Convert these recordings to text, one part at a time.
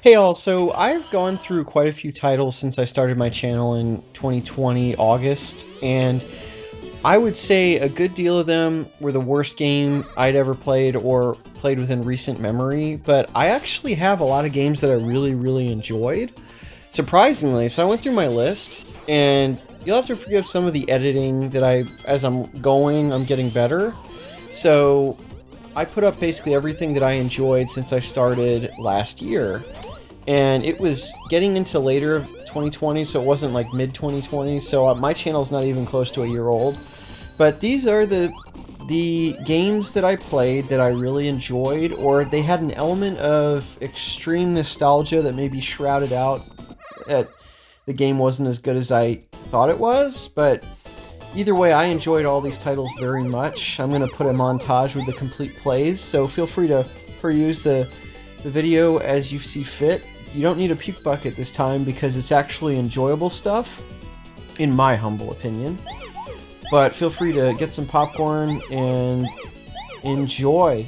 Hey all, so I've gone through quite a few titles since I started my channel in 2020 August, and I would say a good deal of them were the worst game I'd ever played or played within recent memory, but I actually have a lot of games that I really enjoyed, surprisingly. So I went through my list, and you'll have to forgive some of the editing that as I'm getting better. So I put up basically everything that I enjoyed since I started last year. And it was getting into later 2020, so it wasn't like mid-2020, so my channel's not even close to a year old. But these are the games that I played that I really enjoyed, or they had an element of extreme nostalgia that maybe shrouded out that the game wasn't as good as I thought it was. But either way, I enjoyed all these titles very much. I'm going to put a montage with the complete plays, so feel free to peruse the video as you see fit. You don't need a puke bucket this time because it's actually enjoyable stuff, in my humble opinion. But feel free to get some popcorn and enjoy.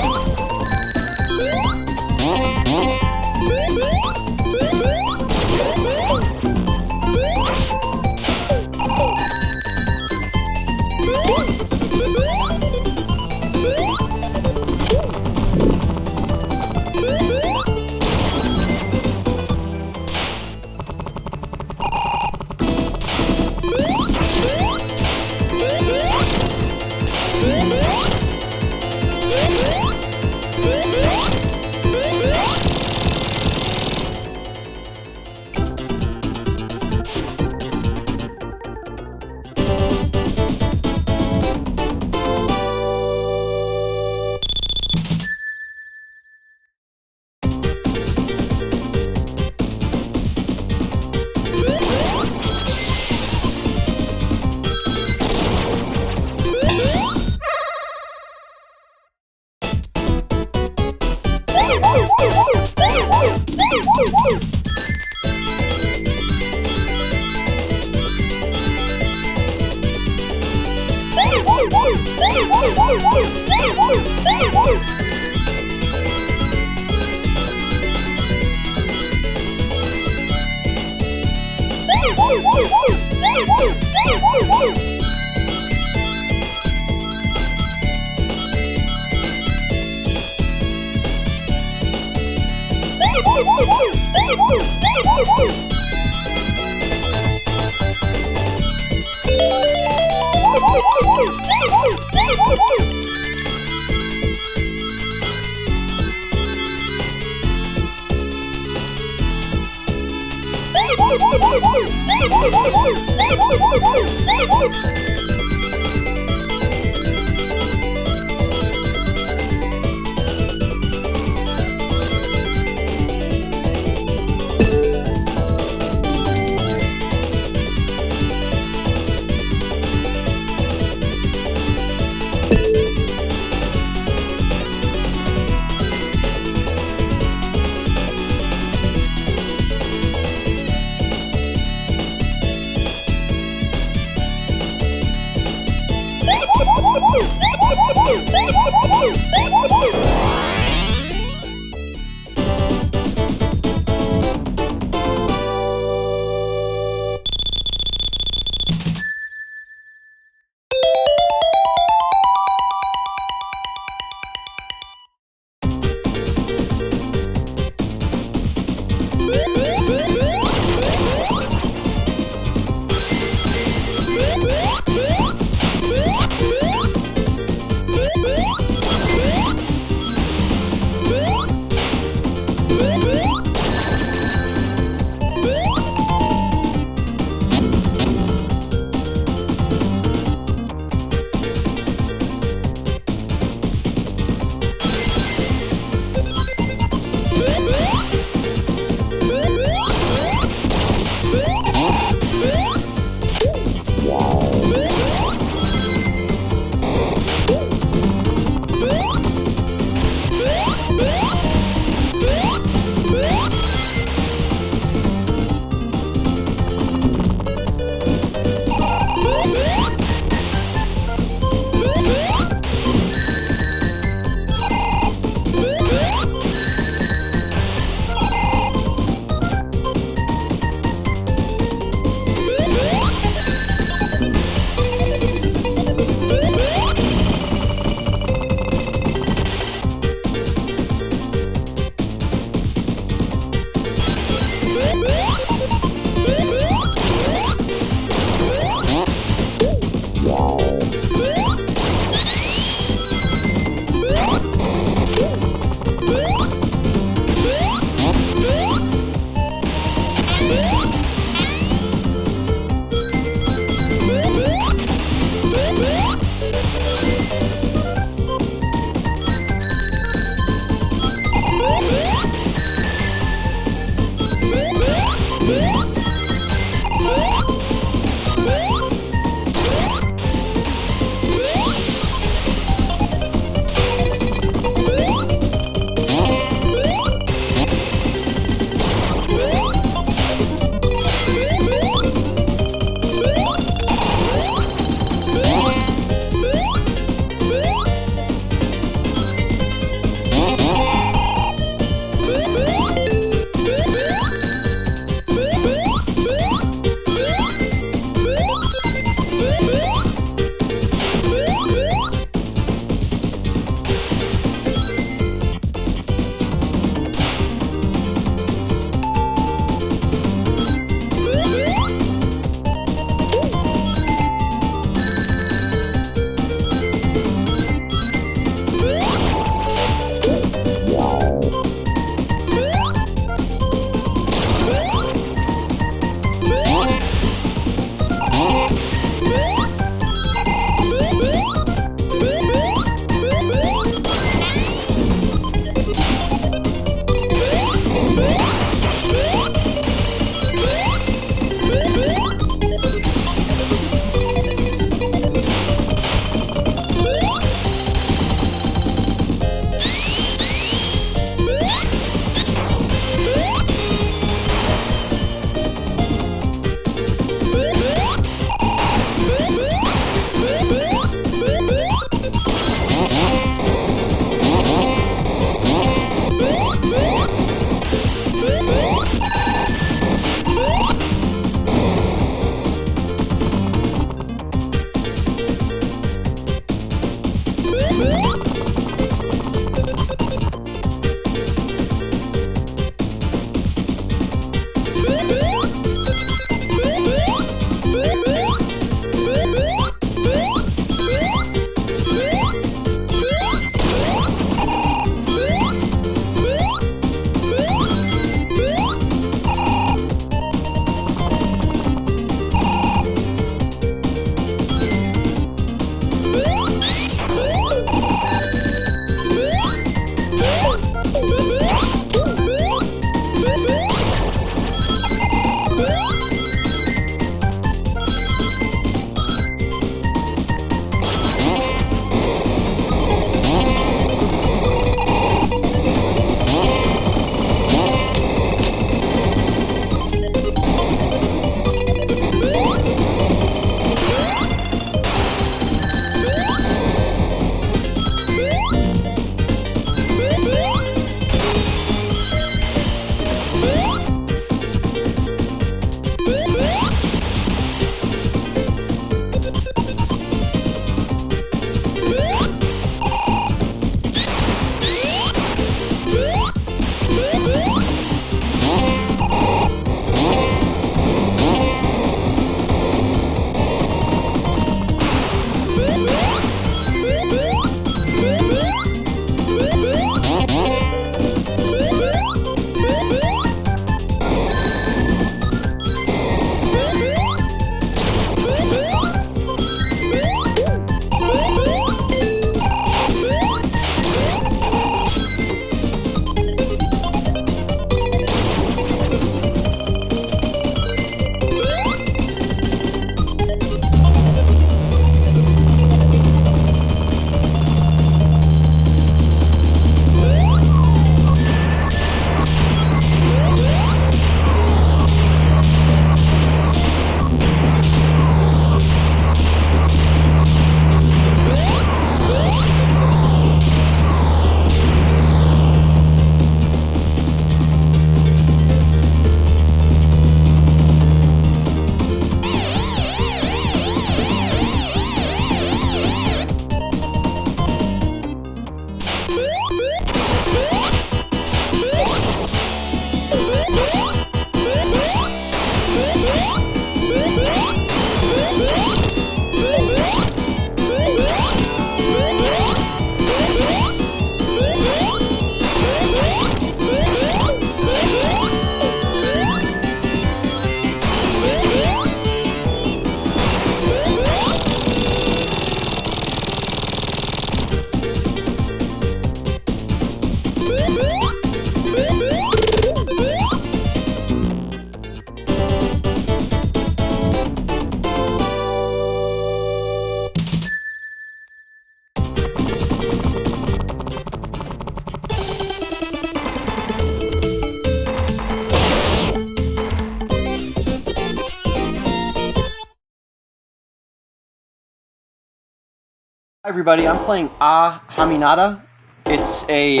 Hi everybody, I'm playing Harimanada. It's a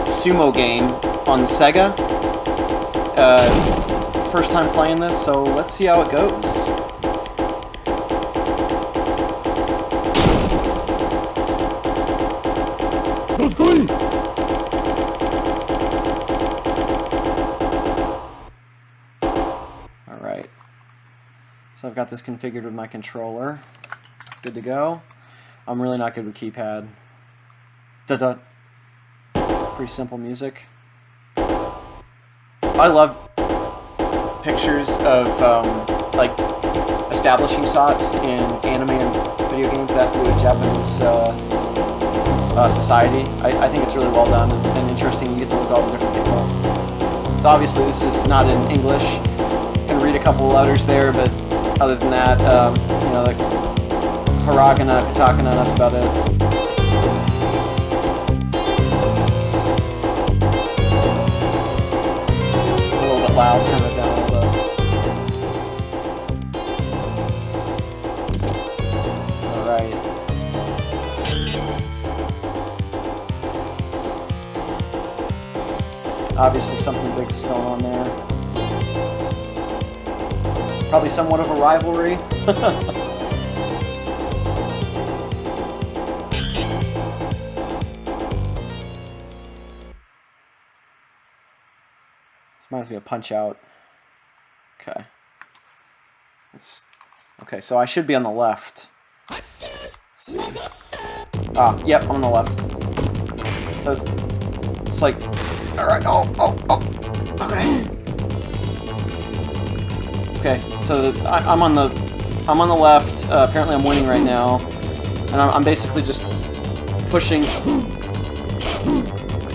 sumo game on the Sega. First time playing this, so let's see how it goes. Alright, so I've got this configured with my controller. Good to go. I'm really not good with keypad. Da-da. Pretty simple music. I love pictures of like establishing shots in anime and video games that have to do with Japanese society. I think it's really well done and interesting. You get to look at all the different people. So obviously this is not in English. You can read a couple of letters there, but other than that, you know, like Hiragana, katakana, that's about it. A little bit loud, turn it down a little bit. Alright. Obviously something big's going on there. Probably somewhat of a rivalry. Reminds me of Punch-Out. Okay. Okay, so I should be on the left. Let's see. Ah, yep, I'm on the left. So it's like, alright, oh. Okay. Okay, so I'm on the left. Apparently I'm winning right now. And I'm basically just pushing,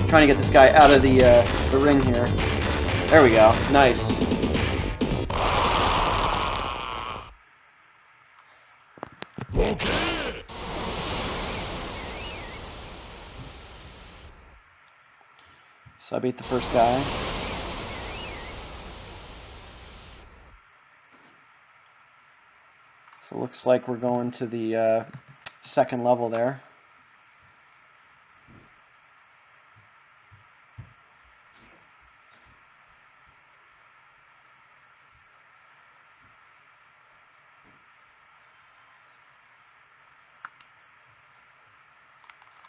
trying to get this guy out of the ring here. There we go. Nice. So I beat the first guy. So it looks like we're going to the second level there.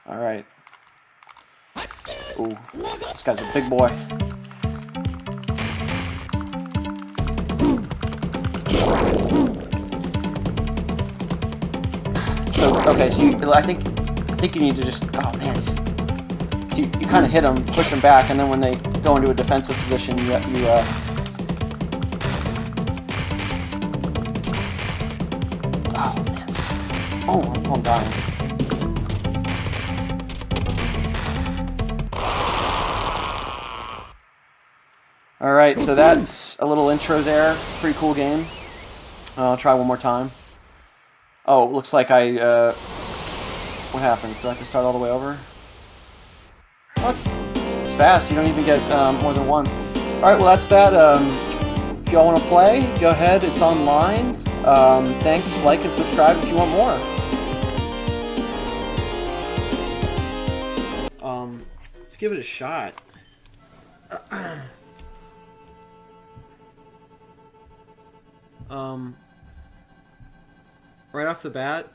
Alright. Ooh, this guy's a big boy. So, okay, so I think you need to just, oh man, so you kind of hit them, push them back, and then when they go into a defensive position, oh man, I'm dying. Alright, so that's a little intro there. Pretty cool game. I'll try one more time. Oh, looks like what happens? Do I have to start all the way over? Oh, it's fast. You don't even get more than one. Alright, well that's that. If y'all want to play, go ahead. It's online. Thanks. Like and subscribe if you want more. Let's give it a shot. Right off the bat,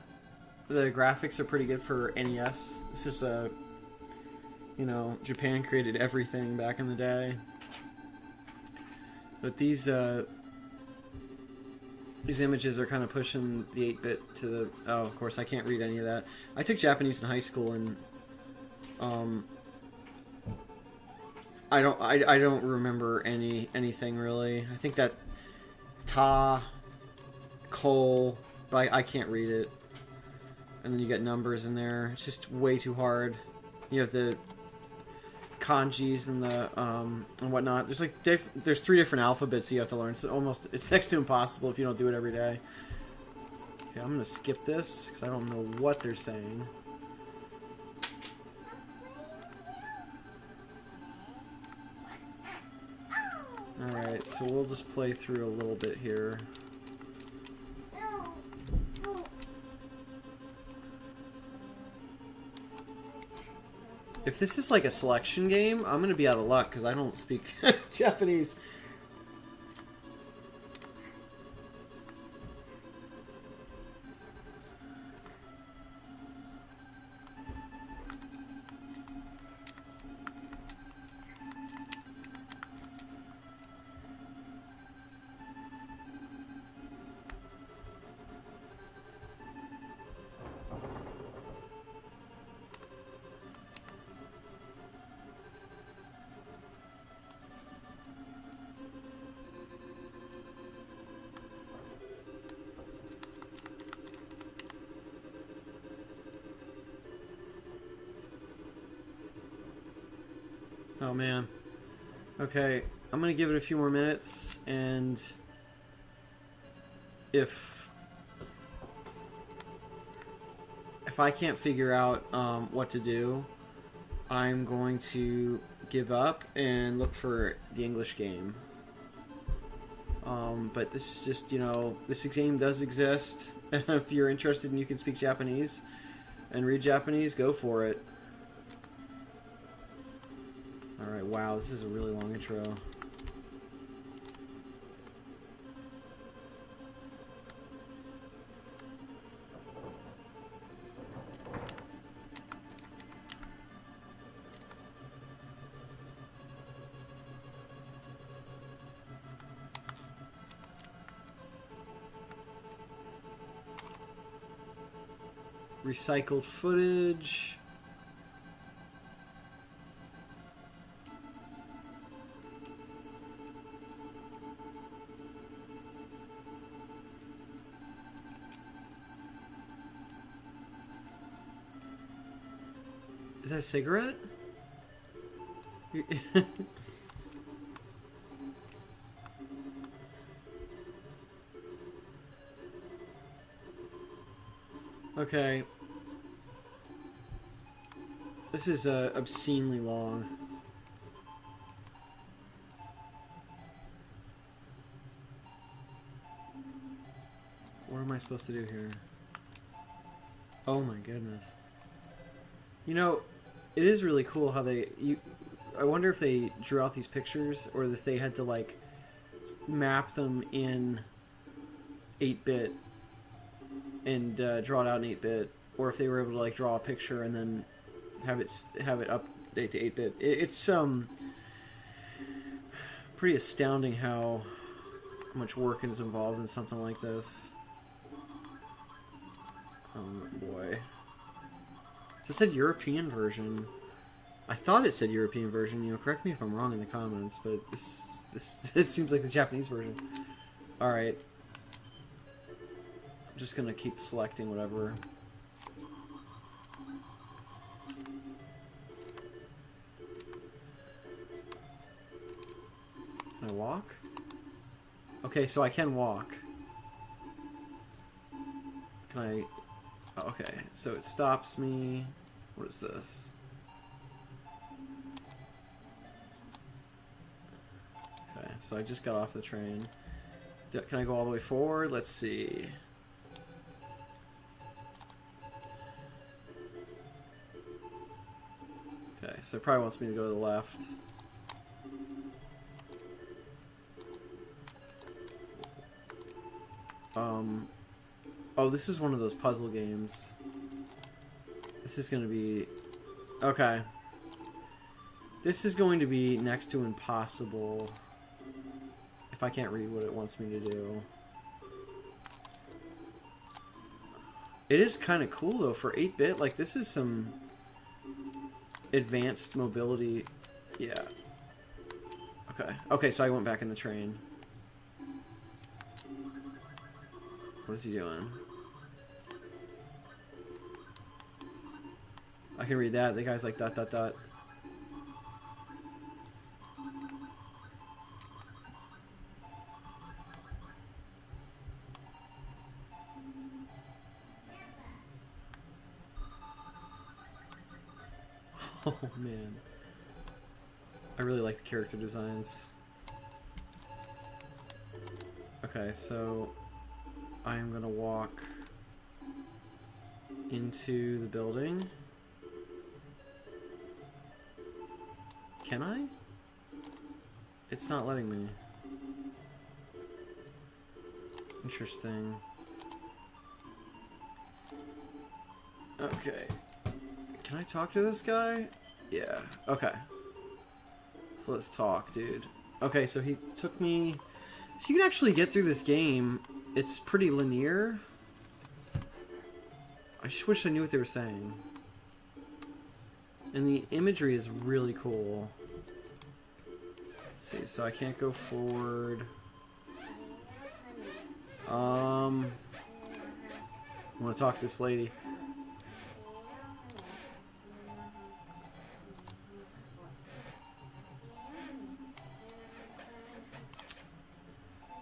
the graphics are pretty good for NES. This is you know, Japan created everything back in the day. But these images are kind of pushing the 8-bit to the... Oh, of course, I can't read any of that. I took Japanese in high school, and I don't remember anything really. I think that Cole, but I can't read it. And then you get numbers in there. It's just way too hard. You have the kanjis and the and whatnot. There's like there's 3 different alphabets you have to learn. It's next to impossible if you don't do it every day. Okay, I'm gonna skip this because I don't know what they're saying. Alright, so we'll just play through a little bit here. If this is like a selection game, I'm gonna be out of luck because I don't speak Japanese. Oh man. Okay, I'm gonna give it a few more minutes, and if I can't figure out what to do, I'm going to give up and look for the English game. But this is just, you know, this game does exist. If you're interested and you can speak Japanese and read Japanese, go for it. Alright, wow, this is a really long intro. Recycled footage. Is that a cigarette? Okay. This is obscenely long. What am I supposed to do here? Oh my goodness. You know, it is really cool how I wonder if they drew out these pictures or if they had to like map them in 8-bit and draw it out in 8-bit, or if they were able to like draw a picture and then have it update to 8-bit. It's pretty astounding how much work is involved in something like this. Oh boy. So it said European version. I thought it said European version. You know, correct me if I'm wrong in the comments, but this it seems like the Japanese version. All right. I'm just gonna keep selecting whatever. Can I walk? Okay, so I can walk. Can I? Oh, okay, so it stops me. What is this? Okay, so I just got off the train. Can I go all the way forward? Let's see. Okay, so it probably wants me to go to the left. Oh, this is one of those puzzle games. This is going to be... Okay. This is going to be next to impossible if I can't read what it wants me to do. It is kind of cool, though, for 8-bit. Like, this is some advanced mobility. Yeah. Okay. Okay, so I went back in the train. What is he doing? I can read that. The guy's like ... Oh man. I really like the character designs. Okay, so I am gonna walk into the building. Can I? It's not letting me. Interesting. Okay. Can I talk to this guy? Yeah. Okay. So let's talk, dude. Okay, so he took me... So you can actually get through this game. It's pretty linear. I just wish I knew what they were saying. And the imagery is really cool. Let's see, so I can't go forward. I want to talk to this lady.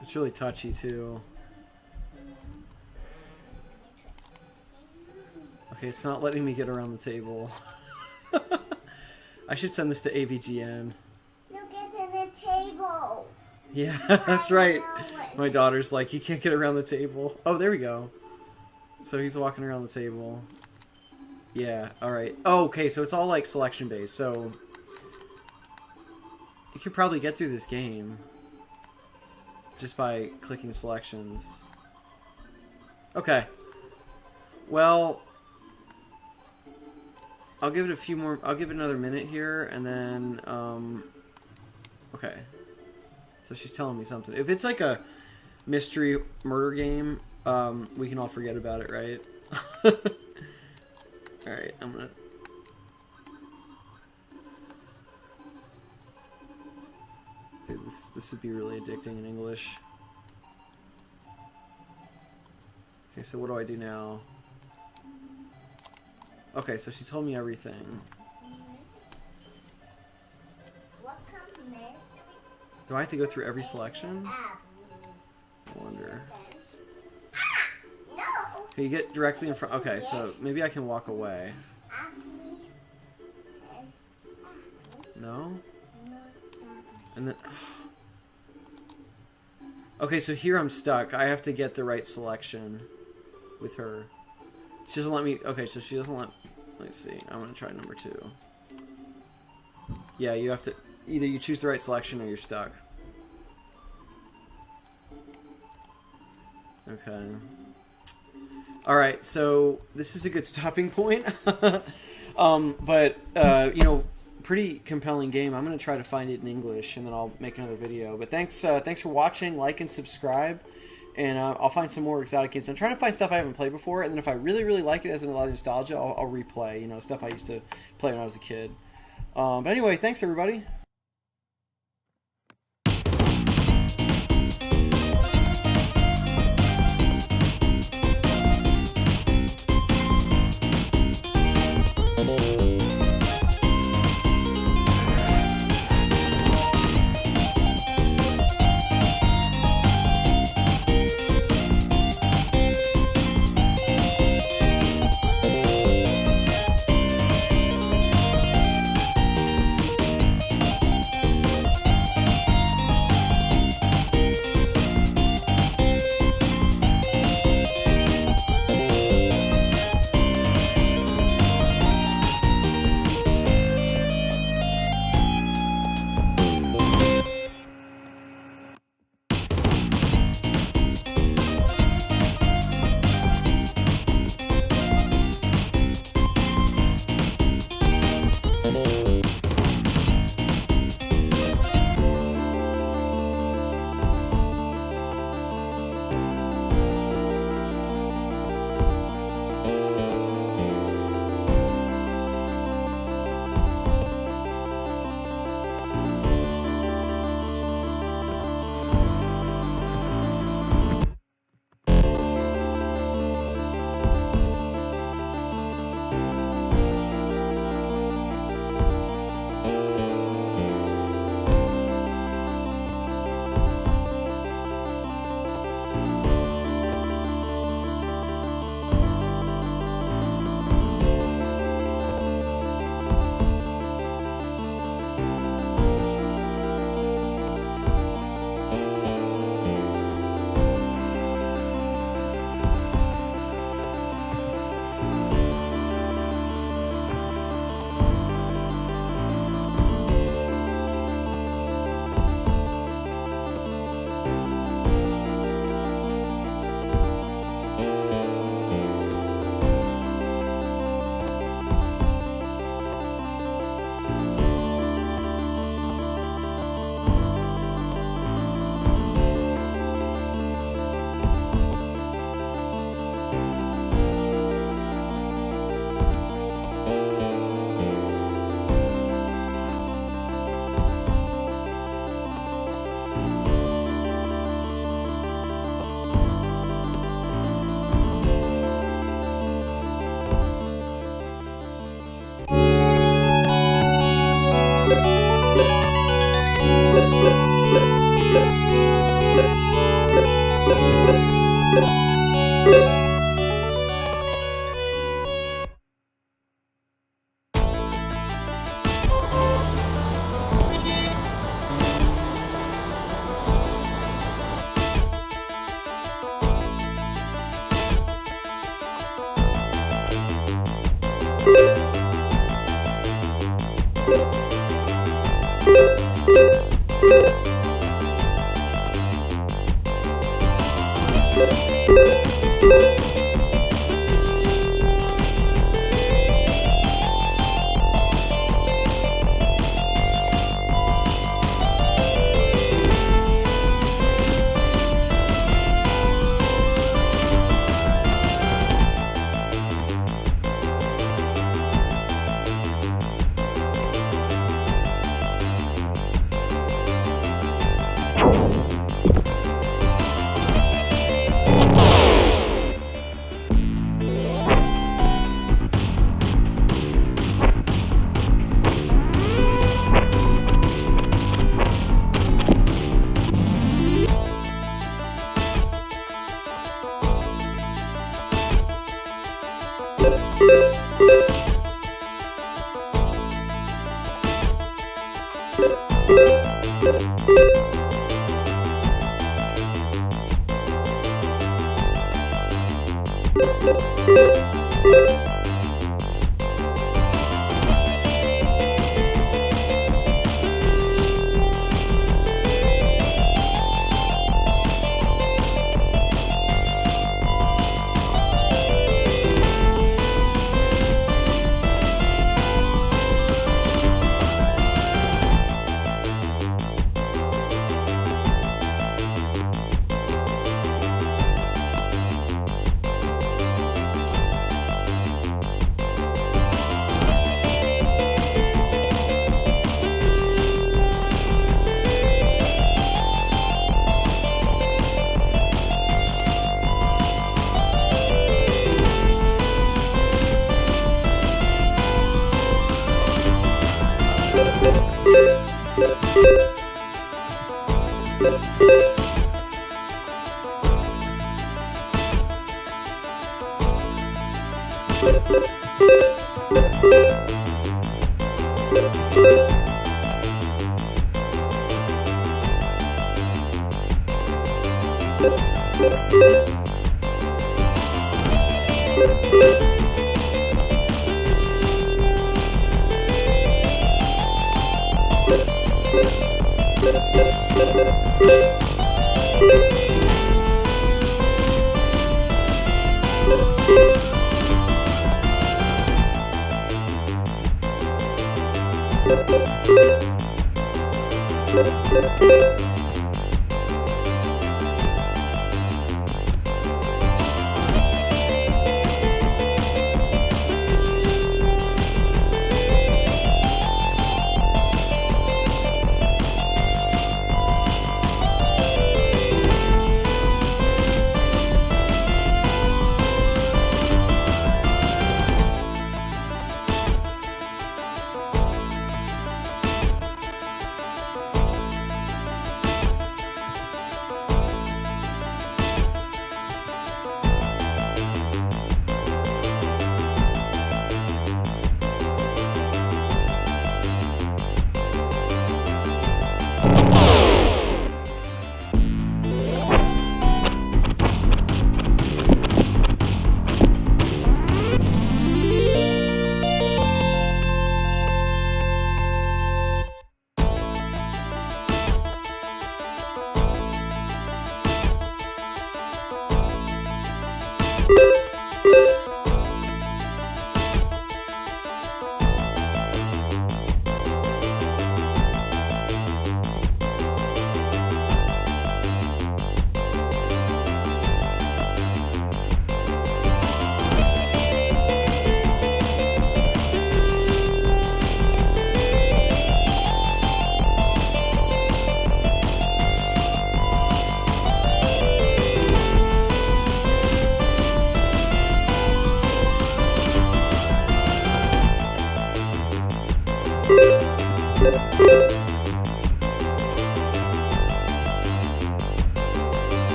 It's really touchy too. Okay, it's not letting me get around the table. I should send this to AVGN. You get to the table. Yeah, that's right. My daughter's like, you can't get around the table. Oh, there we go. So he's walking around the table. Yeah, alright. Oh, okay, so it's all like selection based, so you could probably get through this game just by clicking selections. Okay. Well, I'll give it a few more, I'll give it another minute here, and then, okay. So she's telling me something. If it's like a mystery murder game, we can all forget about it, right? Alright, I'm gonna... Dude, this would be really addicting in English. Okay, so what do I do now? Okay, so she told me everything. What comes next? Do I have to go through every selection? I wonder. No. Okay, you get directly in front. Okay, so maybe I can walk away. No? And then... Okay, so here I'm stuck. I have to get the right selection with her. She doesn't let me... Okay, so she doesn't let... Let's see. I'm going to try number 2. Yeah, you have to... Either you choose the right selection or you're stuck. Okay. Alright, so this is a good stopping point. You know, pretty compelling game. I'm going to try to find it in English, and then I'll make another video. But thanks for watching. Like and subscribe. And I'll find some more exotic games. I'm trying to find stuff I haven't played before, and then if I really, really like it as a lot of nostalgia, I'll replay, you know, stuff I used to play when I was a kid. But anyway, thanks everybody.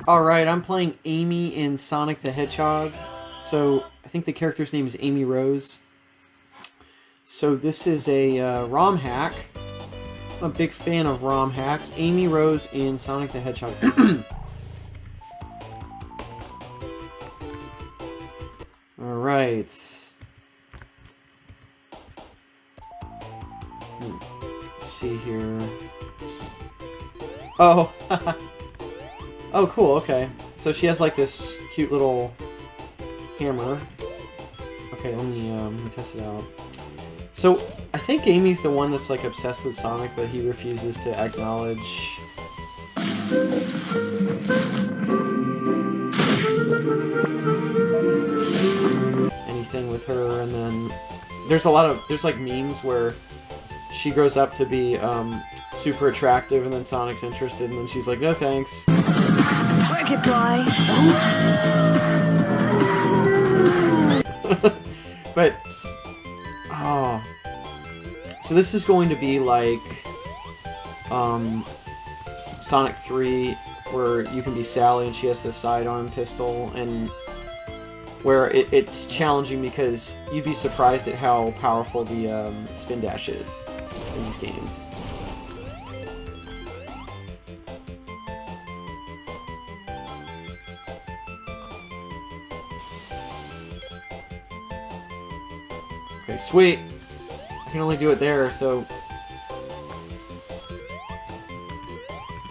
Alright, I'm playing Amy in Sonic the Hedgehog. So, I think the character's name is Amy Rose. So this is a ROM hack. I'm a big fan of ROM hacks. Amy Rose in Sonic the Hedgehog. Alright. Let's see here. Oh! Oh, cool, okay. So she has like this cute little hammer. Okay, let me test it out. So, I think Amy's the one that's like obsessed with Sonic, but he refuses to acknowledge anything with her, and then there's like memes where she grows up to be super attractive, and then Sonic's interested, and then she's like, no thanks. Cricket boy. But, oh. So this is going to be like Sonic 3, where you can be Sally and she has the sidearm pistol, and where it's challenging because you'd be surprised at how powerful the spin dash is in these games. Okay, sweet! I can only do it there, so...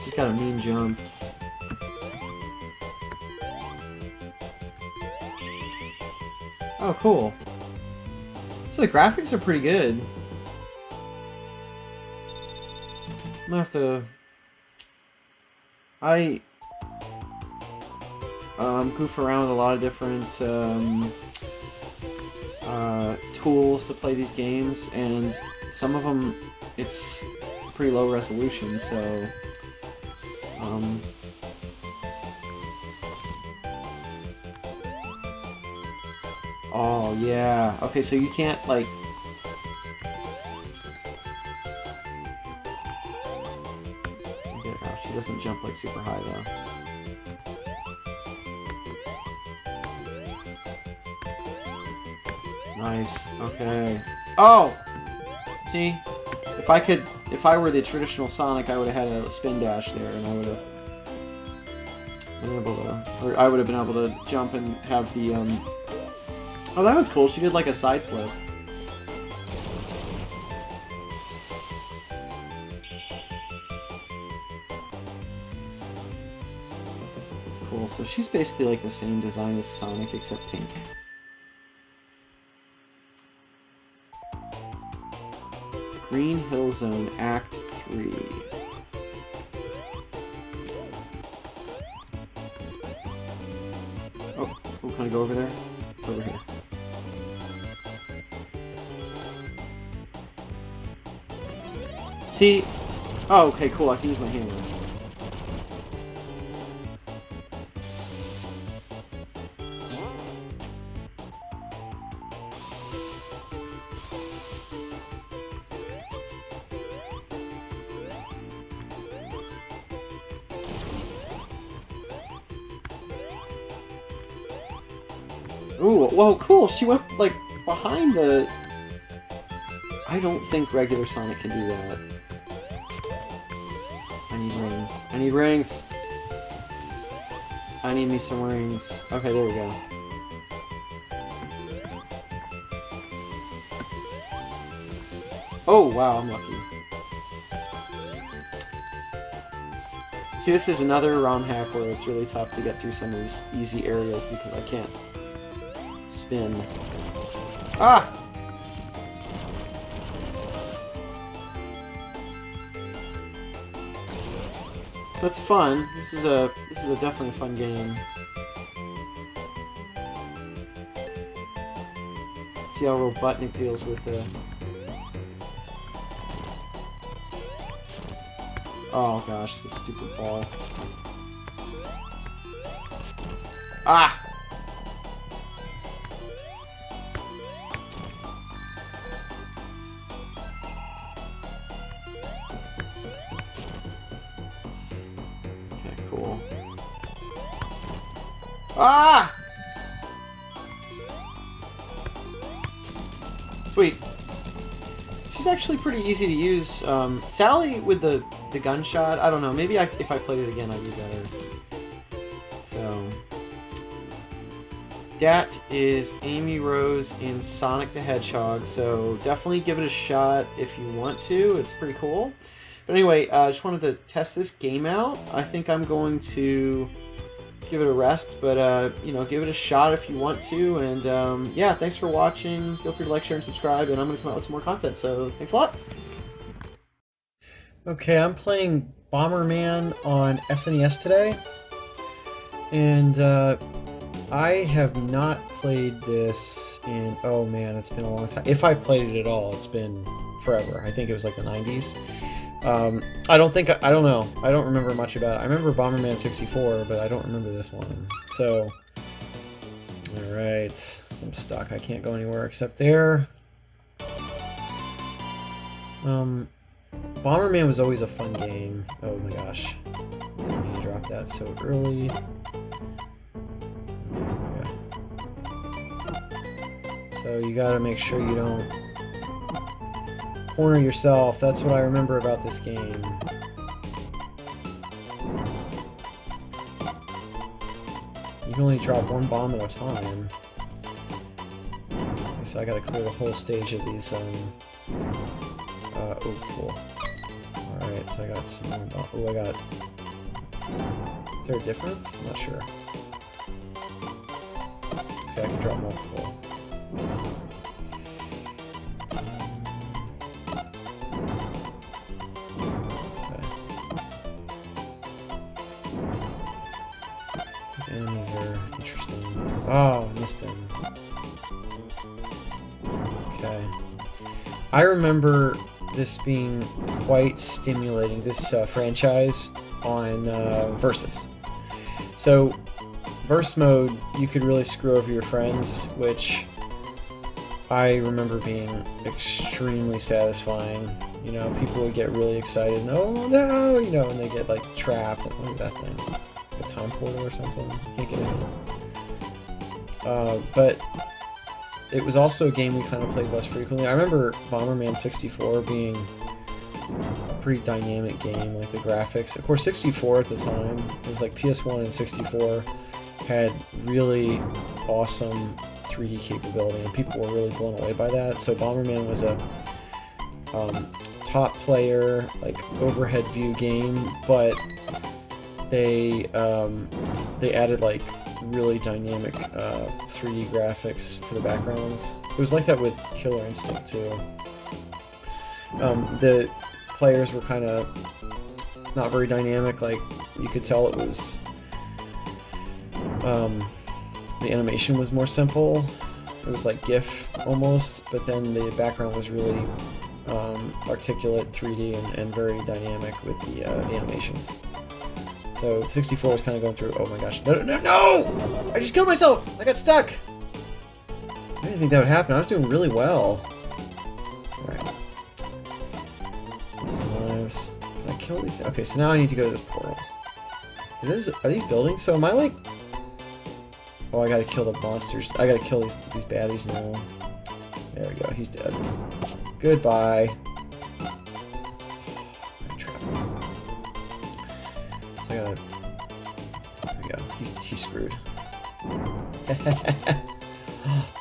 She's got a mean jump. Oh, cool. So the graphics are pretty good. I'm gonna have to... I... goof around with a lot of different, tools to play these games, and some of them, it's pretty low resolution, so... Oh, yeah. Okay, so you can't, like... Oh, she doesn't jump, like, super high, though. Nice. Okay. Oh! See? If I were the traditional Sonic, I would have had a spin dash there, and I would have been able to... Or I would have been able to jump and have the, Oh, that was cool. She did like a side flip. It's cool. So she's basically like the same design as Sonic, except pink. Green Hill Zone, Act 3. Oh, can I go over there? It's over here. See? Oh, okay, cool. I can use my hammer. Ooh, whoa, cool. She went, like, behind the... I don't think regular Sonic can do that. I need rings. I need rings! I need me some rings. Okay, there we go. Oh, wow, I'm lucky. See, this is another ROM hack where it's really tough to get through some of these easy areas because I can't spin. Ah! So it's fun. This is a definitely a fun game. See how Robotnik deals with the... Oh gosh, this stupid ball. Ah! Ah! Sweet. She's actually pretty easy to use. Sally with the gunshot, I don't know. Maybe if I played it again, I'd be better. So... that is Amy Rose in Sonic the Hedgehog, so definitely give it a shot if you want to. It's pretty cool. But anyway, I just wanted to test this game out. I think I'm going to give it a rest, but you know, give it a shot if you want to. And yeah, thanks for watching. Feel free to like, share, and subscribe, and I'm going to come out with some more content, so thanks a lot. Okay, I'm playing Bomberman on SNES today, and I have not played this in, oh man, it's been a long time. If I played it at all, it's been forever. I think it was like the 90s. I don't know. I don't remember much about it. I remember Bomberman 64, but I don't remember this one. So, alright. So I'm stuck. I can't go anywhere except there. Bomberman was always a fun game. Oh my gosh. I need to drop that so early. So you gotta make sure you don't corner yourself. That's what I remember about this game. You can only drop one bomb at a time. Okay, so I gotta clear the whole stage of these, oh, cool. Alright, so I got some more bombs. Oh, I got... Is there a difference? I'm not sure. Okay, I can drop multiple. Enemies are interesting. Oh, I missed him. Okay. I remember this being quite stimulating, this franchise on Versus. So, Verse mode, you could really screw over your friends, which I remember being extremely satisfying. You know, people would get really excited, and, oh no, you know, and they get like trapped. What is that thing? A time portal or something? Can't get in. But it was also a game we kind of played less frequently. I remember Bomberman 64 being a pretty dynamic game, like the graphics. Of course, 64 at the time, it was like PS1 and 64 had really awesome 3D capability, and people were really blown away by that. So Bomberman was a top player, like overhead view game, but they added like really dynamic 3D graphics for the backgrounds. It was like that with Killer Instinct too. The players were kind of not very dynamic. Like you could tell it was the animation was more simple. It was like GIF almost, but then the background was really articulate 3D and very dynamic with the animations. So 64 was kind of going through. Oh my gosh! No! I just killed myself. I got stuck. I didn't think that would happen. I was doing really well. All right. Some lives. Can I kill these? Okay, so now I need to go to this portal. Are these buildings? So am I like? Oh, I gotta kill the monsters. I gotta kill these baddies now. There we go. He's dead. Goodbye. So I gotta... There we go. He's screwed.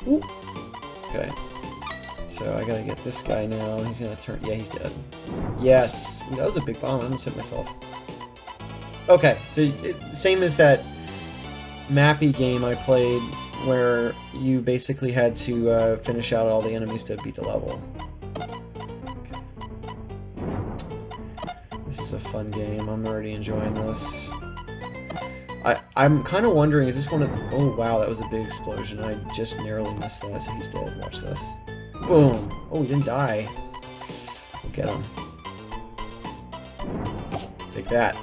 Okay. So I gotta get this guy now. He's gonna turn... Yeah, he's dead. Yes! Ooh, that was a big bomb. I almost hit myself. Okay, so same as that Mappy game I played where you basically had to finish out all the enemies to beat the level. Okay. This is a fun game. I'm already enjoying this. I'm kind of wondering, is this one of... Oh wow, that was a big explosion. I just narrowly missed that, so he's dead. Watch this. Boom! Oh, he didn't die. We'll get him. Take that.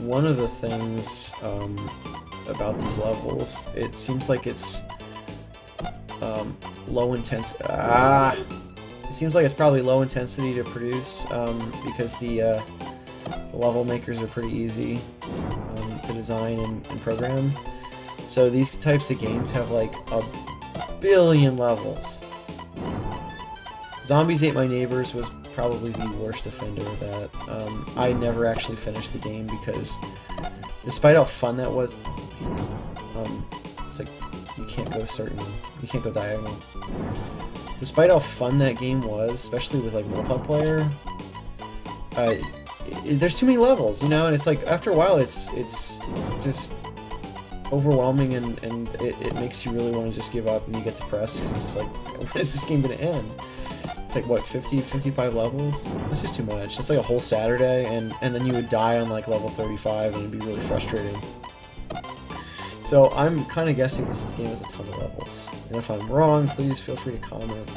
One of the things about these levels, it seems like it's low intensity. It seems like it's probably low intensity to produce because the level makers are pretty easy. to design and program. So these types of games have like a billion levels. Zombies Ate My Neighbors was probably the worst offender of that. I never actually finished the game because, despite how fun that was, it's like you can't go diagonal. Despite how fun that game was, especially with like multiplayer, there's too many levels, you know, and it's like after a while it's just overwhelming and it makes you really want to just give up and you get depressed because it's like, when is this game gonna end? It's like, what, 55 levels? That's just too much. It's like a whole Saturday, and then you would die on like level 35, and it'd be really frustrating. So I'm kind of guessing this game has a ton of levels. And if I'm wrong, please feel free to comment.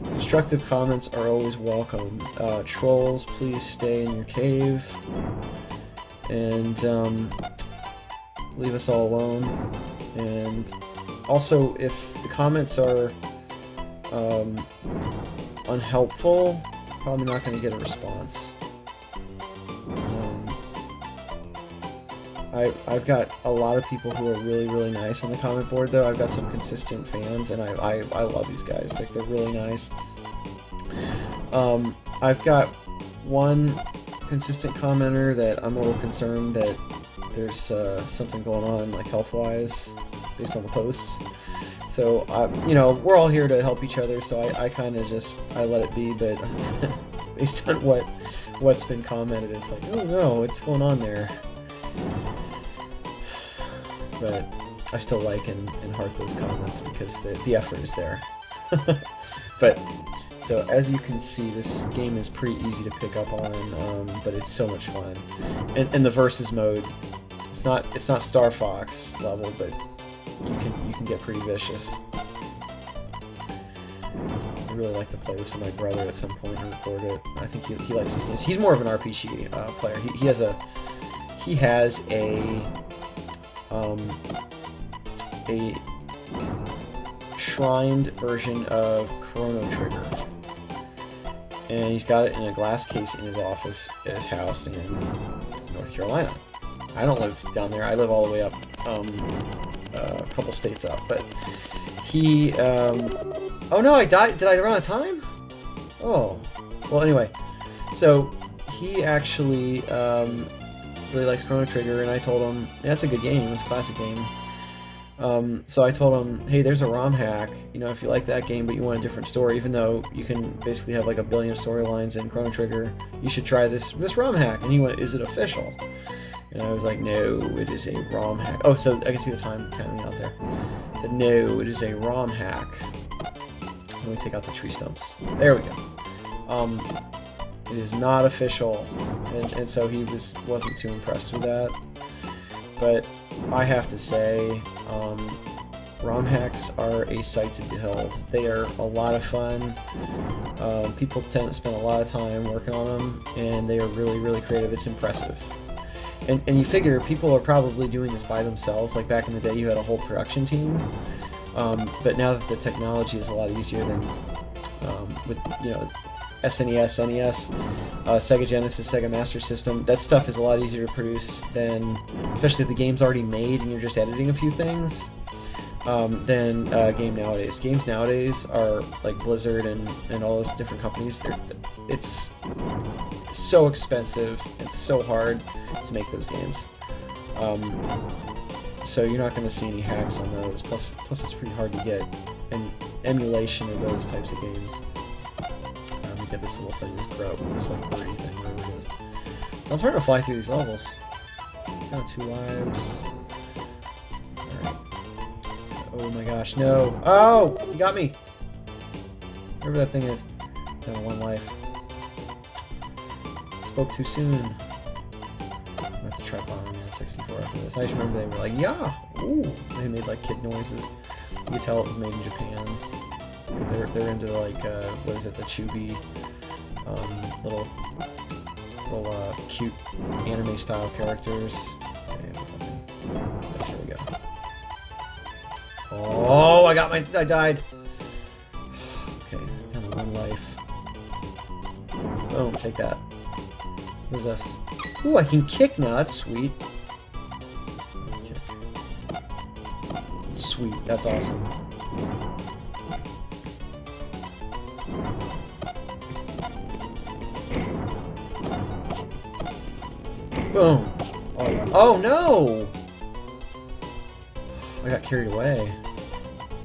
Constructive comments are always welcome. Trolls, please stay in your cave. And leave us all alone. And also, if the comments are unhelpful, probably not going to get a response. I've got a lot of people who are really, really nice on the comment board, though. I've got some consistent fans, and I love these guys. Like, they're really nice. I've got one consistent commenter that I'm a little concerned that there's something going on, like, health-wise, based on the posts. So, you know, we're all here to help each other, so I kind of just, I let it be, but based on what's been commented, it's like, oh no, what's going on there? But I still like and heart those comments because the effort is there. But, so as you can see, this game is pretty easy to pick up on, but it's so much fun. And the versus mode, it's not Star Fox level, but you can get pretty vicious. I really like to play this with my brother at some point and record it. I think he likes these games. He's more of an RPG player. He has a shrined version of Chrono Trigger, and he's got it in a glass case in his office at his house in North Carolina. I don't live down there. I live all the way up, a couple states up. But he, oh no, I died. Did I run out of time? Oh, well, anyway. So he actually really likes Chrono Trigger, and I told him, yeah, that's a good game. It's a classic game. So I told him, hey, there's a ROM hack. You know, if you like that game, but you want a different story, even though you can basically have like a billion storylines in Chrono Trigger, you should try this ROM hack. And he went, is it official? And I was like, no, it is a ROM hack. Oh, so I can see the time counting out there. I said, no, it is a ROM hack. Let me take out the tree stumps. There we go. It is not official, and so he wasn't too impressed with that. But I have to say, ROM hacks are a sight to behold. They are a lot of fun. People tend to spend a lot of time working on them, and they are really, really creative. It's impressive. And you figure people are probably doing this by themselves. Like back in the day, you had a whole production team. But now that the technology is a lot easier than with, you know, SNES, NES, Sega Genesis, Sega Master System, that stuff is a lot easier to produce than, especially if the game's already made and you're just editing a few things, than game nowadays. Games nowadays are like Blizzard and all those different companies. It's so expensive and so hard to make those games. So you're not going to see any hacks on those. Plus it's pretty hard to get an emulation of those types of games. Get this little thing, this like birdie thing, whatever it is. So I'm trying to fly through these levels. Got 2 lives. Alright. So, oh my gosh, no. Oh! You got me! Whatever that thing is. Down to 1 life. Spoke too soon. I'm gonna have to try Bomberman 64 after this. I just remember they were like, yeah! Ooh! They made like kid noises. You could tell it was made in Japan. They're into like what is it, the chibi little cute anime style characters. Okay, here we go. Oh, I died. Okay, down to 1 life. Boom, take that. What is this? Ooh, I can kick now. That's sweet. Sweet. That's awesome. Boom. Oh no! I got carried away.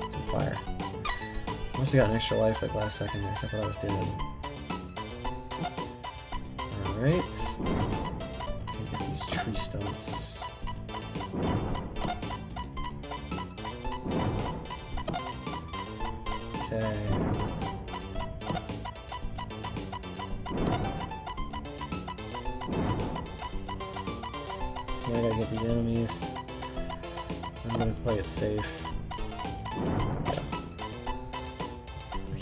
It's on fire. I must have got an extra life like last second there, so I thought I was dead. Alright. Get these tree stumps. Okay. Yeah, I gotta get these enemies. I'm gonna play it safe. Yeah.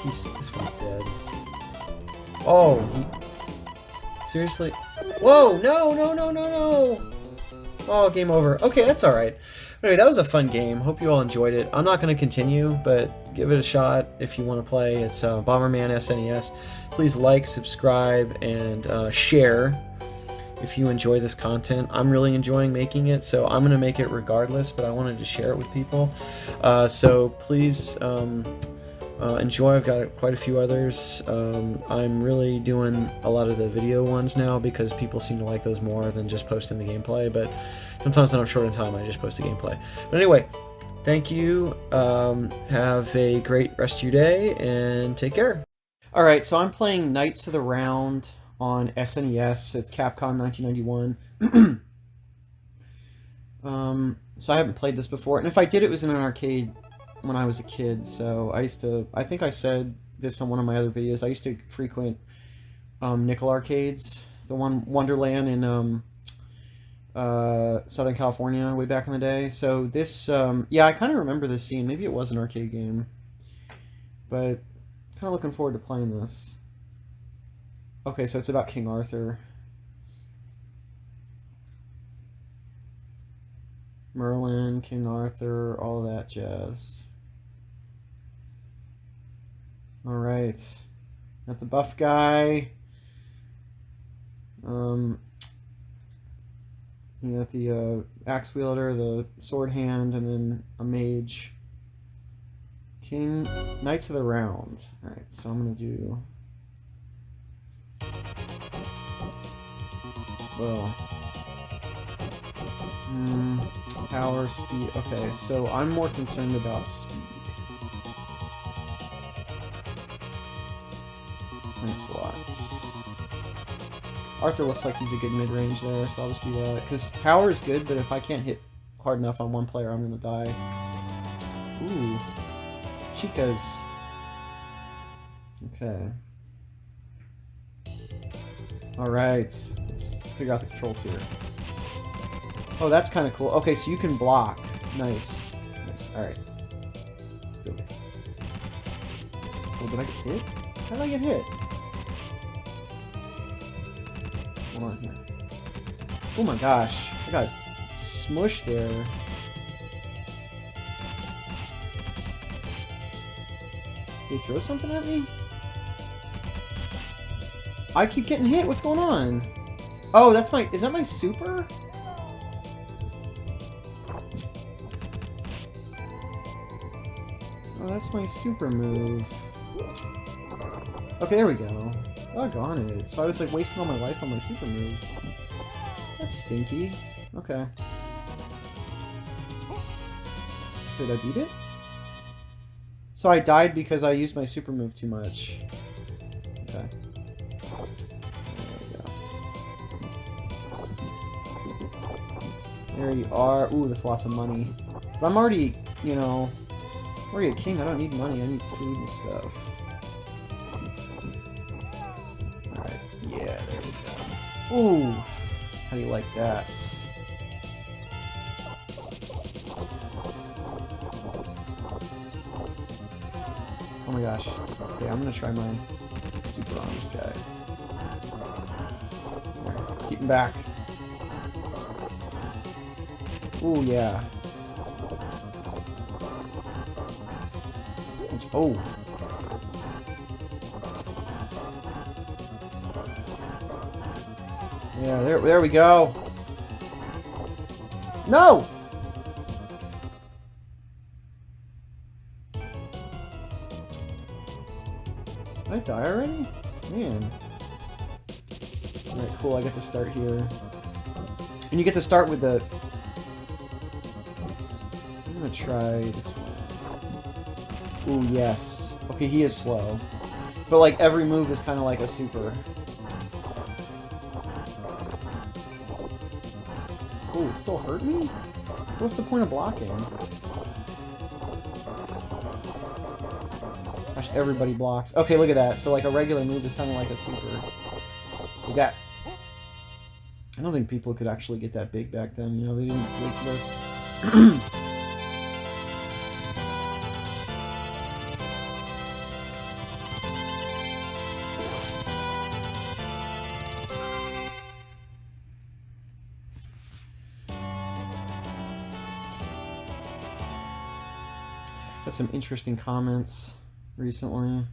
This one's dead. Oh, seriously? Whoa! No, no, no, no, no! Oh, game over. Okay, that's alright. Anyway, that was a fun game. Hope you all enjoyed it. I'm not going to continue, but give it a shot if you want to play. It's Bomberman SNES. Please like, subscribe, and share if you enjoy this content. I'm really enjoying making it, so I'm going to make it regardless, but I wanted to share it with people. So please enjoy. I've got quite a few others. I'm really doing a lot of the video ones now because people seem to like those more than just posting the gameplay, but sometimes when I'm short on time I just post the gameplay. But anyway, thank you. Have a great rest of your day and take care. Alright, so I'm playing Knights of the Round on SNES. It's Capcom 1991. So I haven't played this before, and if I did, it was in an arcade when I was a kid. So I think I said this on one of my other videos, I used to frequent nickel arcades, the one Wonderland in Southern California way back in the day. So this, yeah, I kind of remember this scene. Maybe it was an arcade game, but kind of looking forward to playing this. Okay, so it's about King Arthur. Merlin, King Arthur, all that jazz. Alright. Got the buff guy. You got the axe wielder, the sword hand, and then a mage. Knights of the Round. Alright, so I'm gonna do... Well... power, speed... Okay, so I'm more concerned about speed. That's lots. Arthur looks like he's a good mid-range there, so I'll just do that. Because power is good, but if I can't hit hard enough on one player, I'm gonna die. Ooh. Chicas. Okay. Alright. Let's figure out the controls here. Oh, that's kind of cool. Okay, so you can block. Nice. Nice. Alright. Let's go. Oh, did I get hit? How did I get hit? Hold on here. Oh my gosh. I got smushed there. Did he throw something at me? I keep getting hit. What's going on? Oh, that's my... Is that my super? Oh, that's my super move. Okay, there we go. Doggone it. So I was like wasting all my life on my super move. That's stinky. Okay. Did I beat it? So I died because I used my super move too much. Okay. There you are. Ooh, that's lots of money. But I'm already, you know, already a king. I don't need money. I need food and stuff. Alright. Yeah, there we go. Ooh. How do you like that? Oh my gosh. Okay, I'm gonna try my super on this guy. Right, keep him back. Ooh, yeah. Oh. Yeah, there we go. Did I die already? Man. Alright, cool. I get to start here. And you get to start with the... I'm gonna try this one. Ooh, yes. Okay, he is slow. But, like, every move is kind of like a super. Ooh, it still hurt me? So what's the point of blocking? Gosh, everybody blocks. Okay, look at that. So, like, a regular move is kind of like a super. Like that. I don't think people could actually get that big back then. You know, they didn't weight lift. Got some interesting comments recently.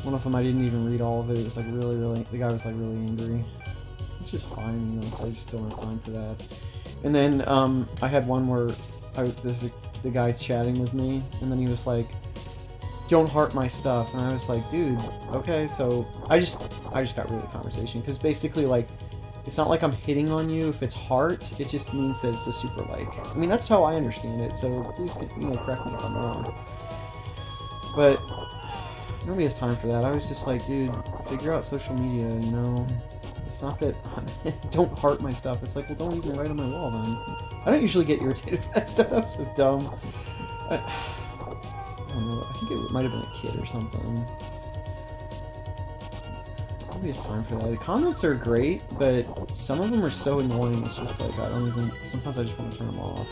One of them I didn't even read all of it. It was like really, the guy was like really angry, which is fine, you know. So I just don't have time for that. And then I had one where the guy chatting with me, and then he was like, "Don't heart my stuff," and I was like, "Dude, okay." So I just got rid of the conversation because basically like. It's not like I'm hitting on you. If it's heart, it just means that it's a super like. I mean, that's how I understand it, so please, you know, correct me if I'm wrong. But nobody has time for that. I was just like, dude, figure out social media, you know? It's not that... don't heart my stuff. It's like, well, don't even write on my wall, then. I don't usually get irritated by that stuff. That was so dumb. I don't know. I think it might have been a kid or something. Nobody has time for that. The comments are great, but some of them are so annoying, it's just like, I don't even... Sometimes I just want to turn them off.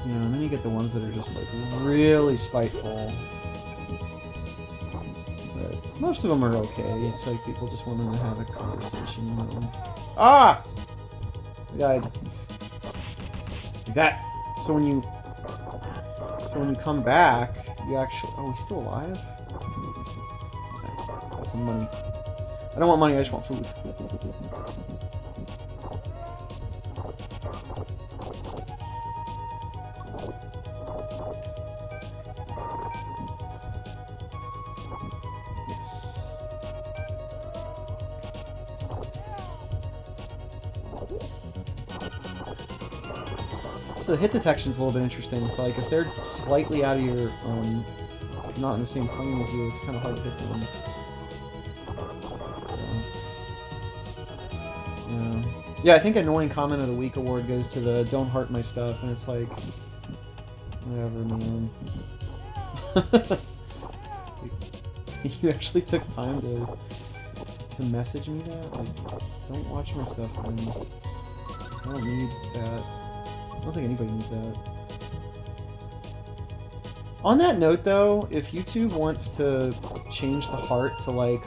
You know, and then you get the ones that are just, like, really spiteful. But most of them are okay. It's like people just wanting to have a conversation, you know. Ah! I died. Like that. So when you come back, you actually... Oh, he's still alive? That's some money. I don't want money, I just want food. Yes. So the hit detection is a little bit interesting. So like if they're slightly out of your, not in the same plane as you, it's kind of hard to hit them. So, yeah. Yeah, I think Annoying Comment of the Week award goes to the Don't Heart My Stuff, and it's like, whatever, man. You actually took time to message me that? Like, don't watch my stuff, man. I don't need that. I don't think anybody needs that. On that note, though, if YouTube wants to change the heart to like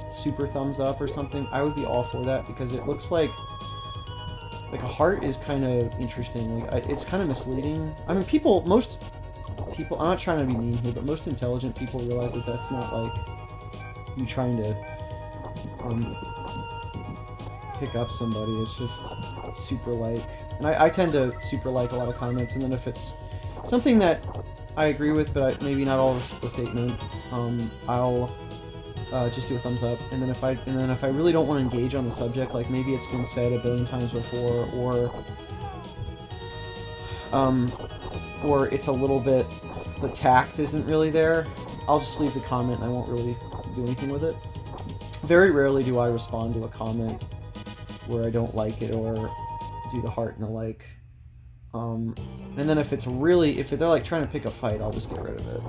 super thumbs up or something, I would be all for that, because it looks like a heart is kind of interesting. Like it's kind of misleading. I mean, most people. I'm not trying to be mean here, but most intelligent people realize that that's not like you trying to pick up somebody. It's just super like. And I tend to super like a lot of comments, and then if it's something that I agree with, but maybe not all of the statement, I'll just do a thumbs up. And then if I really don't want to engage on the subject, like maybe it's been said a billion times before, or it's a little bit, the tact isn't really there, I'll just leave the comment and I won't really do anything with it. Very rarely do I respond to a comment where I don't like it or do the heart and the like. And then if they're like trying to pick a fight, I'll just get rid of it.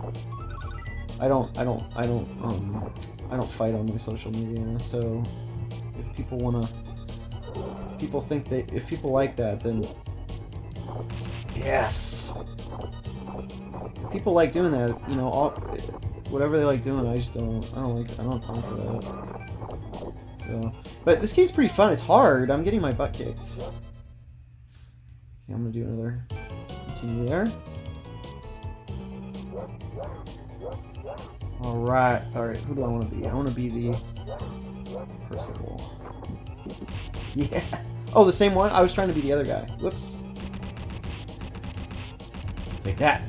I don't fight on my social media, so if people like that, then yes. If people like doing that, you know, whatever they like doing, I don't have time for that. So, but this game's pretty fun. It's hard. I'm getting my butt kicked. Okay, I'm gonna do another continue there. Alright, who do I want to be? I want to be the Percival. Yeah! Oh, the same one? I was trying to be the other guy. Whoops. Like that.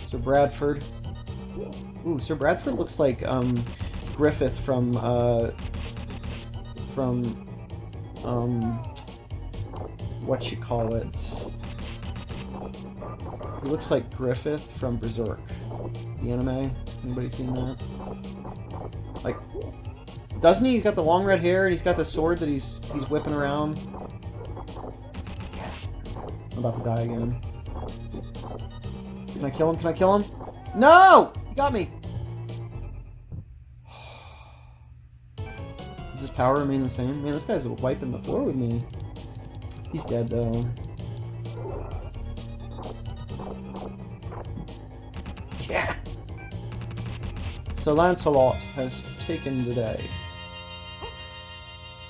Sir Bradford. Ooh, Sir Bradford looks like Griffith from what you call it. He looks like Griffith from Berserk, the anime. Anybody seen that? Like, doesn't he? He's got the long red hair and he's got the sword that he's whipping around. I'm about to die again. Can I kill him? Can I kill him? No! He got me! Does his power remain the same? Man, this guy's wiping the floor with me. He's dead, though. Yeah! So Lancelot has taken the day.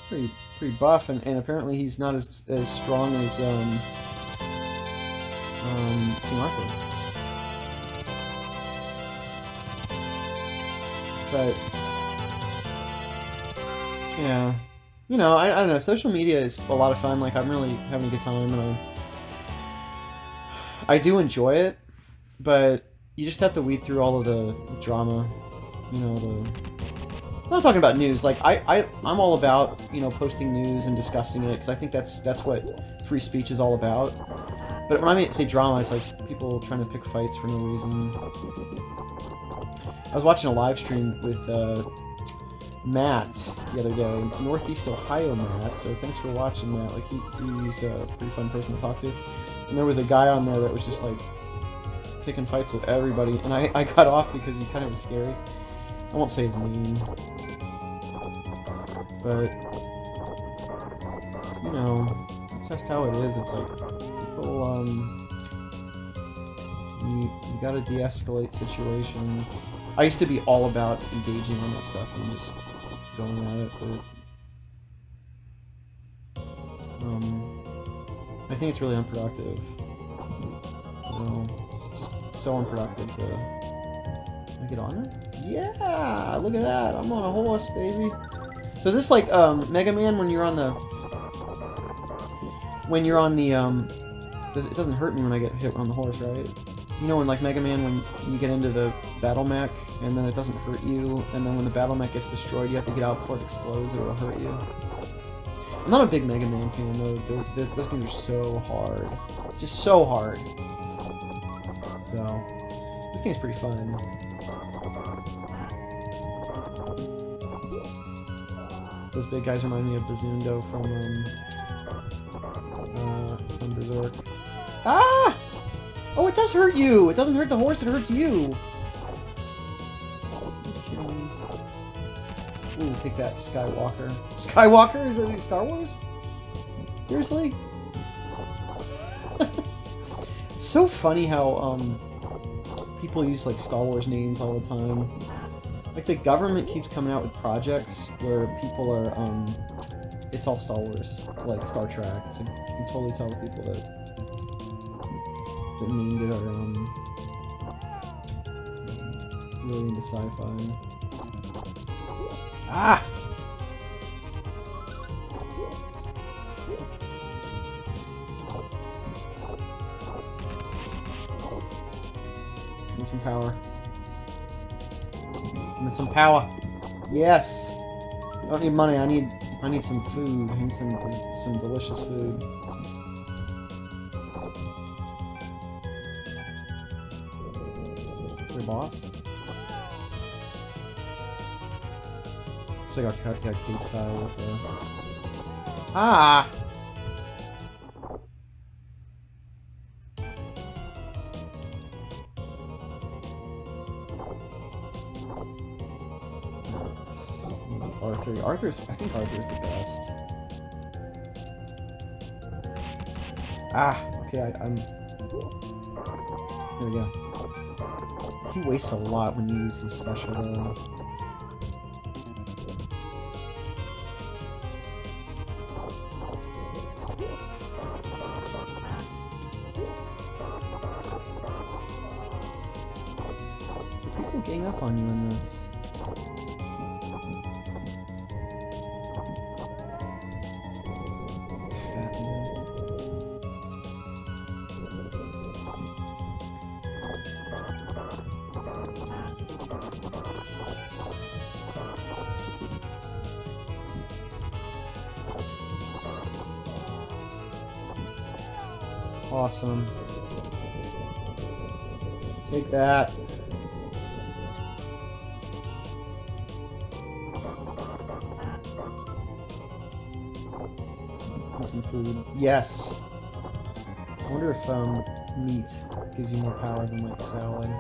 Pretty buff, and apparently he's not as strong as King Arthur. But yeah, you know, I don't know. Social media is a lot of fun. Like, I'm really having a good time, and I do enjoy it. But you just have to weed through all of the drama. You know, I'm not talking about news. Like, I'm all about, you know, posting news and discussing it, because I think that's what free speech is all about. But when I say drama, it's like people trying to pick fights for no reason. I was watching a live stream with Matt the other day, Northeast Ohio Matt, so thanks for watching, Matt. Like, he's a pretty fun person to talk to. And there was a guy on there that was just, like, picking fights with everybody, and I got off because he kind of was scary. I won't say his name. But, you know, that's just how it is. It's like, people, you gotta de-escalate situations. I used to be all about engaging on that stuff and just going at it, but I think it's really unproductive. You know, it's just so unproductive to... Can I get on it? Yeah! Look at that! I'm on a horse, baby! So is this like Mega Man when you're on the... It doesn't hurt me when I get hit on the horse, right? You know, when like Mega Man, when you get into the battle mech, and then it doesn't hurt you, and then when the battle mech gets destroyed, you have to get out before it explodes, or it'll hurt you. I'm not a big Mega Man fan, though. Those things are so hard. Just so hard. So, this game's pretty fun. Those big guys remind me of Bazundo from Berserk. Ah! Oh, it does hurt you! It doesn't hurt the horse, it hurts you! Ooh, take that, Skywalker. Skywalker? Is it Star Wars? Seriously? It's so funny how, people use, like, Star Wars names all the time. Like, the government keeps coming out with projects where people are, it's all Star Wars. Like, Star Trek. It's like, you can totally tell the people that named it are, really into sci-fi. Ah! Need some power. Need some power. Yes! I don't need money, I need some food. I need some delicious food. Your boss? It's like arcade style with the... Ah! I think Arthur's the best. Ah! Okay, I'm... Here we go. He wastes a lot when you use his special, though. So people gang up on you in this. Awesome. Take that. And some food. Yes! I wonder if meat gives you more power than like salad.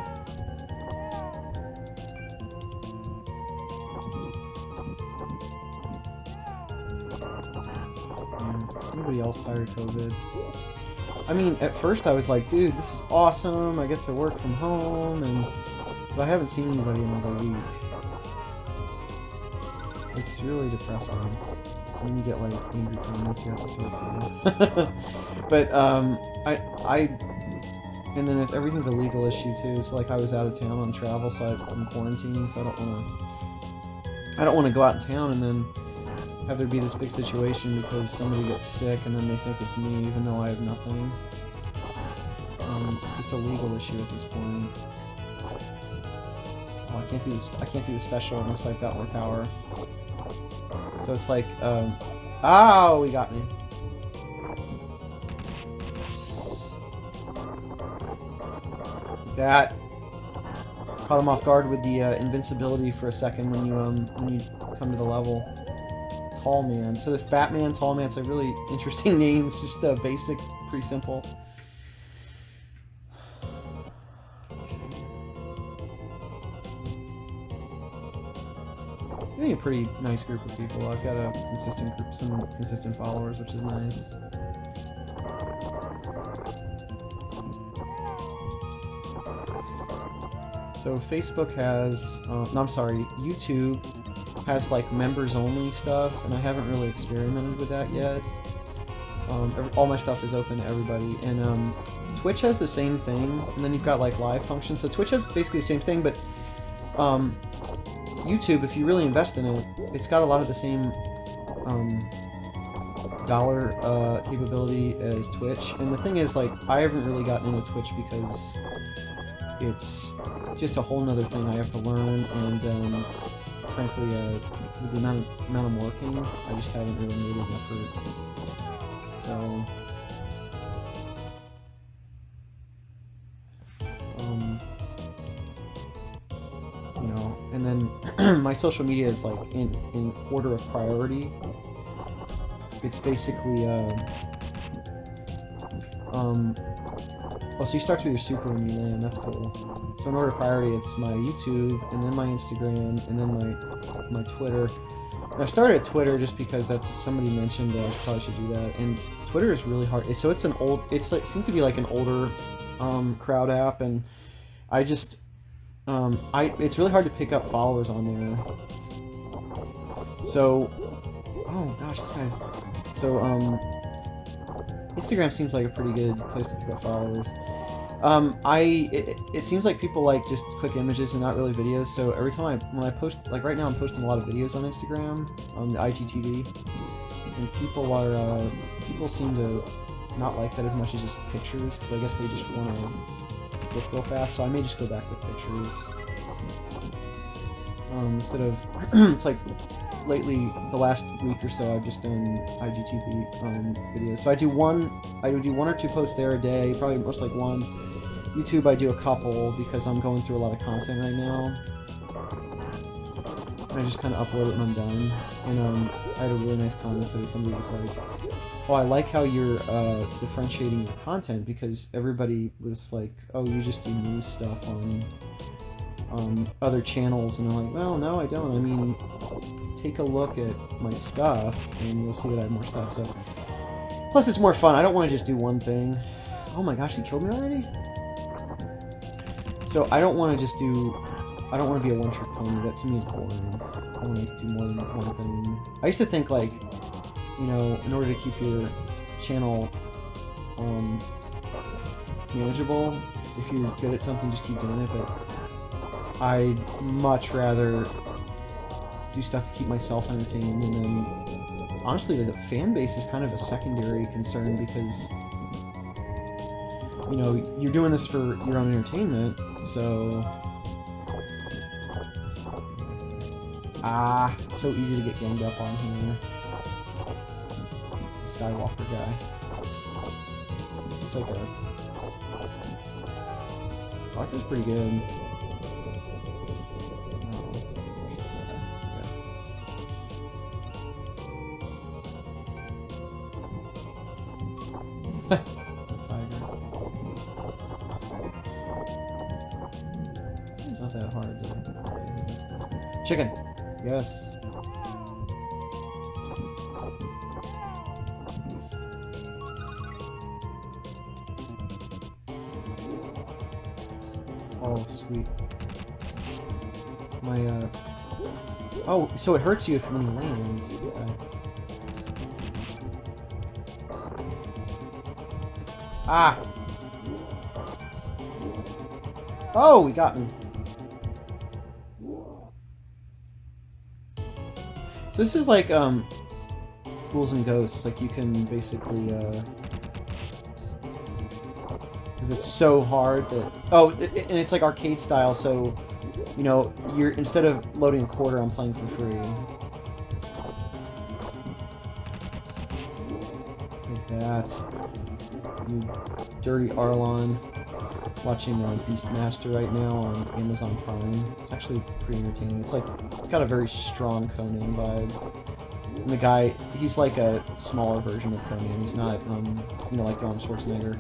Anybody else tired of COVID? I mean, at first I was like, dude, this is awesome, I get to work from home, but I haven't seen anybody in like a week. It's really depressing. When you get like angry comments you have to sort through. But, and then if everything's a legal issue too, so like I was out of town on travel, so I'm quarantining, so I don't want to go out in town and then have there be this big situation because somebody gets sick and then they think it's me even though I have nothing. It's a legal issue at this point. Oh, I can't do this. I can't do the special unless I've got more power. So it's like, oh, he got me. Yes. That caught him off guard with the invincibility for a second when you come to the level. Tall Man. So the Fat Man, Tall Man, it's a really interesting name. It's just basic, pretty simple. Getting a pretty nice group of people. I've got a consistent group, some consistent followers, which is nice. So Facebook has, no, I'm sorry, YouTube has like members only stuff, and I haven't really experimented with that yet. All my stuff is open to everybody, and Twitch has the same thing, and then you've got like live functions. So Twitch has basically the same thing, but YouTube, if you really invest in it, it's got a lot of the same dollar capability as Twitch. And the thing is, like, I haven't really gotten into Twitch because it's just a whole nother thing I have to learn, and frankly, with the amount I'm working, I just haven't really made an effort. So, you know, and then my social media is like in order of priority. It's basically, well, so you start with your super when you land, that's cool. So in order of priority, it's my YouTube, and then my Instagram, and then my Twitter. And I started Twitter just because that's somebody mentioned that I probably should do that. And Twitter is really hard. So it's an old, it's like, seems to be like an older crowd app, and I just, it's really hard to pick up followers on there. So, oh gosh, this guy's, so Instagram seems like a pretty good place to pick up followers. It seems like people like just quick images and not really videos, so every time when I post, like right now I'm posting a lot of videos on Instagram, on the IGTV, and people seem to not like that as much as just pictures, because I guess they just want to look real fast, so I may just go back with pictures. Instead of, it's like, lately, the last week or so, I've just done IGTV videos. So I do one or two posts there a day, probably most like one. YouTube, I do a couple because I'm going through a lot of content right now. And I just kind of upload it when I'm done. And I had a really nice comment today. Somebody was like, "Oh, I like how you're differentiating your content," because everybody was like, "Oh, you just do news stuff on other channels," and I'm like, "Well, no, I don't. I mean, take a look at my stuff, and you'll see that I have more stuff." So, plus, it's more fun. I don't want to just do one thing. Oh my gosh, he killed me already? So I don't want to just do. I don't want to be a one-trick pony. That to me is boring. I want to do more than one thing. I used to think like, you know, in order to keep your channel manageable, if you're good at something, just keep doing it. But I'd much rather do stuff to keep myself entertained, and then honestly the fan base is kind of a secondary concern, because you know, you're doing this for your own entertainment, so... Ah, it's so easy to get ganged up on here. Skywalker guy. He's like a... Walker's pretty good. It's not that hard to... Chicken! Yes. Oh, sweet. My, Oh, so it hurts you if when he lands. Okay. Ah! Oh, he got me. So this is like, Ghouls and Ghosts. Like, you can basically, because it's so hard that... Oh, and it's like arcade style, so, you know, you're... Instead of loading a quarter, I'm playing for free. Like that. You dirty Arlon. Watching Beastmaster right now on Amazon Prime. It's actually pretty entertaining. It's like, it's got a very strong Conan vibe. And the guy, he's like a smaller version of Conan. He's not, you know, like Arnold Schwarzenegger.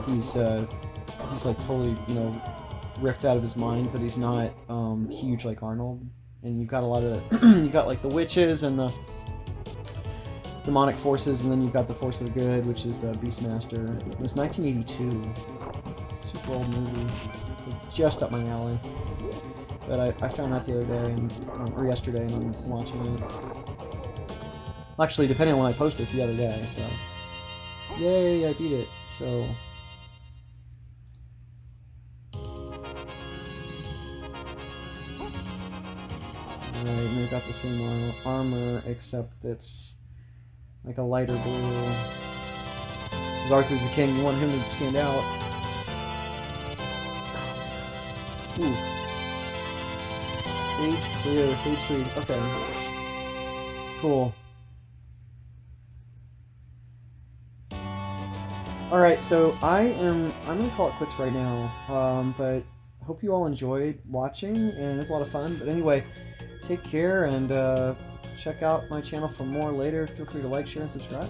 He's like totally, you know, ripped out of his mind, but he's not huge like Arnold. And you've got a lot of, you got like the witches and the demonic forces, and then you've got the force of the good, which is the Beastmaster. It was 1982. Super old movie. So just up my alley. But I found that the other day, or yesterday, and I'm watching it. Actually, depending on when I posted it the other day, so... Yay, I beat it, so... Alright, and we've got the same armor, except it's... like a lighter blue. Because Arthur's the king, you want him to stand out. Ooh. Stage clear, stage 3. Okay. Cool. Alright, so I'm gonna call it quits right now. But I hope you all enjoyed watching, and it's a lot of fun. But anyway, take care, and check out my channel for more later. Feel free to like, share, and subscribe.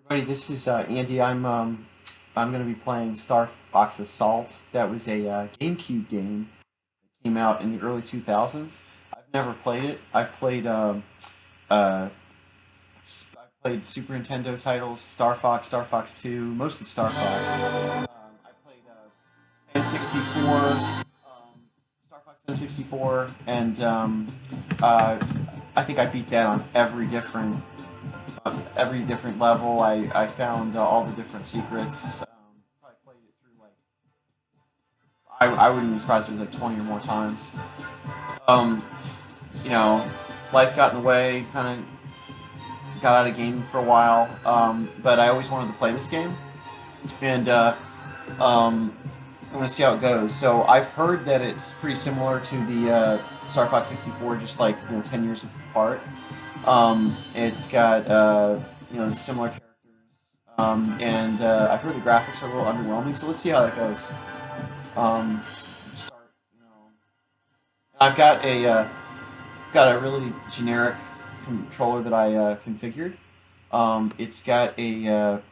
Everybody, this is Andy. I'm going to be playing Star Fox Assault. That was a GameCube game that came out in the early 2000s. I've never played it. I've played Super Nintendo titles, Star Fox, Star Fox 2, mostly Star Fox. I played N64, Star Fox N64, and I think I beat that on every different level. I found all the different secrets. Probably played it through I wouldn't be surprised if it was like 20 or more times. Um, you know, life got in the way, kind of got out of gaming for a while, but I always wanted to play this game, and I'm going to see how it goes. So I've heard that it's pretty similar to the Star Fox 64, just like 10 years apart. It's got similar characters, and I've heard the graphics are a little underwhelming. So let's see how that goes. I've got a really generic controller that I configured. It's got it's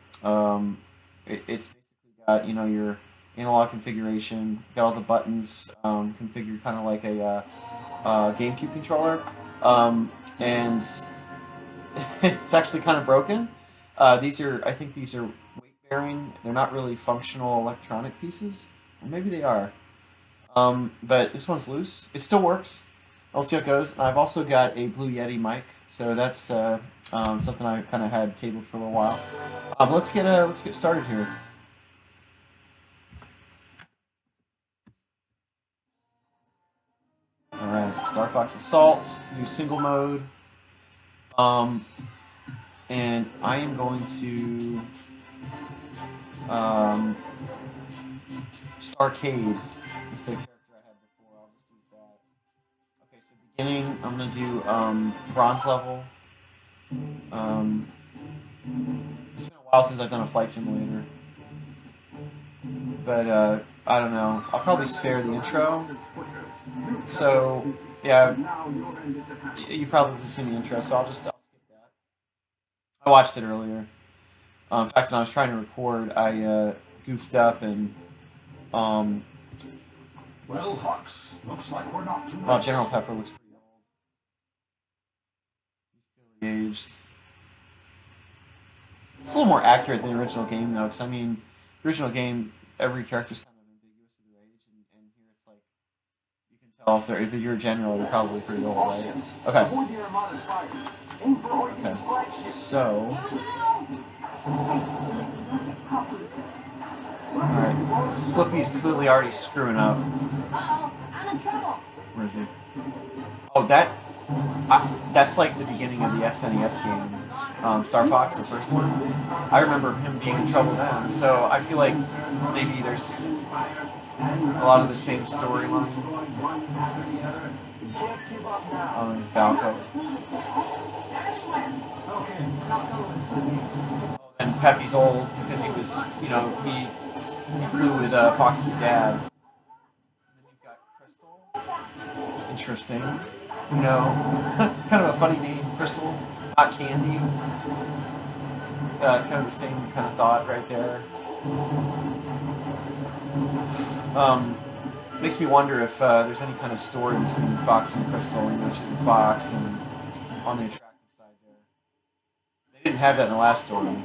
basically got your analog configuration, got all the buttons configured kind of like a GameCube controller, and it's actually kind of broken. I think these are weight bearing. They're not really functional electronic pieces, or maybe they are. But this one's loose. It still works. I'll see how it goes. And I've also got a Blue Yeti mic, so that's something I kind of had tabled for a little while. Let's get started here. All right, Star Fox Assault. Use single mode. And I am going to Starcade. It's the character I had before. I'll just use that. Okay, so beginning, I'm going to do bronze level. It's been a while since I've done a flight simulator. But, I don't know. I'll probably spare the intro. So, yeah, you probably seen the intro, so I'll skip that. I watched it earlier. In fact, when I was trying to record, I goofed up and well, Hux, looks like we're not too oh, General Pepper looks pretty old. He's clearly aged. It's a little more accurate than the original game, though, because I mean, the original game, every character's kind of ambiguous of their age, and here it's like you can tell if you're a general, they're probably pretty old, right? Okay. Okay. So. Alright, Slippy's clearly already screwing up. Uh-oh, I'm in trouble. Where is he? Oh, that's like the beginning of the SNES game, Star Fox, the first one. I remember him being in trouble then, so I feel like maybe there's a lot of the same storyline. Oh, Falco. Oh, and Peppy's old because he was, he flew with Fox's dad. And then you've got Crystal. It's interesting. Kind of a funny name, Crystal, not Candy. Kind of the same kind of thought right there. Makes me wonder if there's any kind of story between Fox and Crystal. She's a fox, and on the attractive side there. They didn't have that in the last story.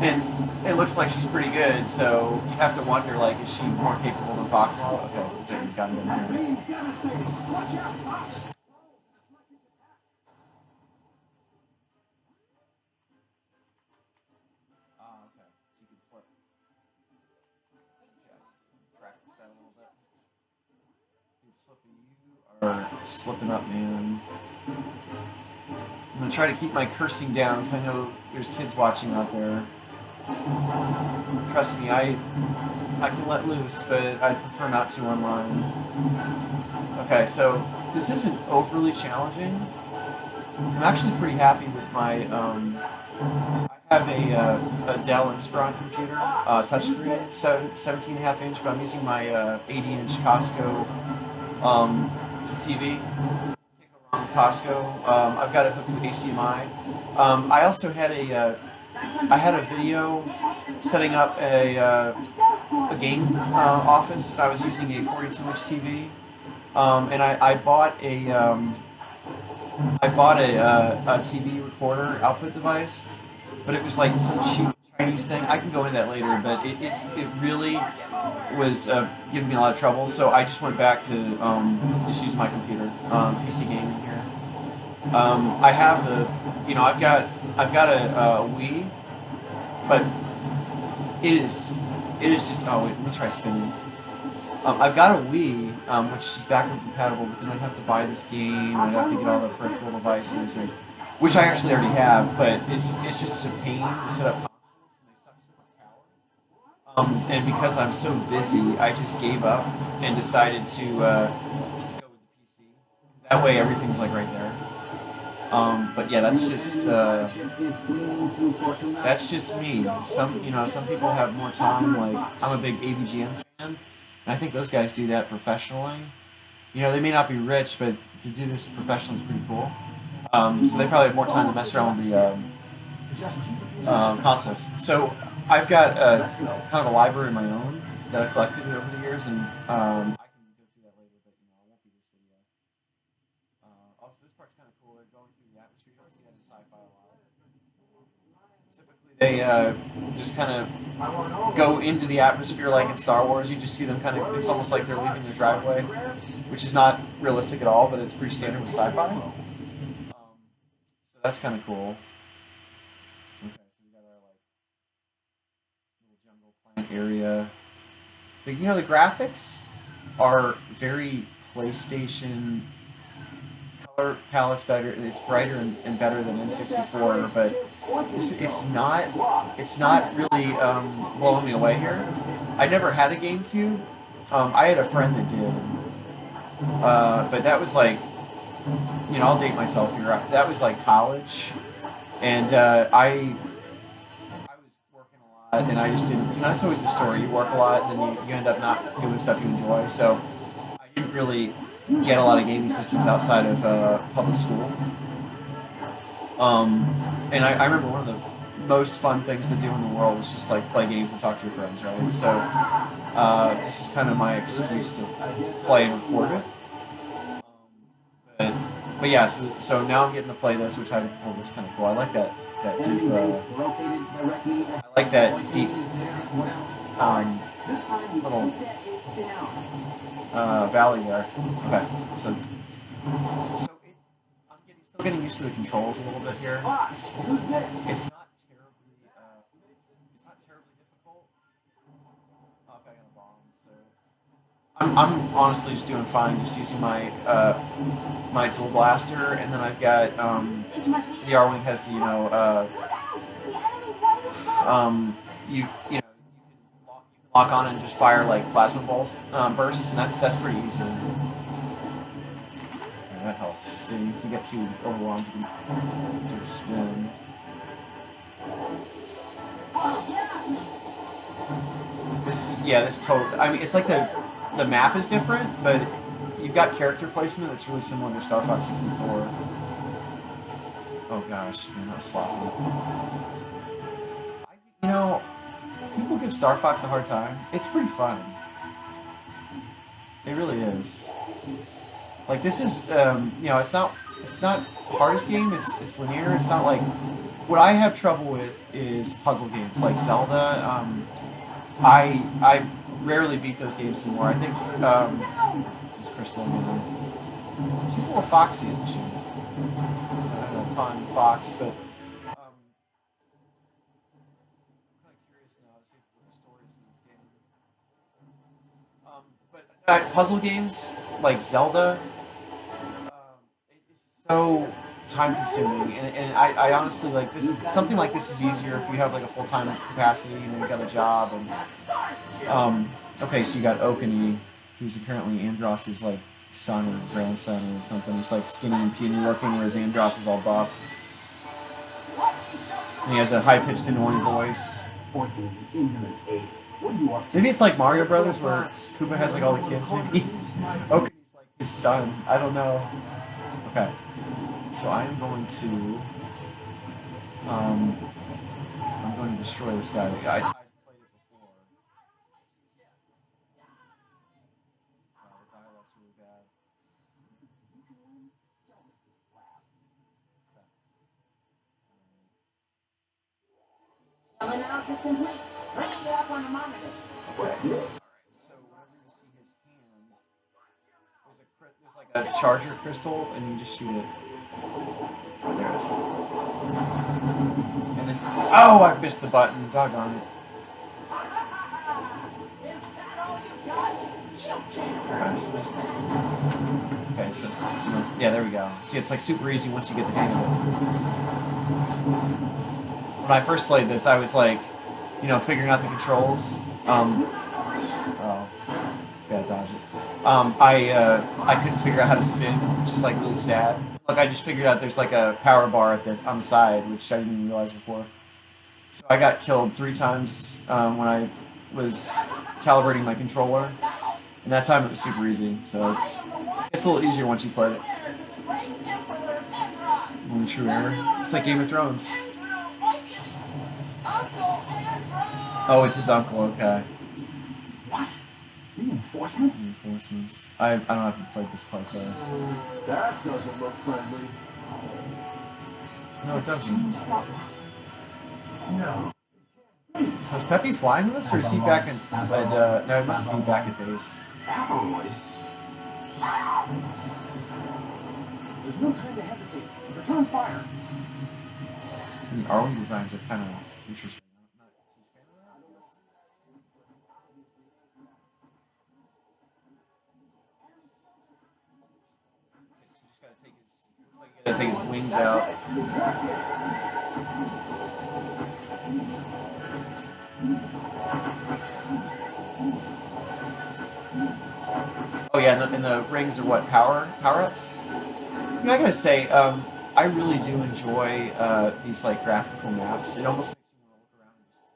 And it looks like she's pretty good, so you have to wonder, like, is she more capable than Fox? Okay, you got it in here. Okay. So you can flip. Yeah, practice that a little bit. Dude, Slippy, you are slipping up, man. I'm going to try to keep my cursing down because I know there's kids watching out there. Trust me, I can let loose, but I'd prefer not to online. Okay, so this isn't overly challenging. I'm actually pretty happy with my, I have a Dell Inspiron computer, touchscreen, 17.5 inch, but I'm using my 80-inch Costco TV. Costco. I've got it hooked with HDMI. I also had a video setting up a game office, and I was using a 42-inch TV. And I bought a TV recorder output device, but it was like some cheap Chinese thing. I can go into that later, but it really was giving me a lot of trouble. So I just went back to just use my computer, PC gaming here. I have I've got a Wii, but it is just, oh wait, let me try spinning. I've got a Wii, which is backward compatible, but then I'd have to buy this game, and I'd have to get all the peripheral devices, which I actually already have, but it's just a pain to set up consoles, and they suck so much power. And because I'm so busy, I just gave up and decided to go with the PC. That way everything's like right there. But yeah, that's just me. Some people have more time. Like, I'm a big AVGN fan, and I think those guys do that professionally. They may not be rich, but to do this professionally is pretty cool. So they probably have more time to mess around with the consoles. So I've got kind of a library of my own that I've collected over the years, and I can go through that later, but I won't be this video. Also, this part's kind of cool. They're going through the atmosphere. You don't see that in sci-fi a lot. Typically, they just kind of go into the atmosphere like in Star Wars. You just see them kind of, it's almost like they're leaving their driveway, which is not realistic at all, but it's pretty standard with sci-fi. So that's kind of cool. Okay, so we got our little jungle plant area. But the graphics are very PlayStation. Color palette's better. It's brighter and better than N64, but it's not really blowing me away here. I never had a GameCube. I had a friend that did, but that was like, I'll date myself here. That was like college, and I was working a lot, and I just didn't. That's always the story. You work a lot, and then you end up not doing stuff you enjoy. So I didn't really get a lot of gaming systems outside of public school. And I remember one of the most fun things to do in the world was just like play games and talk to your friends, right? So this is kind of my excuse to play and record it. But yeah, so now I'm getting to play this, which it's kind of cool. I like that deep. I like that deep little valley there. Okay, so still getting used to the controls a little bit here. It's not terribly difficult. Oh, okay, I got a bomb. So I'm honestly just doing fine, just using my my dual blaster, and then I've got the R-Wing has the you can lock on and just fire like plasma balls bursts, and that's pretty easy. Yeah, that helps. So if you get too overwhelmed, you can do a spin. This totally. I mean, it's like the map is different, but you've got character placement that's really similar to Star Fox 64. Oh gosh, man, that was sloppy. People give Star Fox a hard time. It's pretty fun. It really is. Like, this is, it's not the hardest game. It's linear. It's not like, what I have trouble with is puzzle games like Zelda. I rarely beat those games anymore. I think Crystal, she's a little foxy, isn't she? I don't know, pun fox, but. Puzzle games like Zelda, it's so time-consuming, and I honestly like this. Something like this is easier if you have like a full-time capacity and you got a job. And okay, so you got Okani, who's apparently Andross's like son or grandson or something. He's like skinny and puny looking, whereas Andross was all buff. And he has a high-pitched, annoying voice. Maybe it's like Mario Brothers, where Koopa has like all the kids. Maybe Okani's like his son. I don't know. Okay. So I'm going to destroy this guy. I played it before. Wow, the dialogue's really bad. Analysis complete. Bring it up on the monitor. What's this? Alright, so whenever you see his hand, there's like a charger crystal, and you just shoot it. Oh, there it is. And then, oh, I missed the button. Doggone it. Okay, missed it. Okay, so, yeah, there we go. See, it's like super easy once you get the hang of it. When I first played this, I was like, figuring out the controls. Oh, gotta dodge it. I couldn't figure out how to spin, which is like really sad. Like I just figured out there's like a power bar on the side, which I didn't even realize before. So I got killed 3 times when I was calibrating my controller, and that time it was super easy. So it's a little easier once you play it. Only true error. It's like Game of Thrones. Oh, it's his uncle. Okay. What? Reinforcements? Reinforcements. I don't have to play this part though. That doesn't look friendly. No, it doesn't. No. So is Peppy flying with us, or is he back in? No, it must be back at base. Probably. There's no time to hesitate. Return fire. The Arwen designs are kind of interesting. Not a huge fan of that, I guess. Okay, so you just gotta take his. Looks like you gotta take his wings out. Oh yeah, and the rings are what, power-ups? I gotta say, I really do enjoy these like graphical maps. It almost makes me want to look around and just.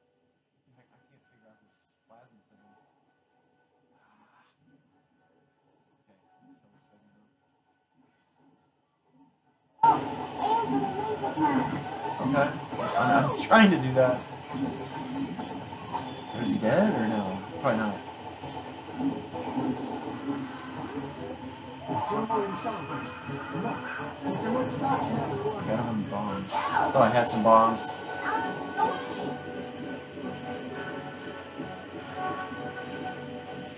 Oh jeez, I can't figure out this plasma thing. Okay, kill this thing now. Okay, I'm trying to do that. Is he dead or no? Probably not. Okay, I don't have any bombs. I thought I had some bombs.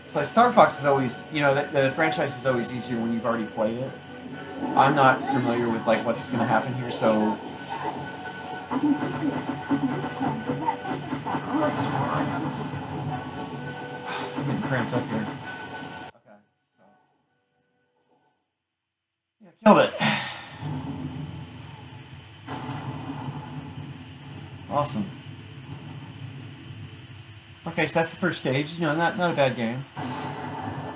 So like Star Fox is always, the franchise is always easier when you've already played it. I'm not familiar with like what's going to happen here, so. Come on. I'm getting cramped up here. Okay, so. Yeah, killed it. Awesome. Okay, so that's the first stage. Not a bad game.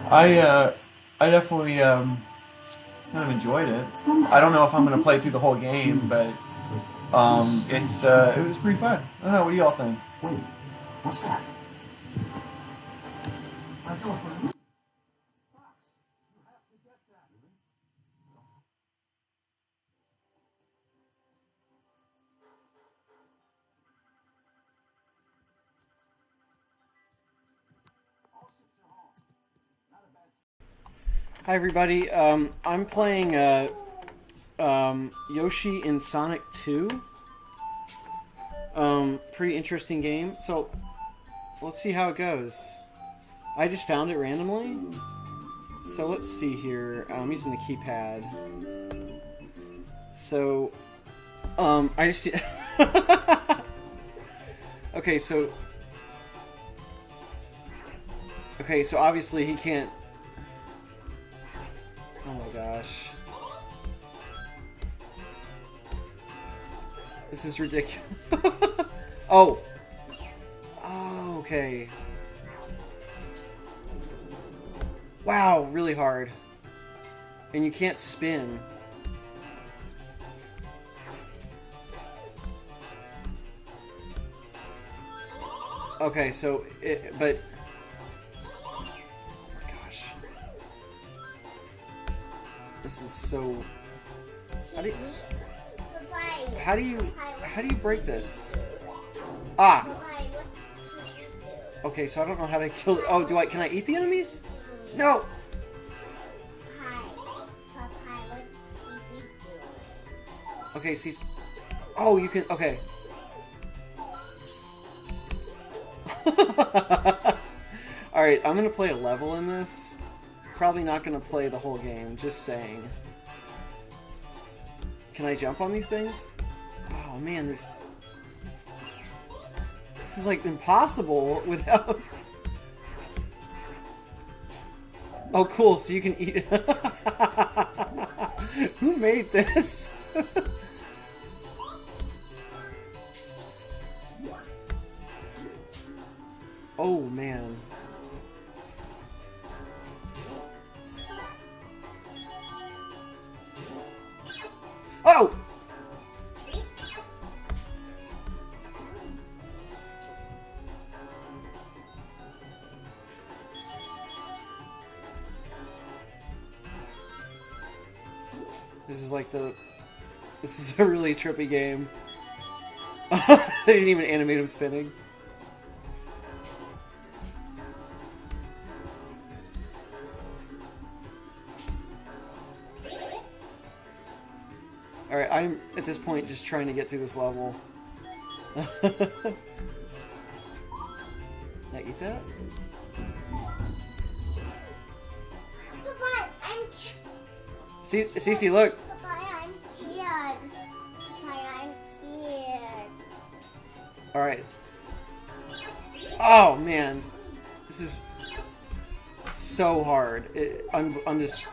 I definitely kind of enjoyed it. I don't know if I'm gonna play through the whole game, but it was pretty fun. I don't know. What do y'all think? Wait, what's that? I go for it. Hi everybody. I'm playing Yoshi in Sonic 2. Pretty interesting game. So let's see how it goes. I just found it randomly. So let's see here. I'm using the keypad. So I just okay, so obviously he can't. Oh my gosh. This is ridiculous. Oh, okay. Wow, really hard. And you can't spin. Okay, so but oh my gosh. This is so... How do you break this? Ah! Okay, so I don't know how to kill... Oh, can I eat the enemies? No! Okay, so he's... Oh, you can... Okay. Alright, I'm gonna play a level in this. Probably not gonna play the whole game, just saying. Can I jump on these things? Oh man, this is like impossible without... Oh cool, so you can eat... Who made this? Oh man. Oh! This is a really trippy game. They didn't even animate him spinning. Alright, I'm at this point just trying to get through this level. Can I eat that? Papa, See, Cece, look! I'm scared. I'm scared. Alright. Oh, man. This is so hard. On this...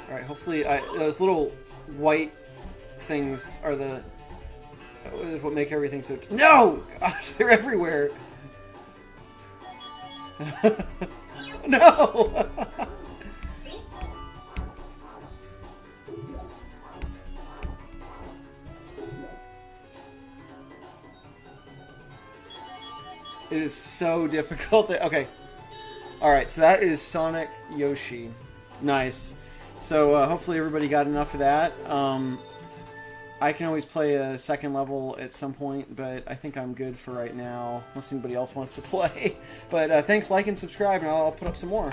Alright, hopefully those little white things are what make everything so... No! Gosh, they're everywhere! No! It is so difficult to... Okay. Alright, so that is Sonic Yoshi. Nice. So hopefully everybody got enough of that. I can always play a second level at some point, but I think I'm good for right now, unless anybody else wants to play. But thanks, like, and subscribe, and I'll put up some more.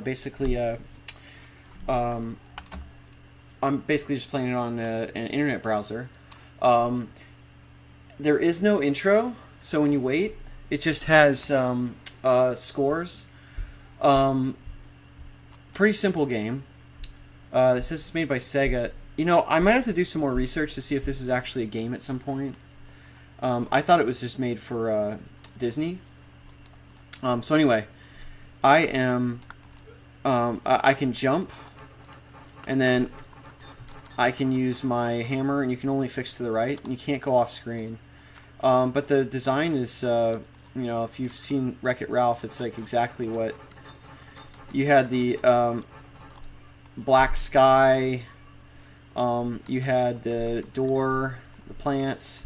basically I'm basically just playing it on an internet browser. There is no intro, so when you wait, it just has scores. Pretty simple game. This is made by Sega. You know, I might have to do some more research to see if this is actually a game at some point. I thought it was just made for Disney. So anyway, I am. I can jump, and then I can use my hammer, and you can only fix to the right, and you can't go off screen. But the design is, you know, if you've seen Wreck-It Ralph, it's like exactly what you had. The black sky. You had the door, the plants.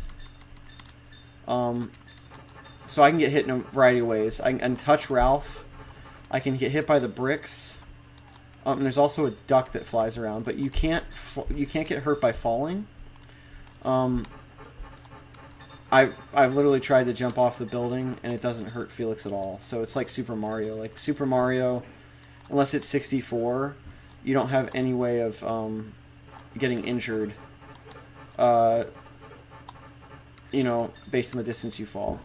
So I can get hit in a variety of ways. I can touch Ralph. I can get hit by the bricks. And there's also a duck that flies around, but you can't get hurt by falling. I've literally tried to jump off the building and it doesn't hurt Felix at all. So it's like Super Mario. Like Super Mario, unless it's 64, you don't have any way of getting injured. You know, based on the distance you fall.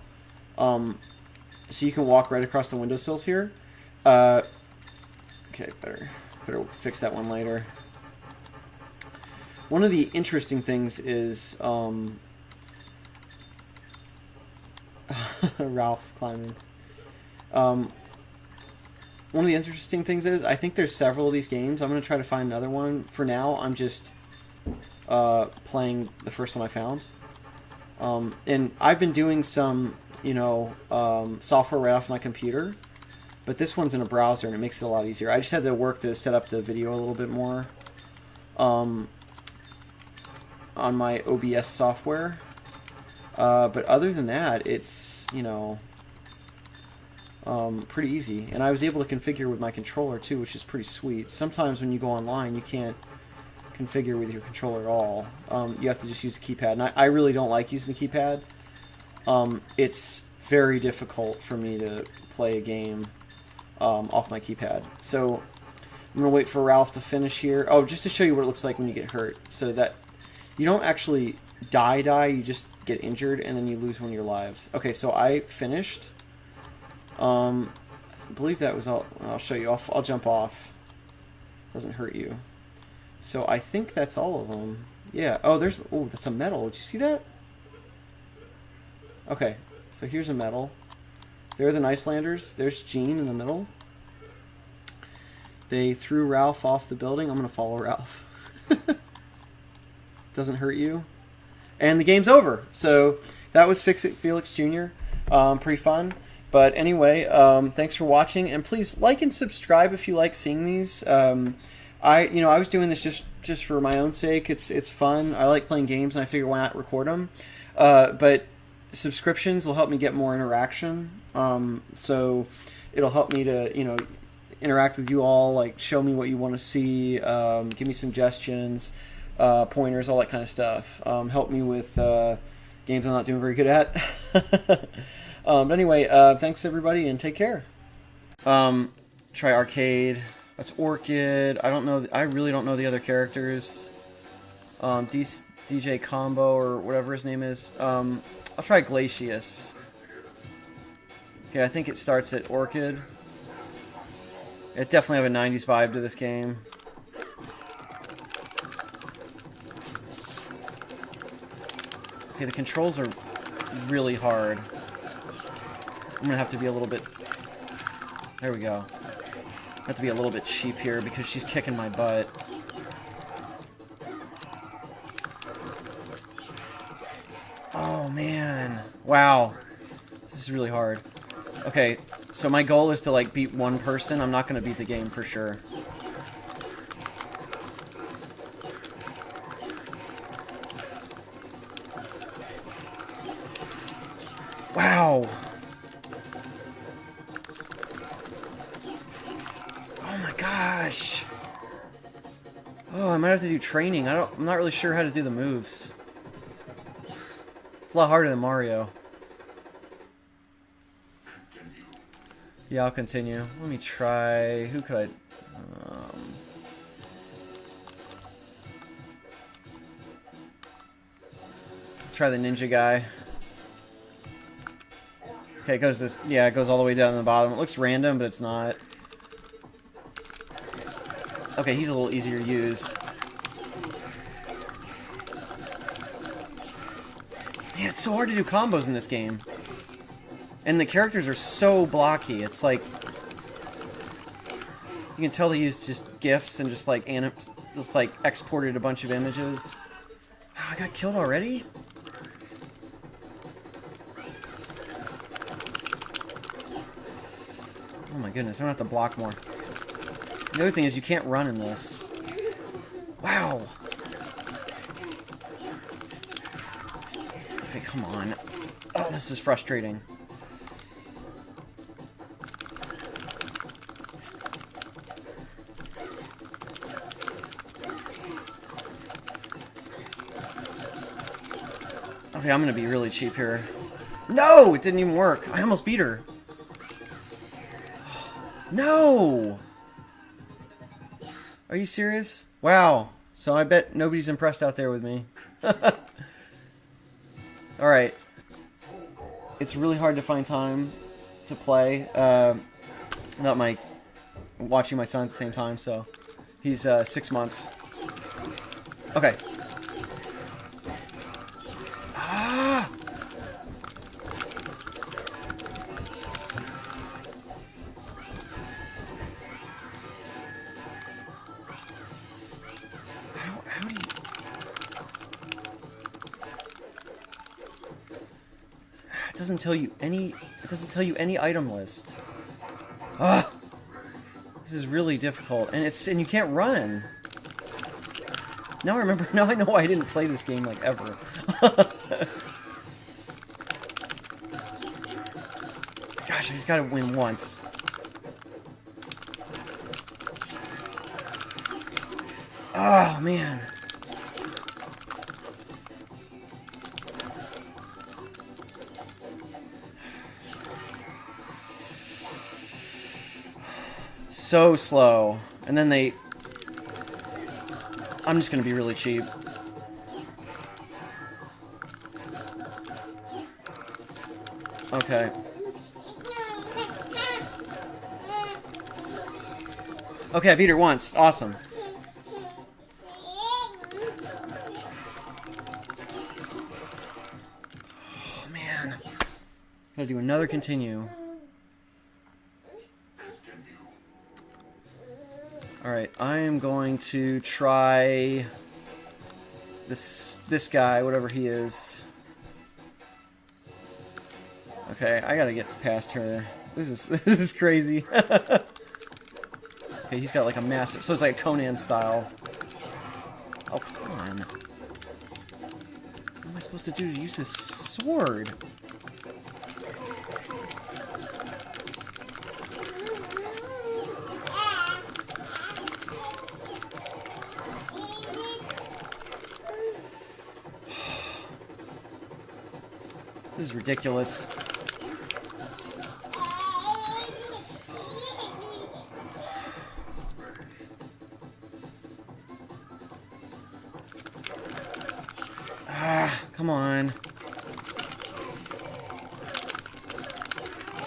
So you can walk right across the windowsills here. Okay, better fix that one later. One of the interesting things is Ralph climbing. One of the interesting things is I think there's several of these games. I'm going to try to find another one. For now, I'm just playing the first one I found. And I've been doing some, you know, software right off my computer, but this one's in a browser and it makes it a lot easier. I just had to work to set up the video a little bit more on my OBS software. But other than that, it's, you know, pretty easy. And I was able to configure with my controller too, which is pretty sweet. Sometimes when you go online, you can't configure with your controller at all. You have to just use the keypad. And I really don't like using the keypad. It's very difficult for me to play a game off my keypad. So I'm going to wait for Ralph to finish here. Oh, just to show you what it looks like when you get hurt. So that you don't actually die, you just get injured and then you lose one of your lives. Okay, so I finished. I believe that was all. I'll show you. I'll jump off. Doesn't hurt you. So I think that's all of them. Yeah. Oh, there's. Oh, that's a medal. Did you see that? Okay. So here's a medal. There are the Icelanders. There's Gene in the middle. They threw Ralph off the building. I'm gonna follow Ralph. Doesn't hurt you. And the game's over. So that was Fix It Felix Jr. Pretty fun. But anyway, thanks for watching, and please like and subscribe if you like seeing these. I was doing this just for my own sake. It's fun. I like playing games, and I figure why not record them. But subscriptions will help me get more interaction. So it'll help me to interact with you all. Like show me what you want to see. Give me suggestions, pointers, all that kind of stuff. Help me with games I'm not doing very good at. But anyway, thanks everybody, and take care. Try arcade. That's Orchid. I don't know. I really don't know the other characters. DJ Combo or whatever his name is. I'll try Glacius. Okay, I think it starts at Orchid. It definitely have a 90s vibe to this game. Okay, the controls are really hard. I'm gonna have to be a little bit... There we go. I have to be a little bit cheap here because she's kicking my butt. Oh, man. Wow. This is really hard. Okay, so my goal is to, like, beat one person. I'm not gonna beat the game for sure. Wow. Oh my gosh. Oh, I might have to do training. I'm not really sure how to do the moves. It's a lot harder than Mario. Yeah, I'll continue. Let me try. Who could I Try the ninja guy. Okay, it goes this. Yeah, it goes all the way down to the bottom. It looks random, but it's not. Okay, he's a little easier to use. Man, it's so hard to do combos in this game. And the characters are so blocky. It's like... You can tell they use just GIFs and just like exported a bunch of images. Oh, I got killed already? Oh my goodness, I'm gonna have to block more. The other thing is you can't run in this. Wow! Okay, come on. Oh, this is frustrating. Okay, I'm gonna be really cheap here. No! It didn't even work. I almost beat her. No! Are you serious? Wow. So I bet nobody's impressed out there with me. Alright. It's really hard to find time to play. Not watching my son at the same time, so he's 6 months. Okay. Ah! How do you... It doesn't tell you any... It doesn't tell you any item list. Ah! This is really difficult, and you can't run. Now I remember. Now I know why I didn't play this game like ever. Gosh, I just gotta win once. Oh man. So slow. And then they... I'm just gonna be really cheap. Okay. Okay, I beat her once. Awesome. Oh, man. Gotta do another continue. Alright, I am going to try this guy, whatever he is. Okay, I gotta get past her. This is crazy. Okay, he's got like a massive... So it's like a Conan style. Oh, come on. What am I supposed to do to use this sword? This is ridiculous. Come on.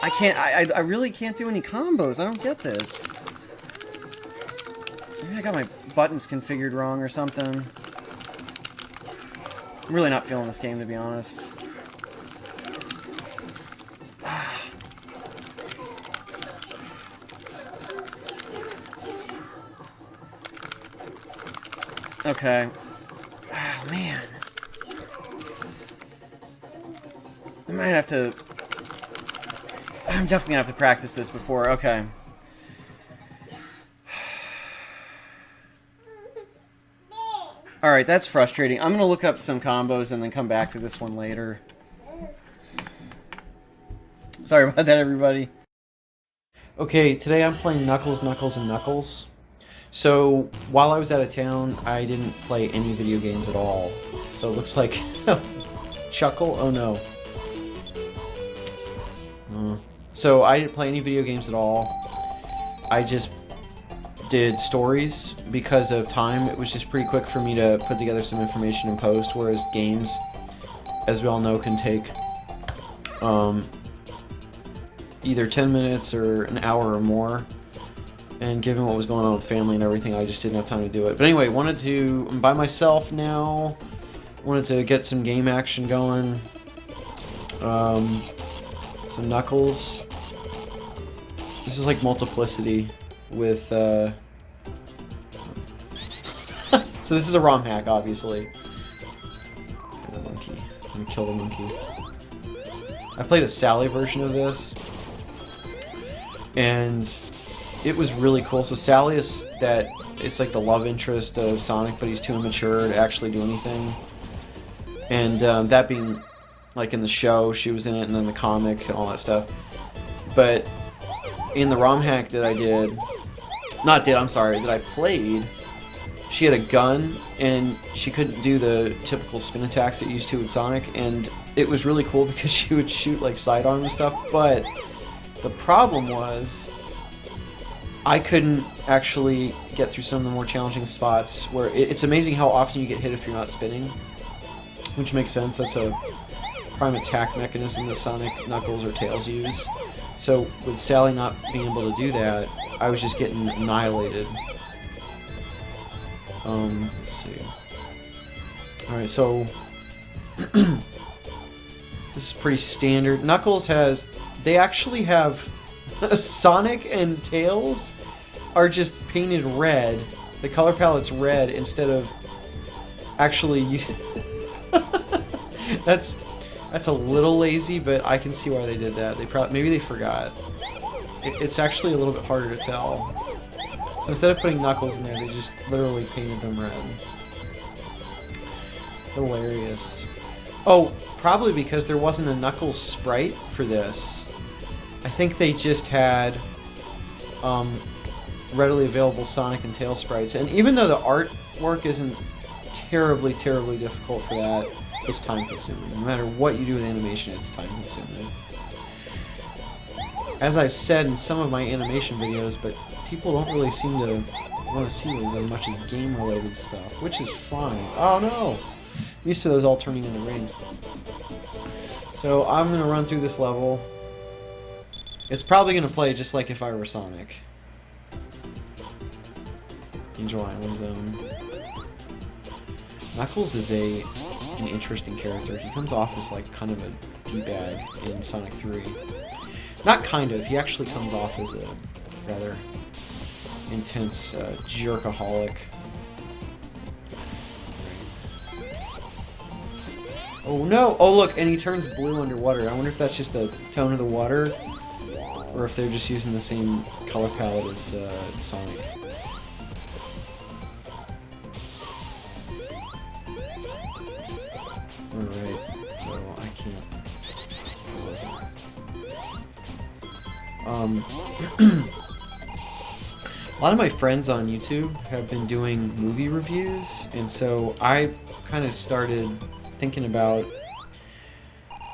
I can't, I really can't do any combos. I don't get this. Maybe I got my buttons configured wrong or something. I'm really not feeling this game, to be honest. Okay. Oh, man. I might have to... I'm definitely gonna have to practice this before. Okay. Alright, that's frustrating. I'm gonna look up some combos and then come back to this one later. Sorry about that, everybody. Okay, today I'm playing Knuckles, Knuckles, and Knuckles. So, while I was out of town, I didn't play any video games at all. So it looks like... Chuckle? Oh no. So I didn't play any video games at all. I just did stories because of time. It was just pretty quick for me to put together some information and post, whereas games, as we all know, can take either 10 minutes or an hour or more. And given what was going on with family and everything, I just didn't have time to do it. But anyway, I'm by myself now. Wanted to get some game action going. Some Knuckles. This is like Multiplicity with, so this is a ROM hack, obviously. The monkey. I'm gonna kill the monkey. I played a Sally version of this. And it was really cool. So Sally is it's like the love interest of Sonic, but he's too immature to actually do anything. And that being, like in the show, she was in it, and then the comic and all that stuff. But in the ROM hack that I played, she had a gun, and she couldn't do the typical spin attacks that you used to with Sonic, and it was really cool because she would shoot like sidearm and stuff, but the problem was I couldn't actually get through some of the more challenging spots where it's amazing how often you get hit if you're not spinning, which makes sense. That's a prime attack mechanism that Sonic, Knuckles, or Tails use. So with Sally not being able to do that, I was just getting annihilated. Let's see. Alright, so this is pretty standard. Knuckles they actually have Sonic and Tails are just painted red. The color palette's red instead of actually that's a little lazy, but I can see why they did that. Maybe they forgot. It's actually a little bit harder to tell. So instead of putting Knuckles in there, they just literally painted them red. Hilarious. Oh, probably because there wasn't a Knuckles sprite for this. I think they just had readily available Sonic and Tails sprites. And even though the artwork isn't terribly, terribly difficult for that, it's time consuming. No matter what you do with animation, it's time consuming. As I've said in some of my animation videos, but people don't really seem to want to see those as much as game-related stuff, which is fine. Oh no! I'm used to those all turning into rings. So I'm going to run through this level. It's probably going to play just like if I were Sonic. Angel Island Zone. Knuckles is an interesting character. He comes off as like kind of a D-bag in Sonic 3. Not kind of, he actually comes off as a rather intense jerkaholic. Oh no! Oh look, and he turns blue underwater. I wonder if that's just the tone of the water, or if they're just using the same color palette as Sonic. Alright, so I can't... A lot of my friends on YouTube have been doing movie reviews, and so I kind of started thinking about,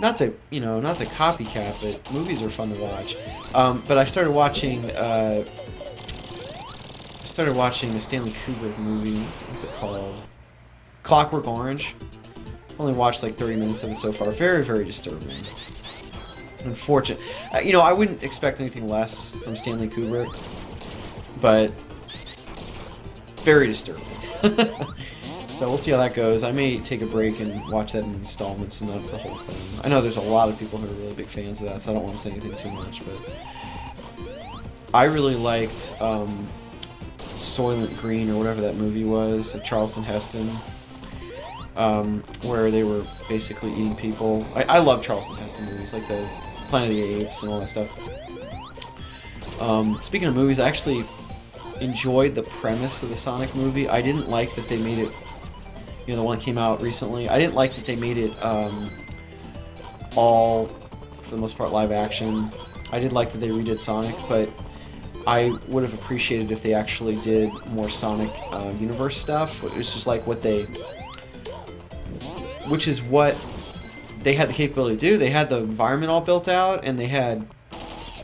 not to copycat, but movies are fun to watch. But I started watching a Stanley Kubrick movie. What's it called? Clockwork Orange. Only watched like 30 minutes of it so far. Very, very disturbing. Unfortunate. I wouldn't expect anything less from Stanley Kubrick, but very disturbing. So we'll see how that goes. I may take a break and watch that in installments and not the whole thing. I know there's a lot of people who are really big fans of that, so I don't want to say anything too much, but I really liked Soylent Green, or whatever that movie was, of Charlton Heston, where they were basically eating people. I love Charlton Heston movies, like the Planet of the Apes and all that stuff. Speaking of movies, I actually enjoyed the premise of the Sonic movie. I didn't like that they made it, the one that came out recently. I didn't like that they made it all, for the most part, live action. I did like that they redid Sonic, but I would have appreciated if they actually did more Sonic universe stuff. It was just like which is what they had the capability to do. They had the environment all built out, and they had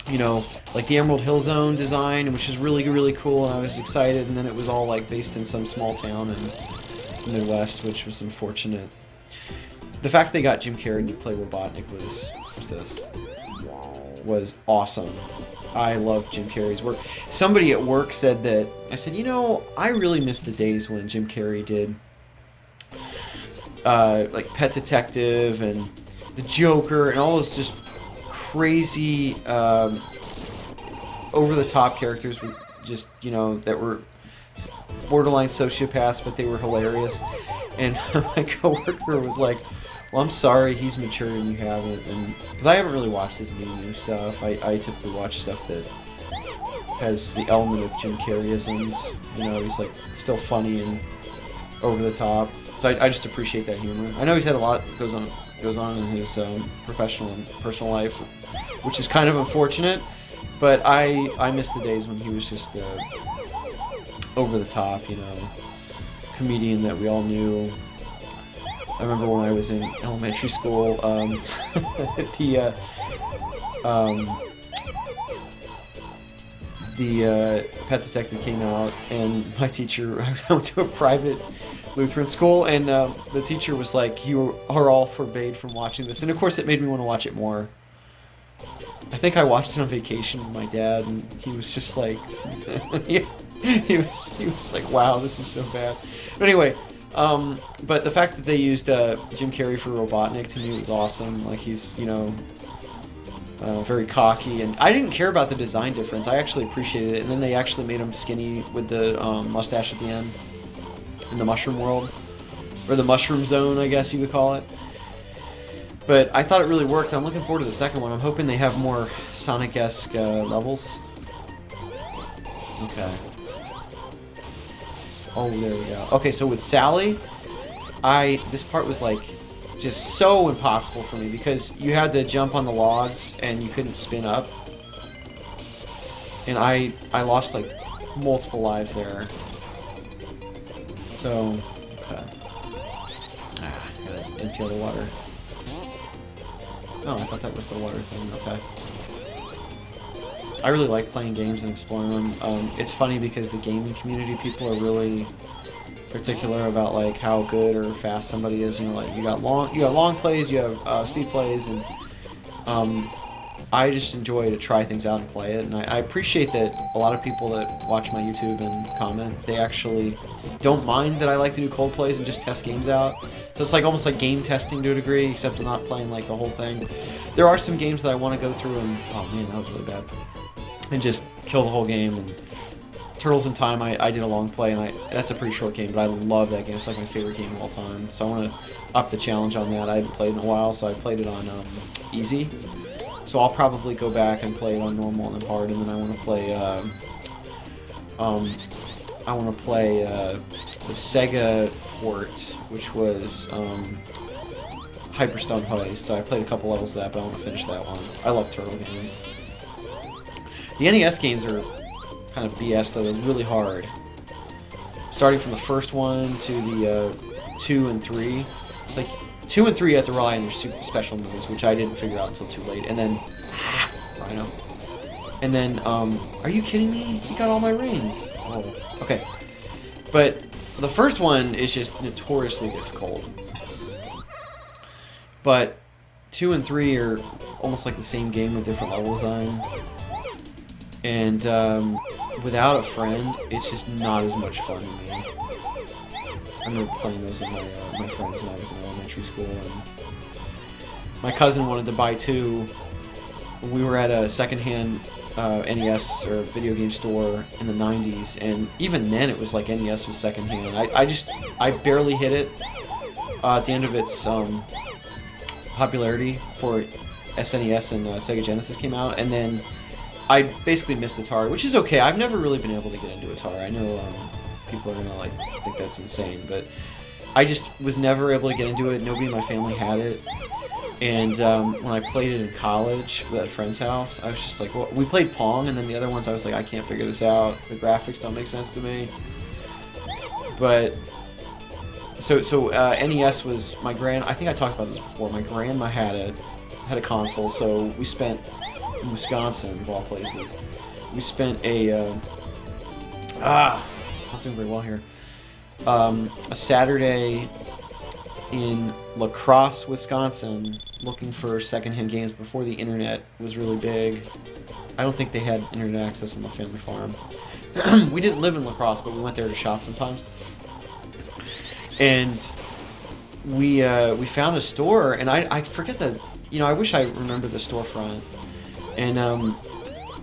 you know, like the Emerald Hill Zone design, which is really, really cool, and I was excited, and then it was all like based in some small town in the Midwest, which was unfortunate. The fact they got Jim Carrey to play Robotnik was awesome. I love Jim Carrey's work. Somebody at work said that, I said, you know, I really miss the days when Jim Carrey did like Pet Detective and the Joker and all those just crazy over-the-top characters with just, you know, that were borderline sociopaths, but they were hilarious. And my coworker was like, well, I'm sorry he's mature and you haven't, and because I haven't really watched his new stuff. I typically watch stuff that has the element of Jim Carreyisms. You know, he's like still funny and over the top. So I just appreciate that humor. I know he's had a lot that goes on in his professional and personal life, which is kind of unfortunate. But I miss the days when he was just over the top, you know, comedian that we all knew. I remember when I was in elementary school, the Pet Detective came out, and my teacher, I went to a private Lutheran school, and the teacher was like, you are all forbade from watching this. And of course it made me want to watch it more. I think I watched it on vacation with my dad, and he was just like, he was like, wow, this is so bad. But anyway, but the fact that they used Jim Carrey for Robotnik to me was awesome. Like, he's, you know, very cocky, and I didn't care about the design difference. I actually appreciated it, and then they actually made him skinny with the mustache at the end in the Mushroom World, or the Mushroom Zone, I guess you would call it. But I thought it really worked. I'm looking forward to the second one. I'm hoping they have more Sonic-esque levels. Okay. Oh, there we go. Okay, so with Sally, this part was like just so impossible for me because you had to jump on the logs and you couldn't spin up. And I lost like multiple lives there. So, okay. Gotta empty all the water. Oh, I thought that was the water thing. Okay. I really like playing games and exploring them. It's funny because the gaming community people are really particular about like how good or fast somebody is. You know, like you got long plays, you have speed plays, and I just enjoy to try things out and play it. And I appreciate that a lot of people that watch my YouTube and comment, they actually don't mind that I like to do cold plays and just test games out. So it's like almost like game testing to a degree, except I'm not playing like the whole thing. There are some games that I want to go through and, oh man, that was really bad, and just kill the whole game. And Turtles in Time, I did a long play, and that's a pretty short game, but I love that game. It's like my favorite game of all time. So I want to up the challenge on that. I haven't played in a while, so I played it on easy. So I'll probably go back and play it on normal and then hard, and then I want to play the Sega port, which was Hyperstone Heist. So I played a couple levels of that, but I want to finish that one. I love turtle games. The NES games are kind of BS, though. They're really hard. Starting from the first one to the 2 and 3. It's like 2 and 3 you have to rely on your super special moves, which I didn't figure out until too late. And then Rhino. And then are you kidding me? He got all my rings. Oh, okay. But the first one is just notoriously difficult. But 2 and 3 are almost like the same game with different level design. And without a friend, it's just not as much fun to me. I remember playing those with my friends when I was in elementary school. And my cousin wanted to buy 2. We were at a secondhand NES or video game store in the 90s, and even then it was like NES was secondhand. I barely hit it at the end of its popularity for SNES and Sega Genesis came out, and then I basically missed Atari, which is okay. I've never really been able to get into Atari. I know people are gonna like think that's insane, but I just was never able to get into it. Nobody in my family had it. And when I played it in college at a friend's house, I was just like, well, we played Pong, and then the other ones I was like, I can't figure this out. The graphics don't make sense to me. But so NES was my I think I talked about this before. My grandma had a console, so we spent in Wisconsin, of all places. We spent a not doing very well here. A Saturday in La Crosse, Wisconsin, looking for secondhand games before the internet was really big. I don't think they had internet access on the family farm. We didn't live in La Crosse, but we went there to shop sometimes. And we found a store, and I forget the, I wish I remembered the storefront. And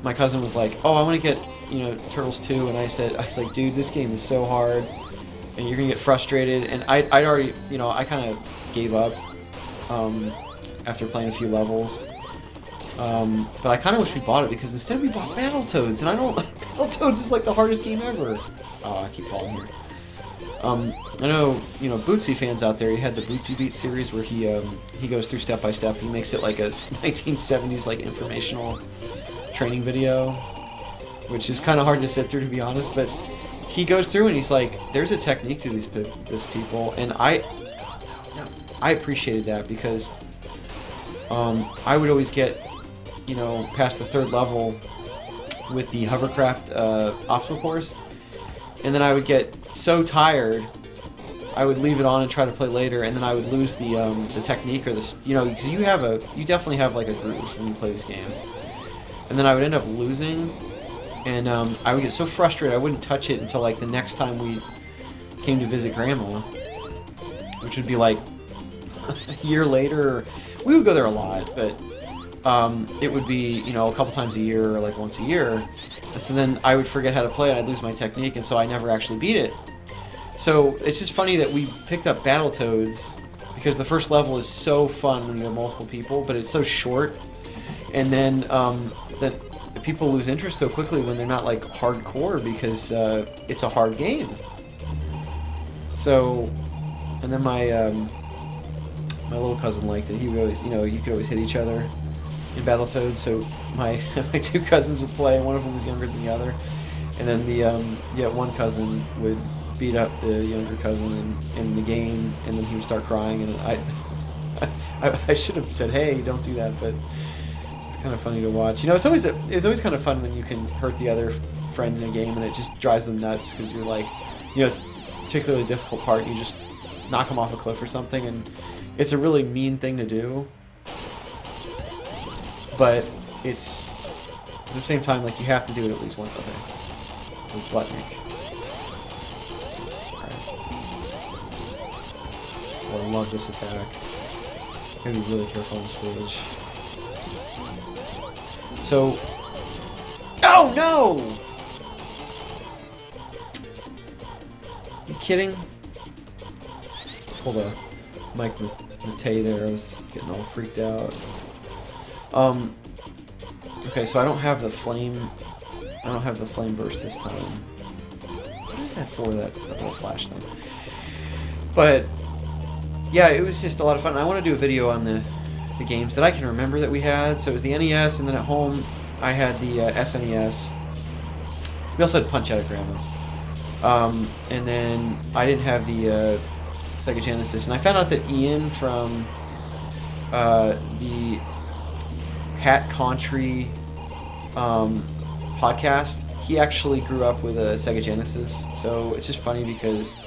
my cousin was like, "Oh, I want to get, Turtles 2," and I was like, "Dude, this game is so hard, and you're gonna get frustrated." And I'd already, I kind of gave up after playing a few levels. But I kind of wish we bought it, because instead we bought Battletoads, and I don't like Battletoads is like the hardest game ever. Oh, I keep falling here. I know, Bootsy fans out there. He had the Bootsy Beat series where he goes through step by step. He makes it like a 1970s like informational training video, which is kind of hard to sit through, to be honest. But he goes through and he's like, "There's a technique to this people," and I appreciated that, because I would always get past the third level with the hovercraft obstacle course, and then I would get so tired I would leave it on and try to play later, and then I would lose the technique, or the because you definitely have like a groove when you play these games, and then I would end up losing, and I would get so frustrated I wouldn't touch it until like the next time we came to visit Grandma, which would be like a year later. We would go there a lot, but it would be a couple times a year, or like once a year, and so then I would forget how to play it, I'd lose my technique, and so I never actually beat it. So it's just funny that we picked up Battletoads, because the first level is so fun when you have multiple people, but it's so short, and then that people lose interest so quickly when they're not like hardcore, because it's a hard game. So, and then my little cousin liked it. He would always, you could always hit each other in Battletoads, so my two cousins would play. One of them was younger than the other, and then the one cousin would beat up the younger cousin in the game, and then he would start crying, and I should have said, "Hey, don't do that," but it's kind of funny to watch. It's always kind of fun when you can hurt the other friend in a game, and it just drives them nuts, because you're like, it's a particularly difficult part. You just knock them off a cliff or something, and it's a really mean thing to do, but it's at the same time like you have to do it at least once. Okay, with Butnick. Oh, I love this attack. Gotta be really careful on the stage. So, oh no! You kidding? Hold on. Mike Matei there, I was getting all freaked out. Okay, so I don't have the flame burst this time. What is that for, that little flash thing? But yeah, it was just a lot of fun. I want to do a video on the games that I can remember that we had. So it was the NES, and then at home I had the SNES. We also had Punch Out at Grandma's. And then I didn't have the Sega Genesis, and I found out that Ian from the Hat Country podcast, he actually grew up with a Sega Genesis, so it's just funny because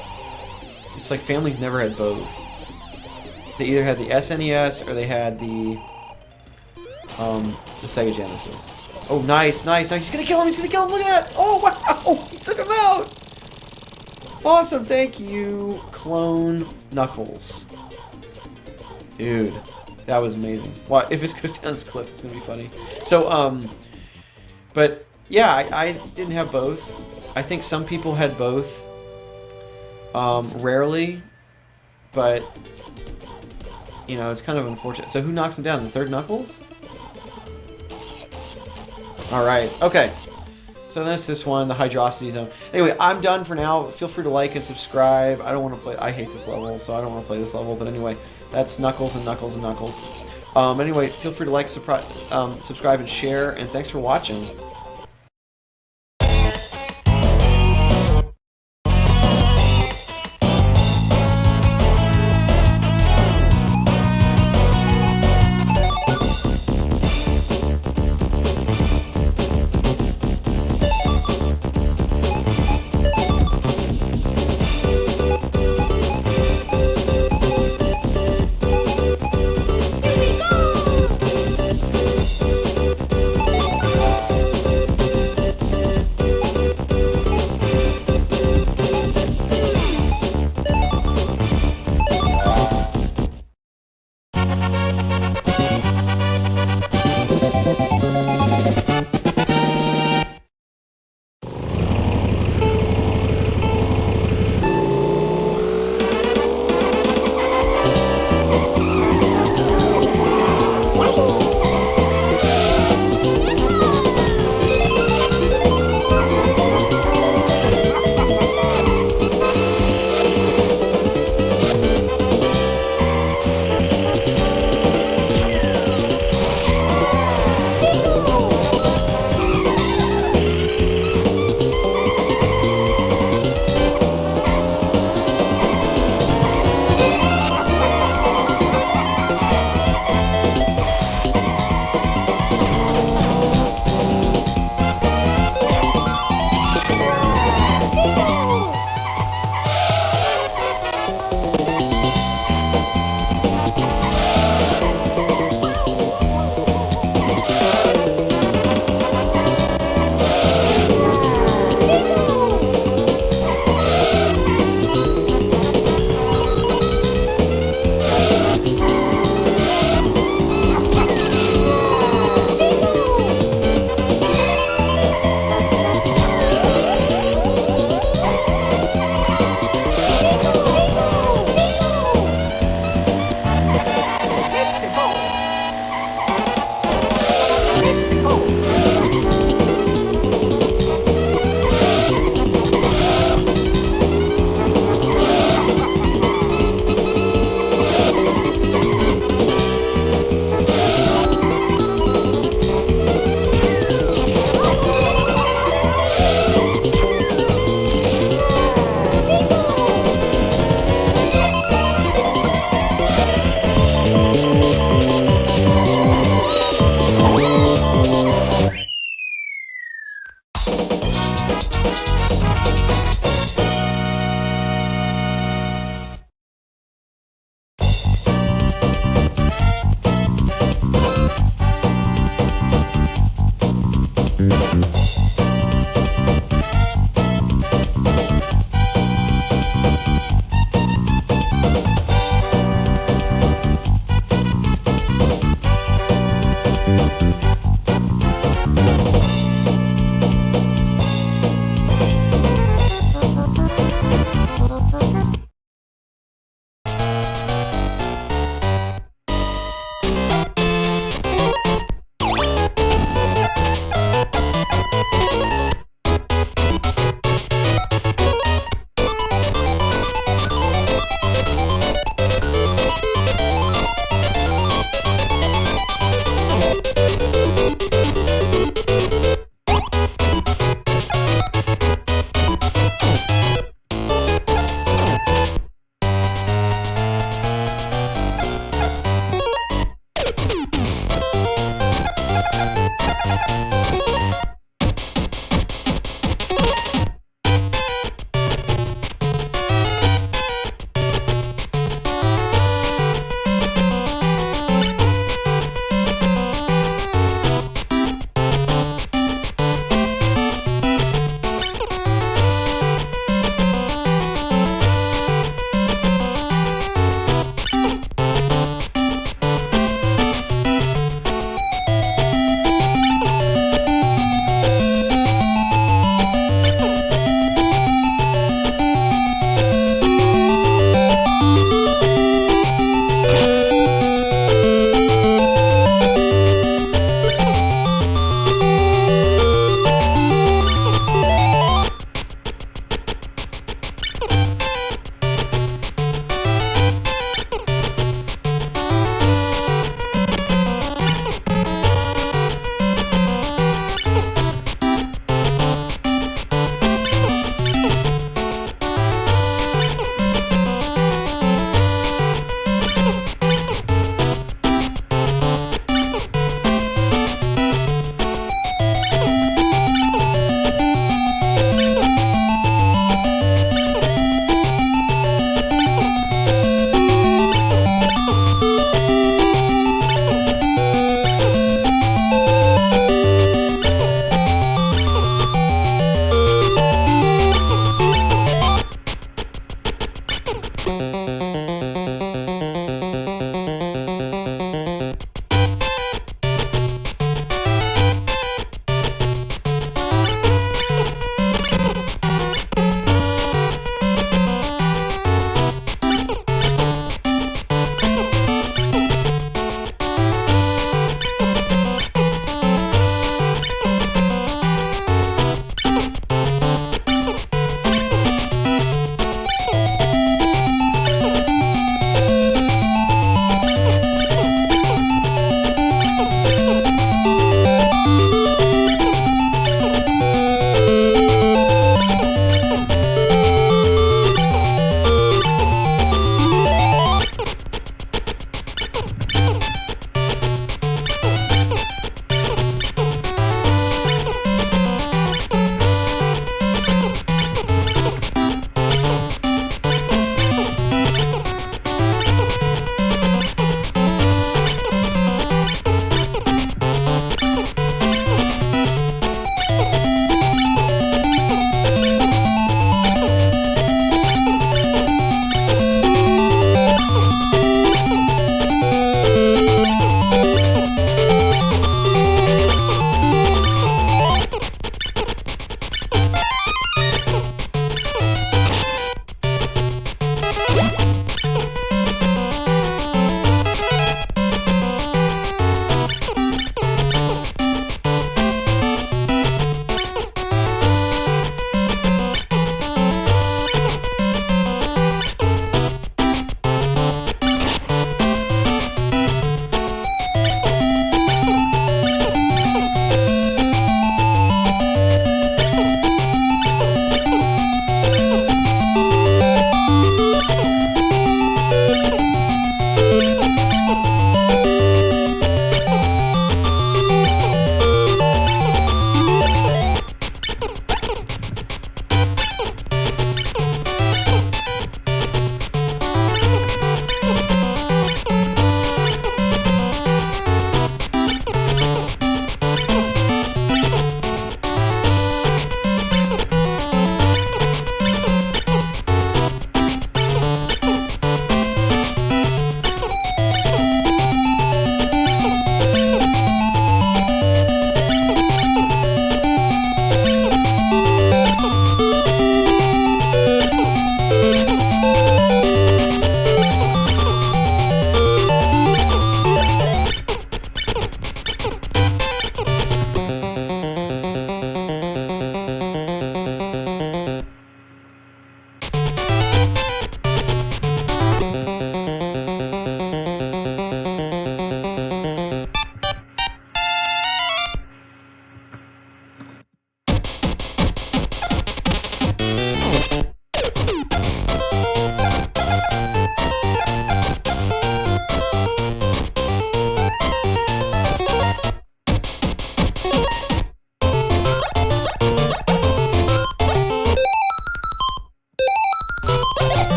it's like families never had both. They either had the SNES or they had the Sega Genesis. Oh, nice. He's gonna kill him. Look at that. Oh, wow. He took him out. Awesome. Thank you, Clone Knuckles. Dude, that was amazing. Well, if it goes down this cliff, it's gonna be funny. So, but yeah, I didn't have both. I think some people had both. Rarely, but it's kind of unfortunate. So who knocks him down? The third Knuckles? Alright, okay. So that's this one, the Hydrosity Zone. Anyway, I'm done for now. Feel free to like and subscribe. I don't want to play... I hate this level, so I don't want to play this level. But anyway, that's Knuckles and Knuckles and Knuckles. Anyway, feel free to like, subscribe, and share. And thanks for watching.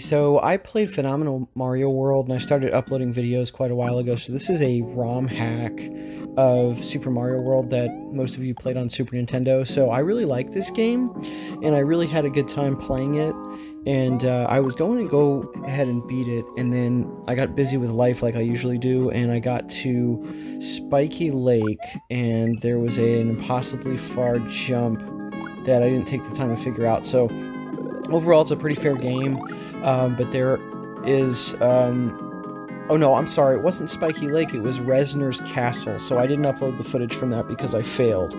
so I played Phenomenal Mario World and I started uploading videos quite a while ago. So this is a ROM hack of Super Mario World that most of you played on Super Nintendo. So I really like this game and I really had a good time playing it. And I was going to go ahead and beat it, and then I got busy with life like I usually do, and I got to Spiky Lake, and there was an impossibly far jump that I didn't take the time to figure out. So overall, it's a pretty fair game, but there is... oh no, I'm sorry, it wasn't Spiky Lake, it was Resner's Castle, so I didn't upload the footage from that because I failed.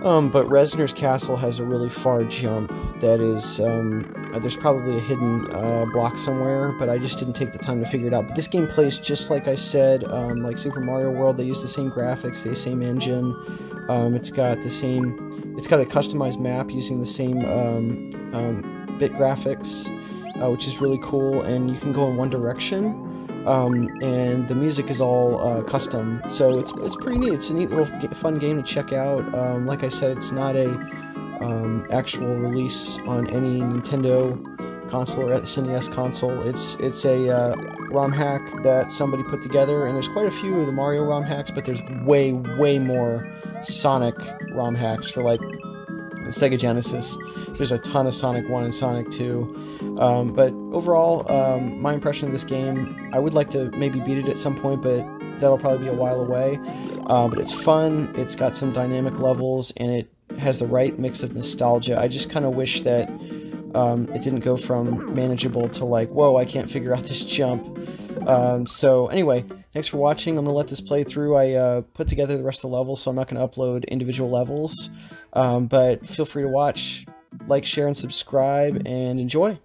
But Resner's Castle has a really far jump that is, there's probably a hidden block somewhere, but I just didn't take the time to figure it out. But this game plays just like I said, like Super Mario World. They use the same graphics, the same engine. It's got a customized map using the same bit graphics, which is really cool, and you can go in one direction. And the music is all custom, so it's pretty neat. It's a neat little fun game to check out. Like I said, it's not a actual release on any Nintendo console or SNES console. It's a ROM hack that somebody put together, and there's quite a few of the Mario ROM hacks, but there's way more Sonic ROM hacks for like the Sega Genesis. There's a ton of Sonic 1 and Sonic 2. But overall, my impression of this game, I would like to maybe beat it at some point, but that'll probably be a while away. But it's fun, it's got some dynamic levels, and it has the right mix of nostalgia. I just kind of wish that it didn't go from manageable to like, whoa, I can't figure out this jump. So anyway, thanks for watching. I'm going to let this play through. I put together the rest of the levels, so I'm not going to upload individual levels. But feel free to watch, like, share, and subscribe, and enjoy.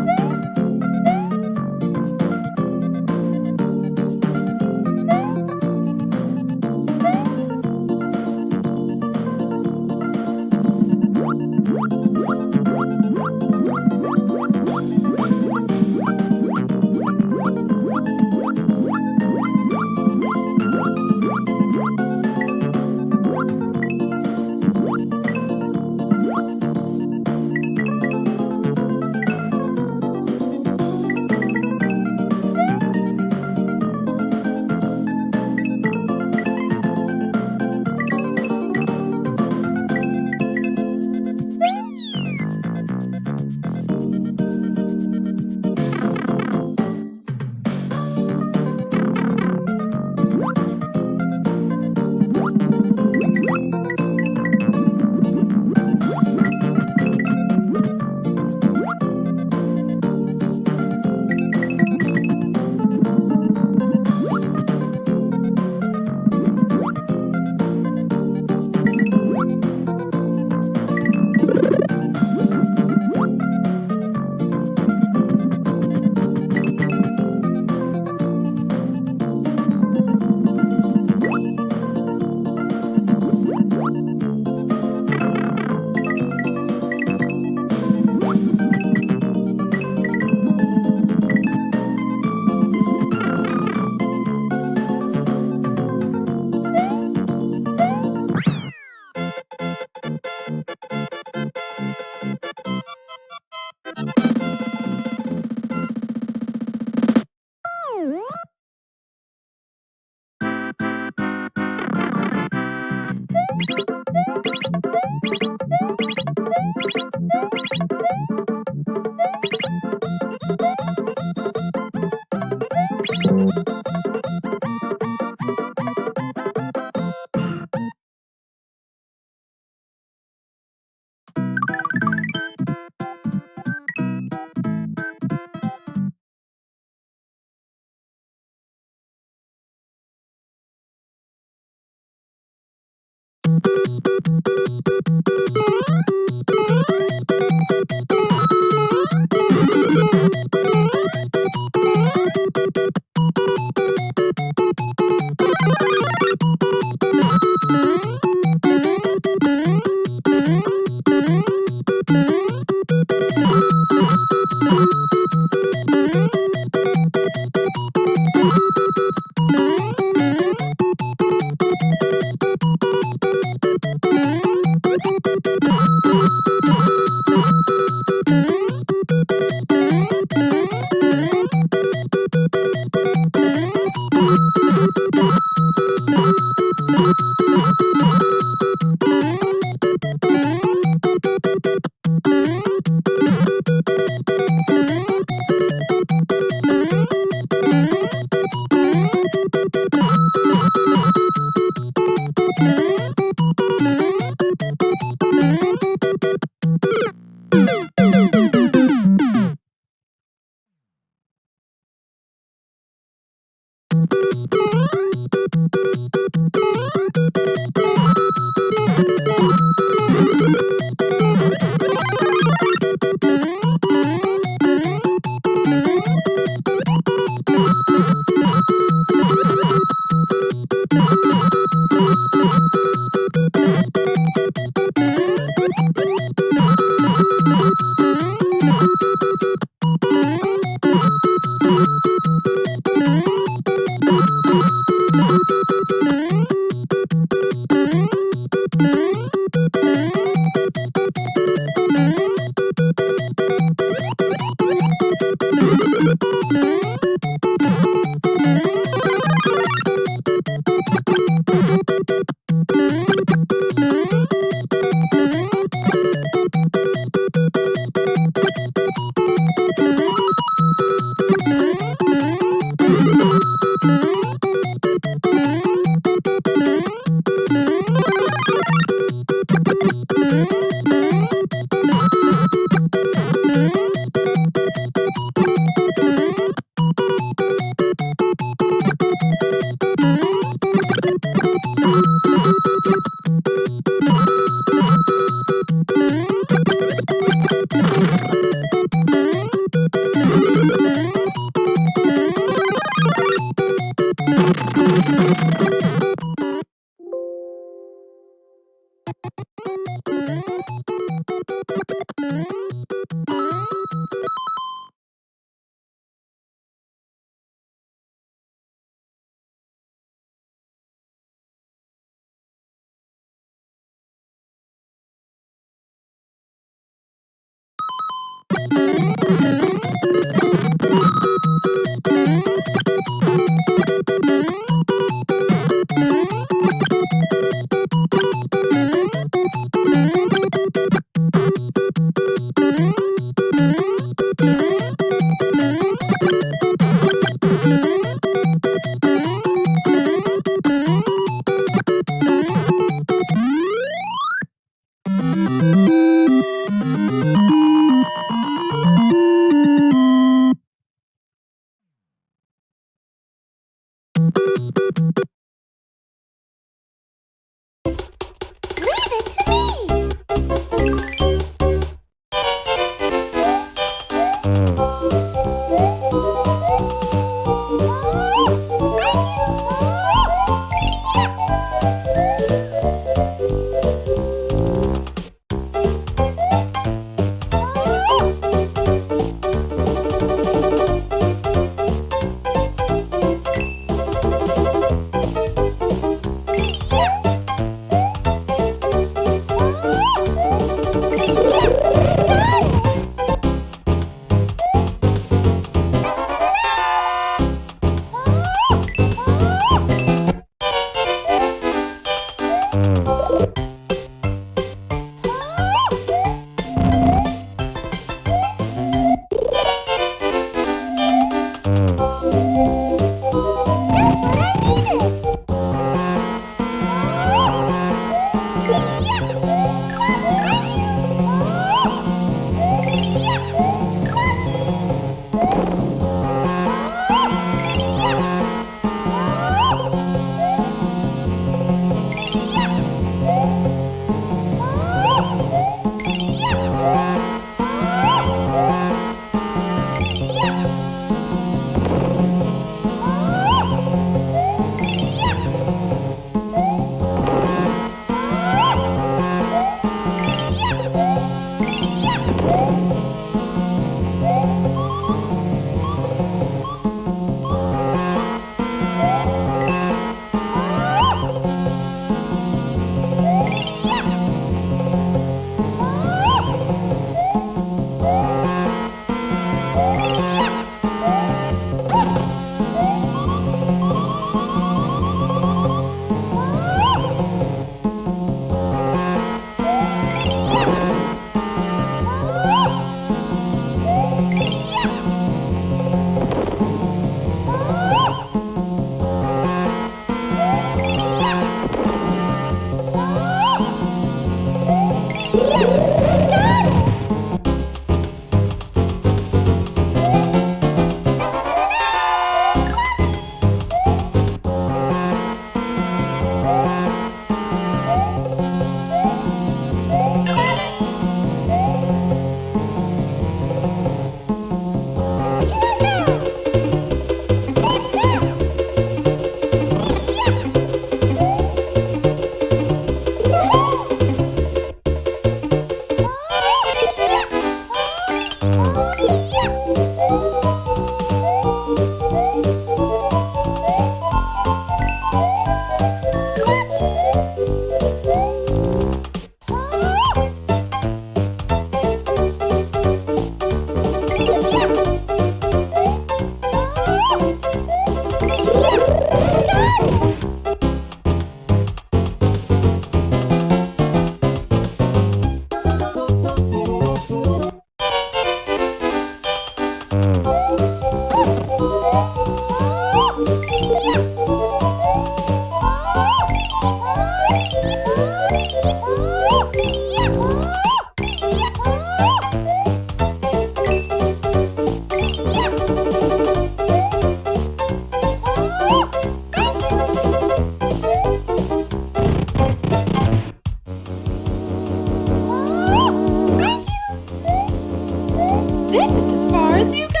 As far as you go.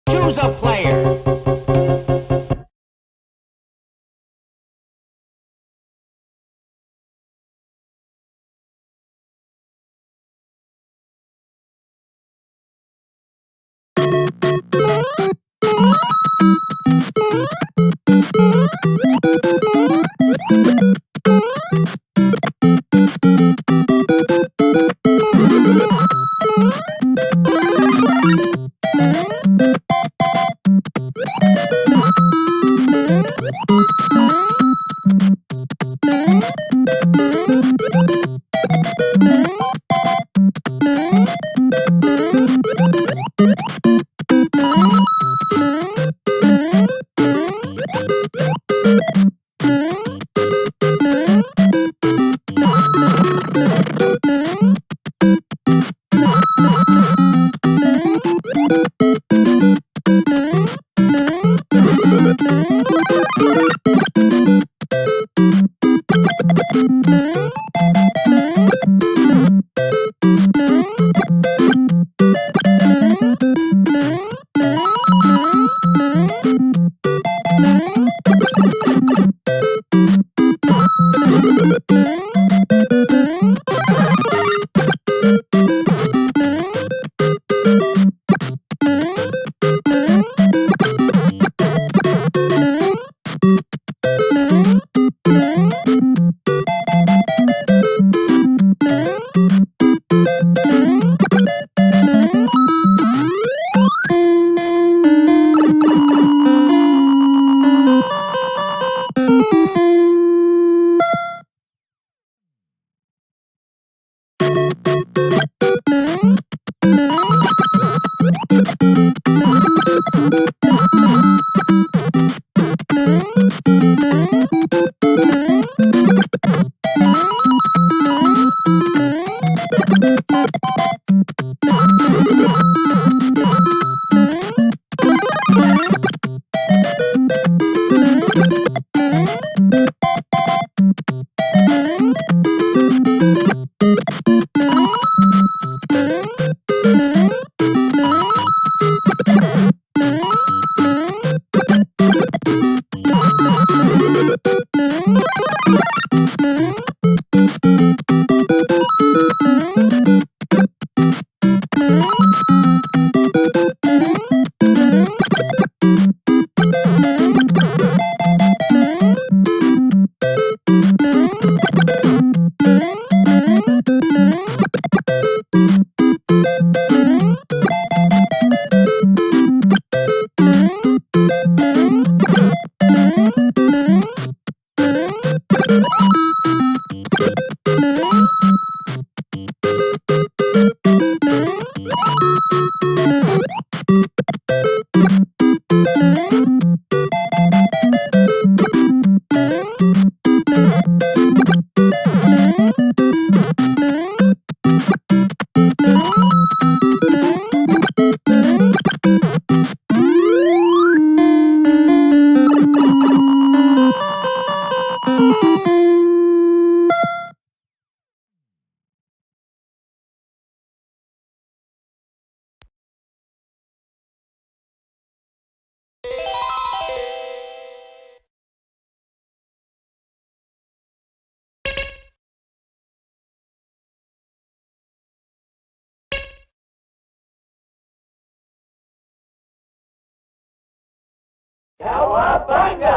Choose a player. Cowabunga!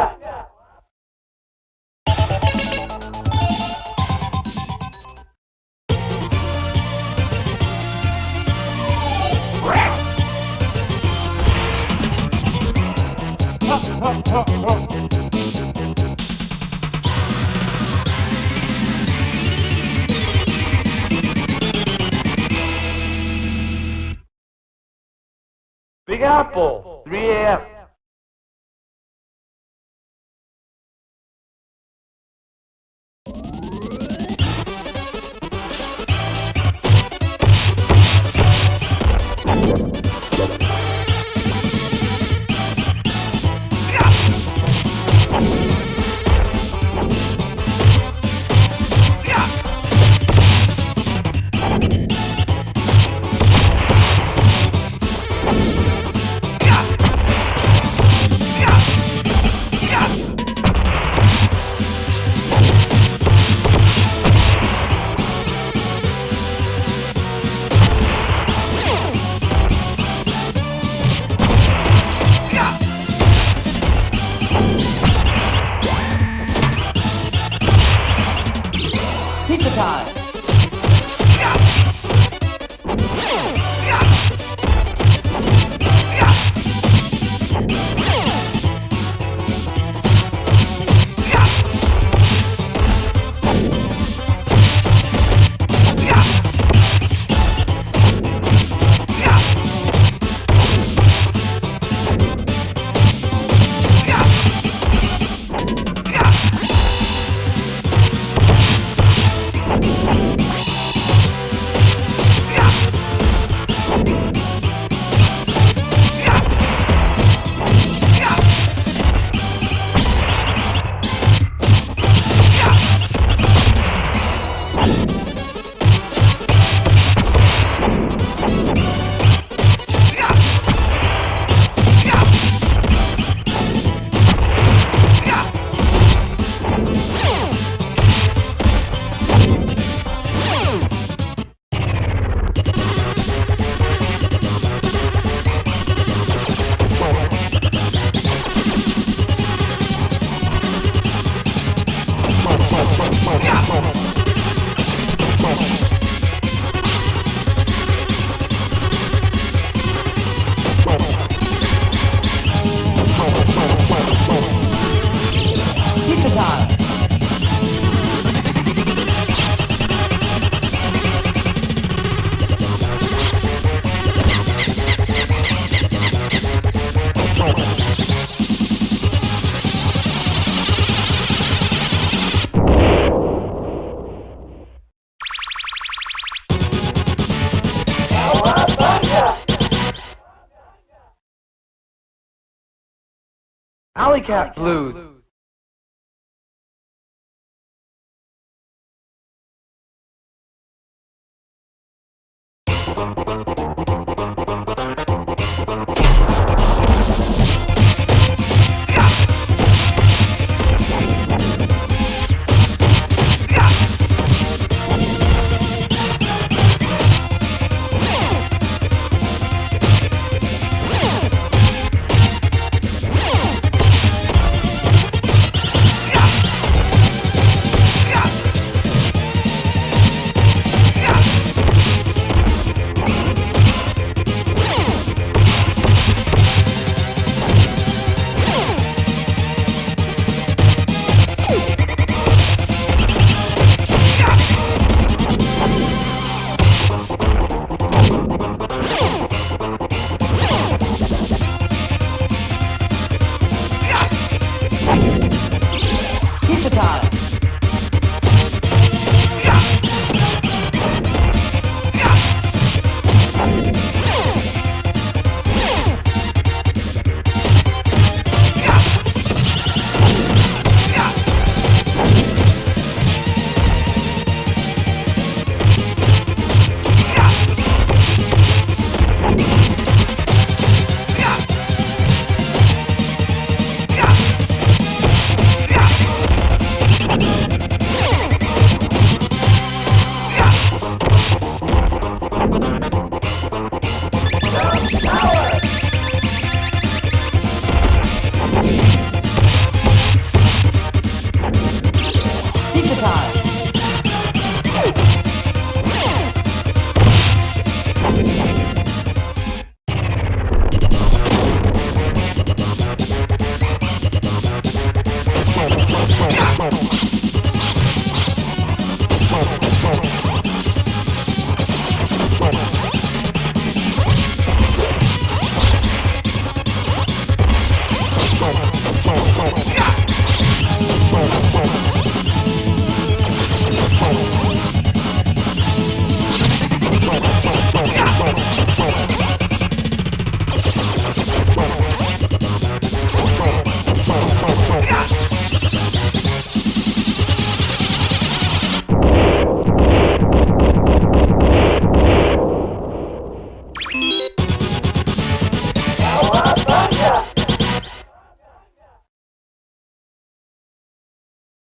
Big Apple, 3 a.m. time. Alley Cat Blues.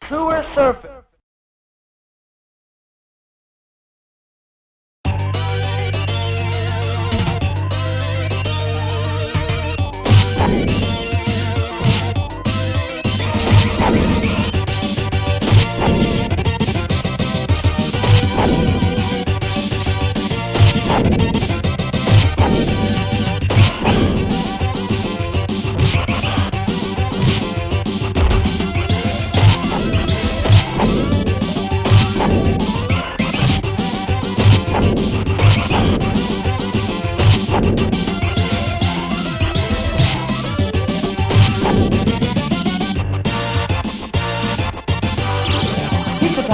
Sewer surface.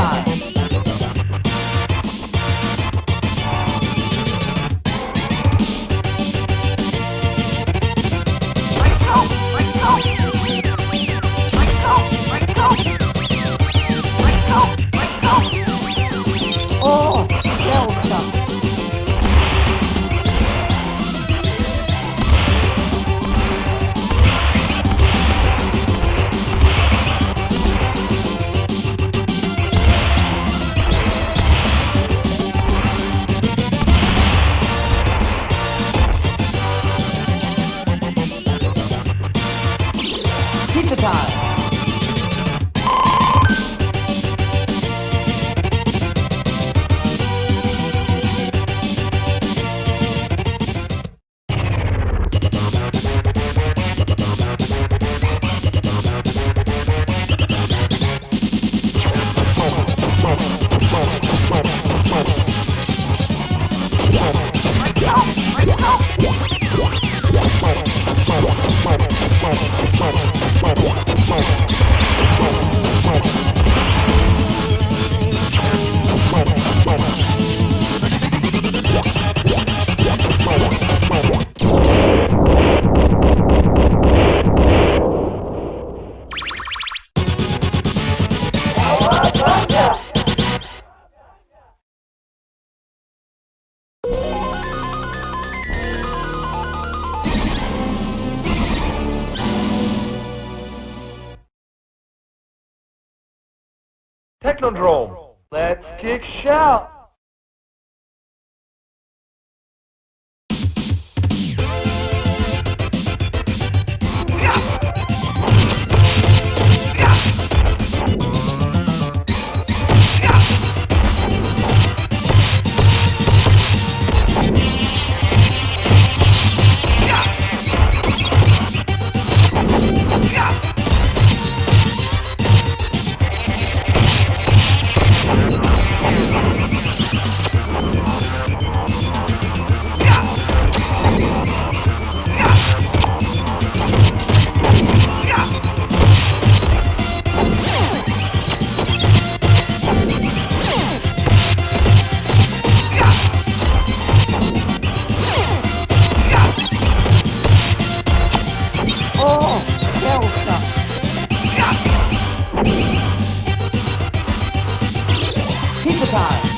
time. Oh, Delta. Pizza time. Technodrome. Let's kick shout. Pizza time.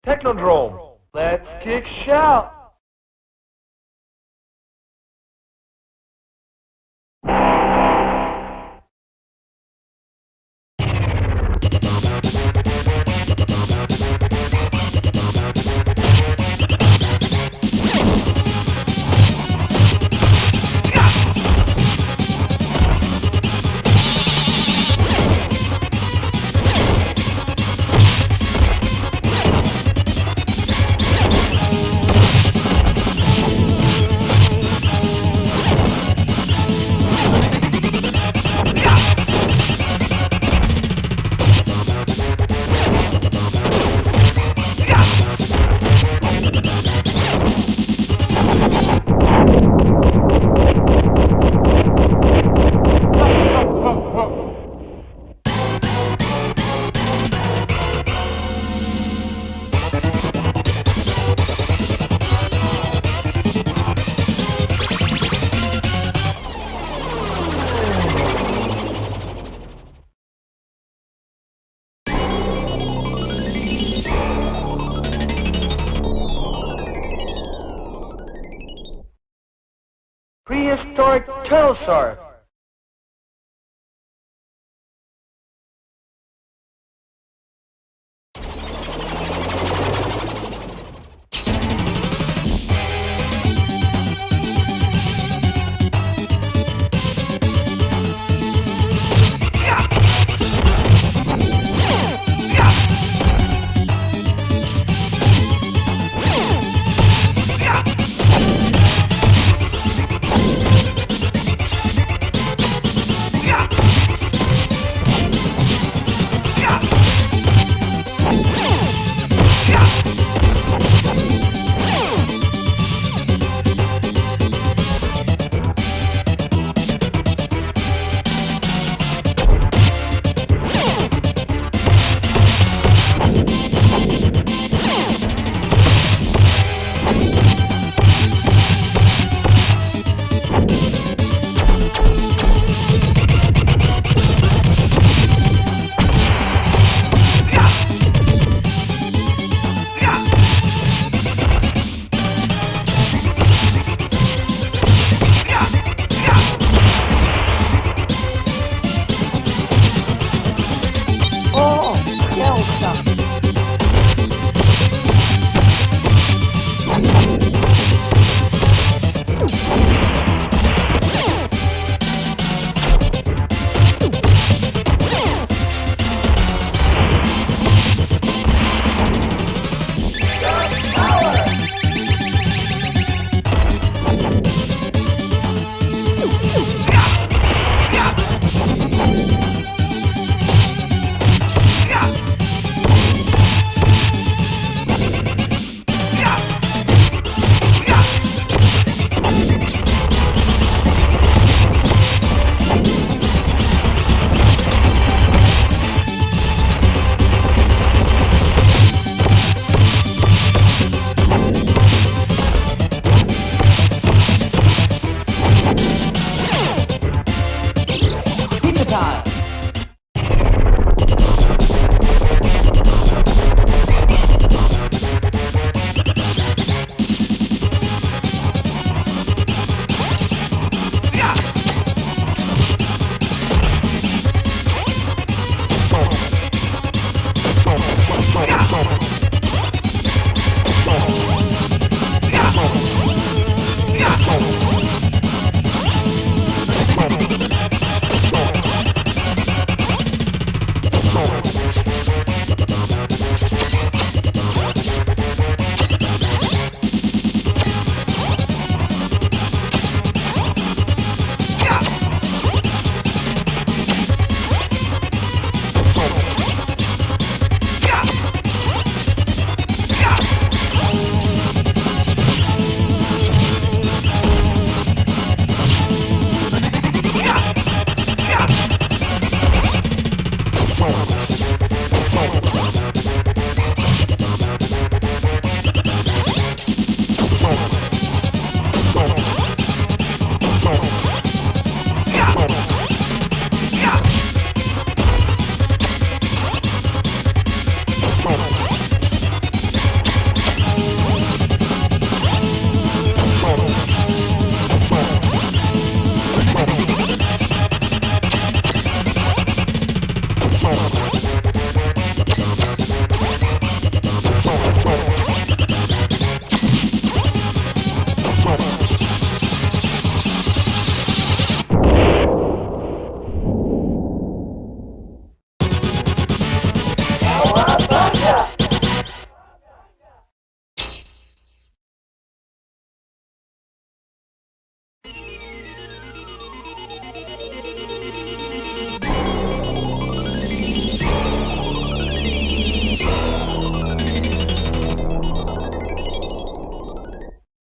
Technodrome. Let's kick shout. Prehistoric pterosaur.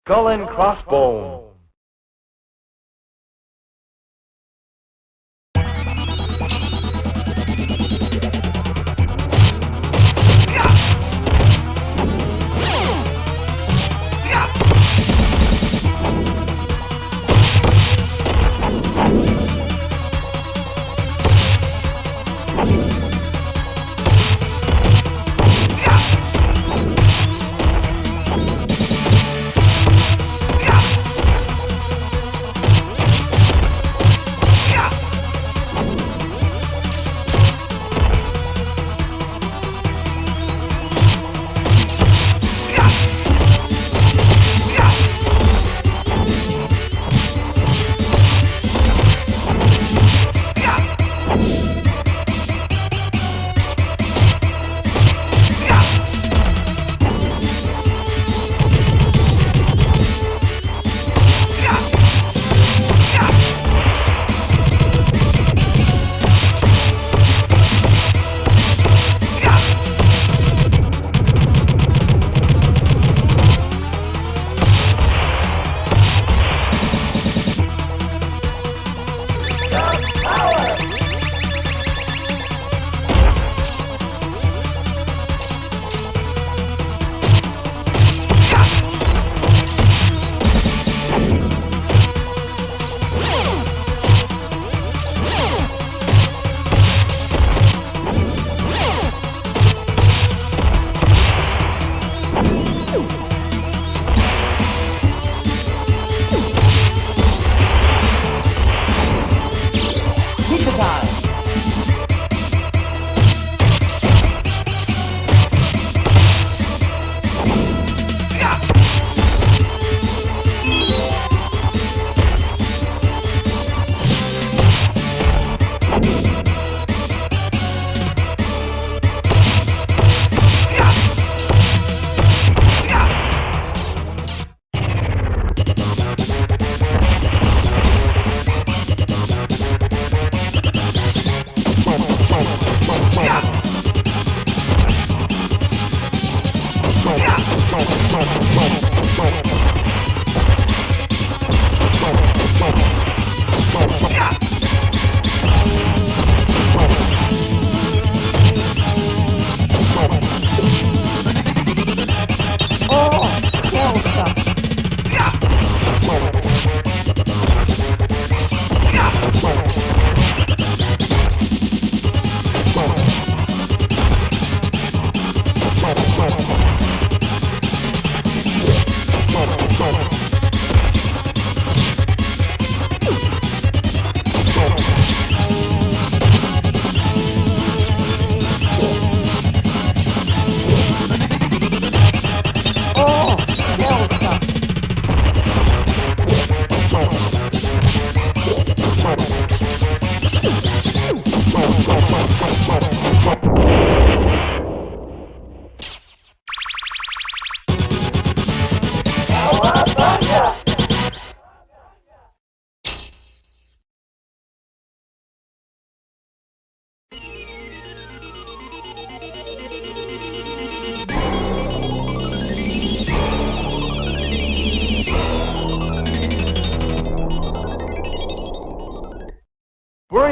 Skull and Crossbones.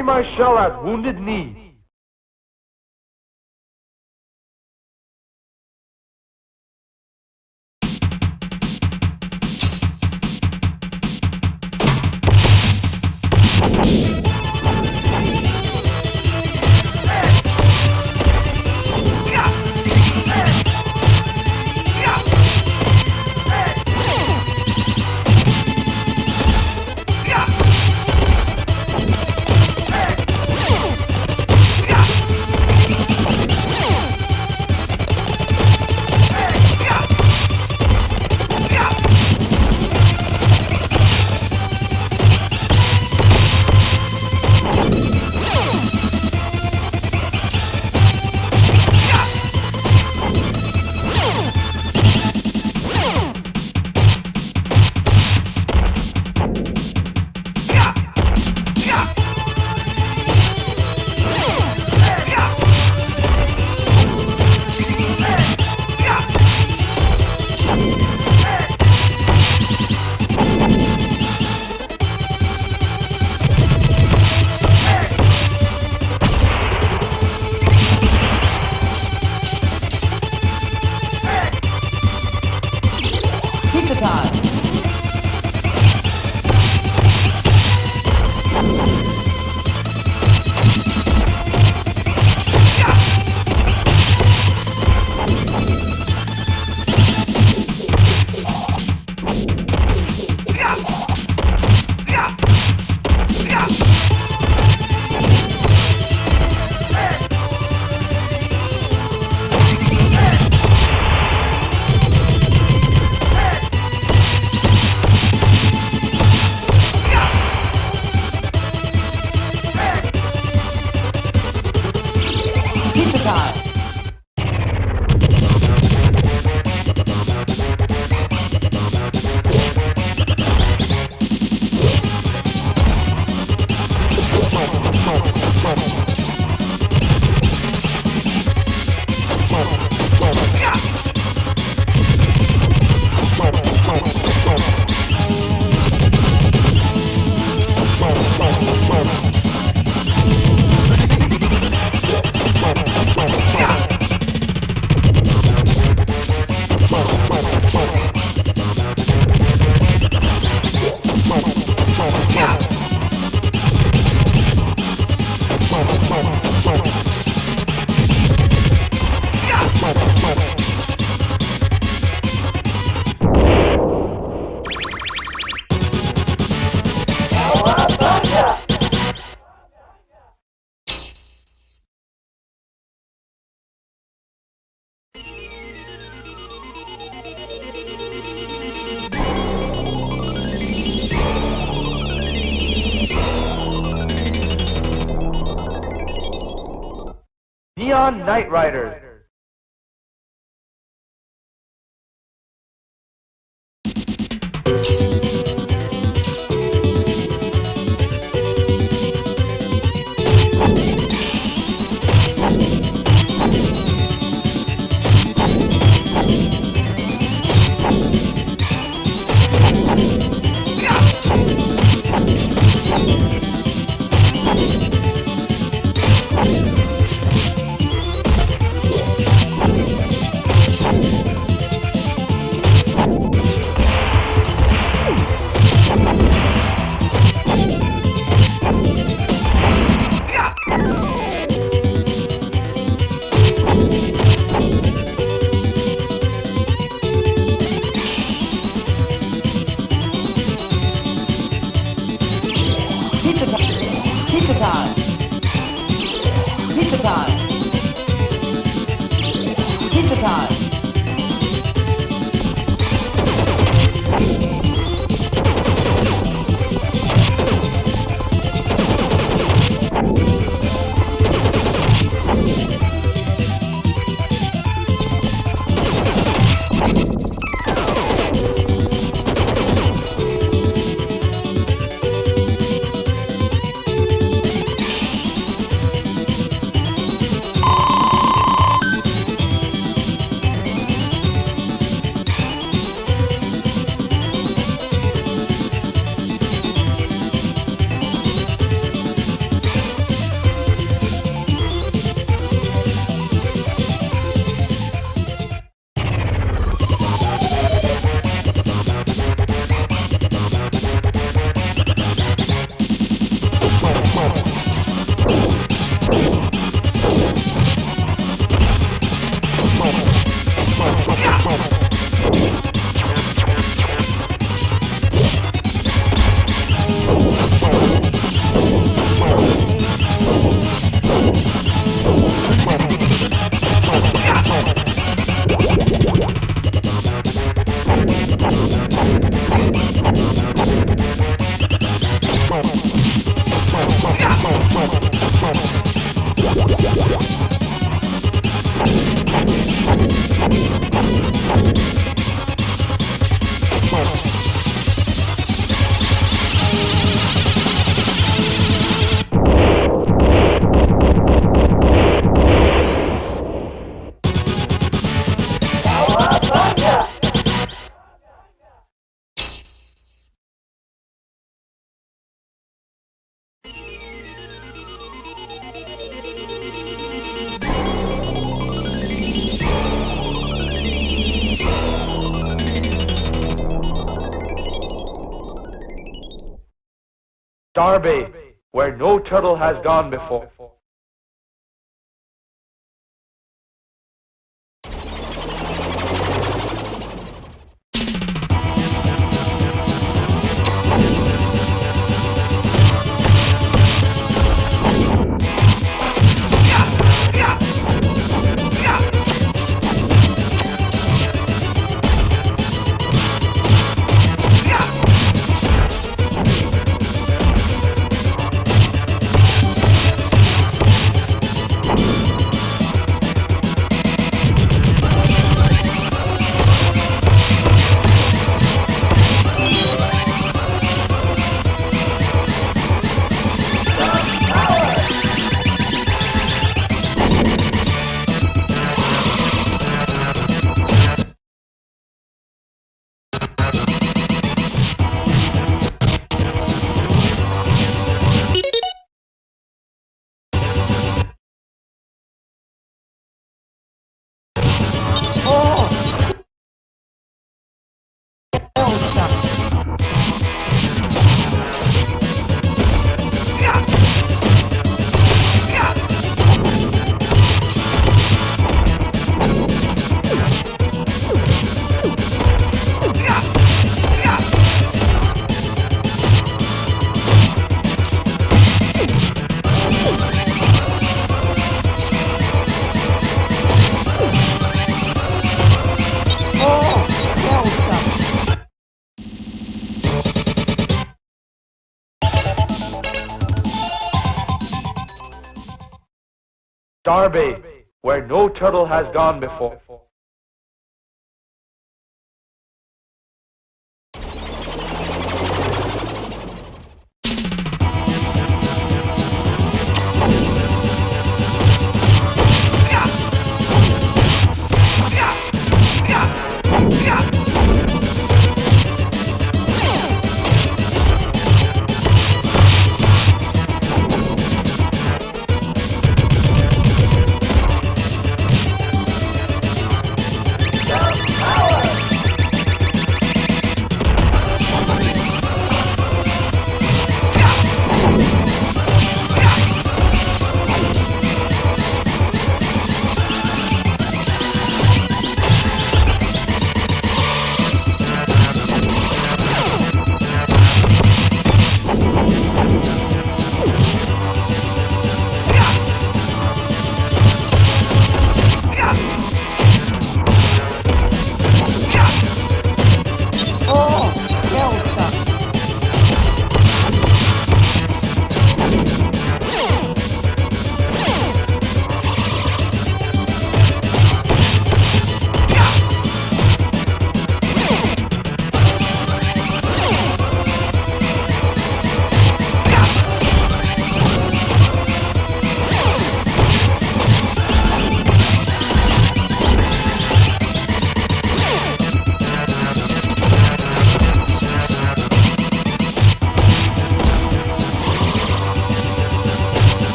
Bury my shell at Wounded Knee. Pizza time! Neon Knight Riders. Starbase, where no turtle has gone before. Starbase, where no turtle has gone before.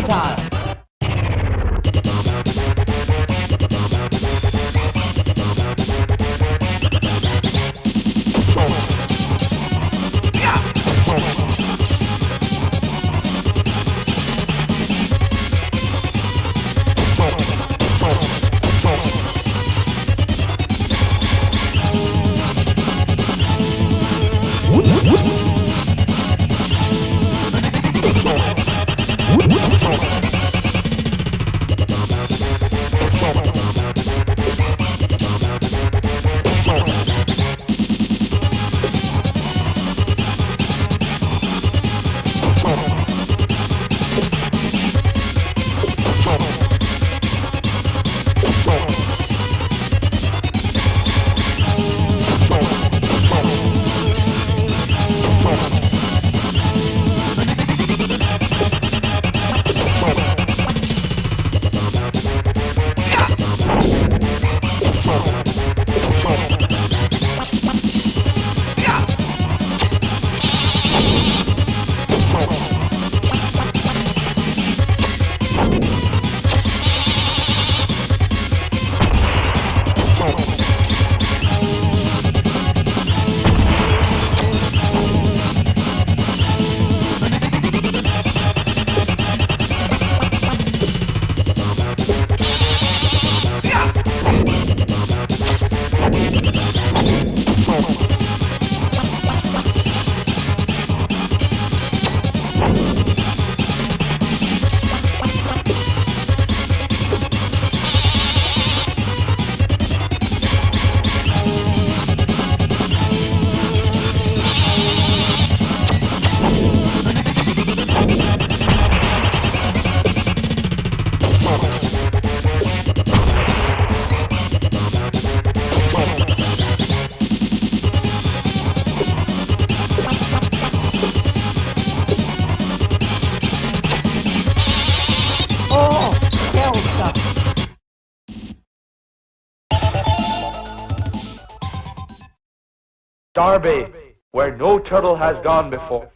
style. Darby, where no turtle has gone before.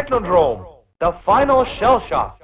Technodrome, the final shell shock.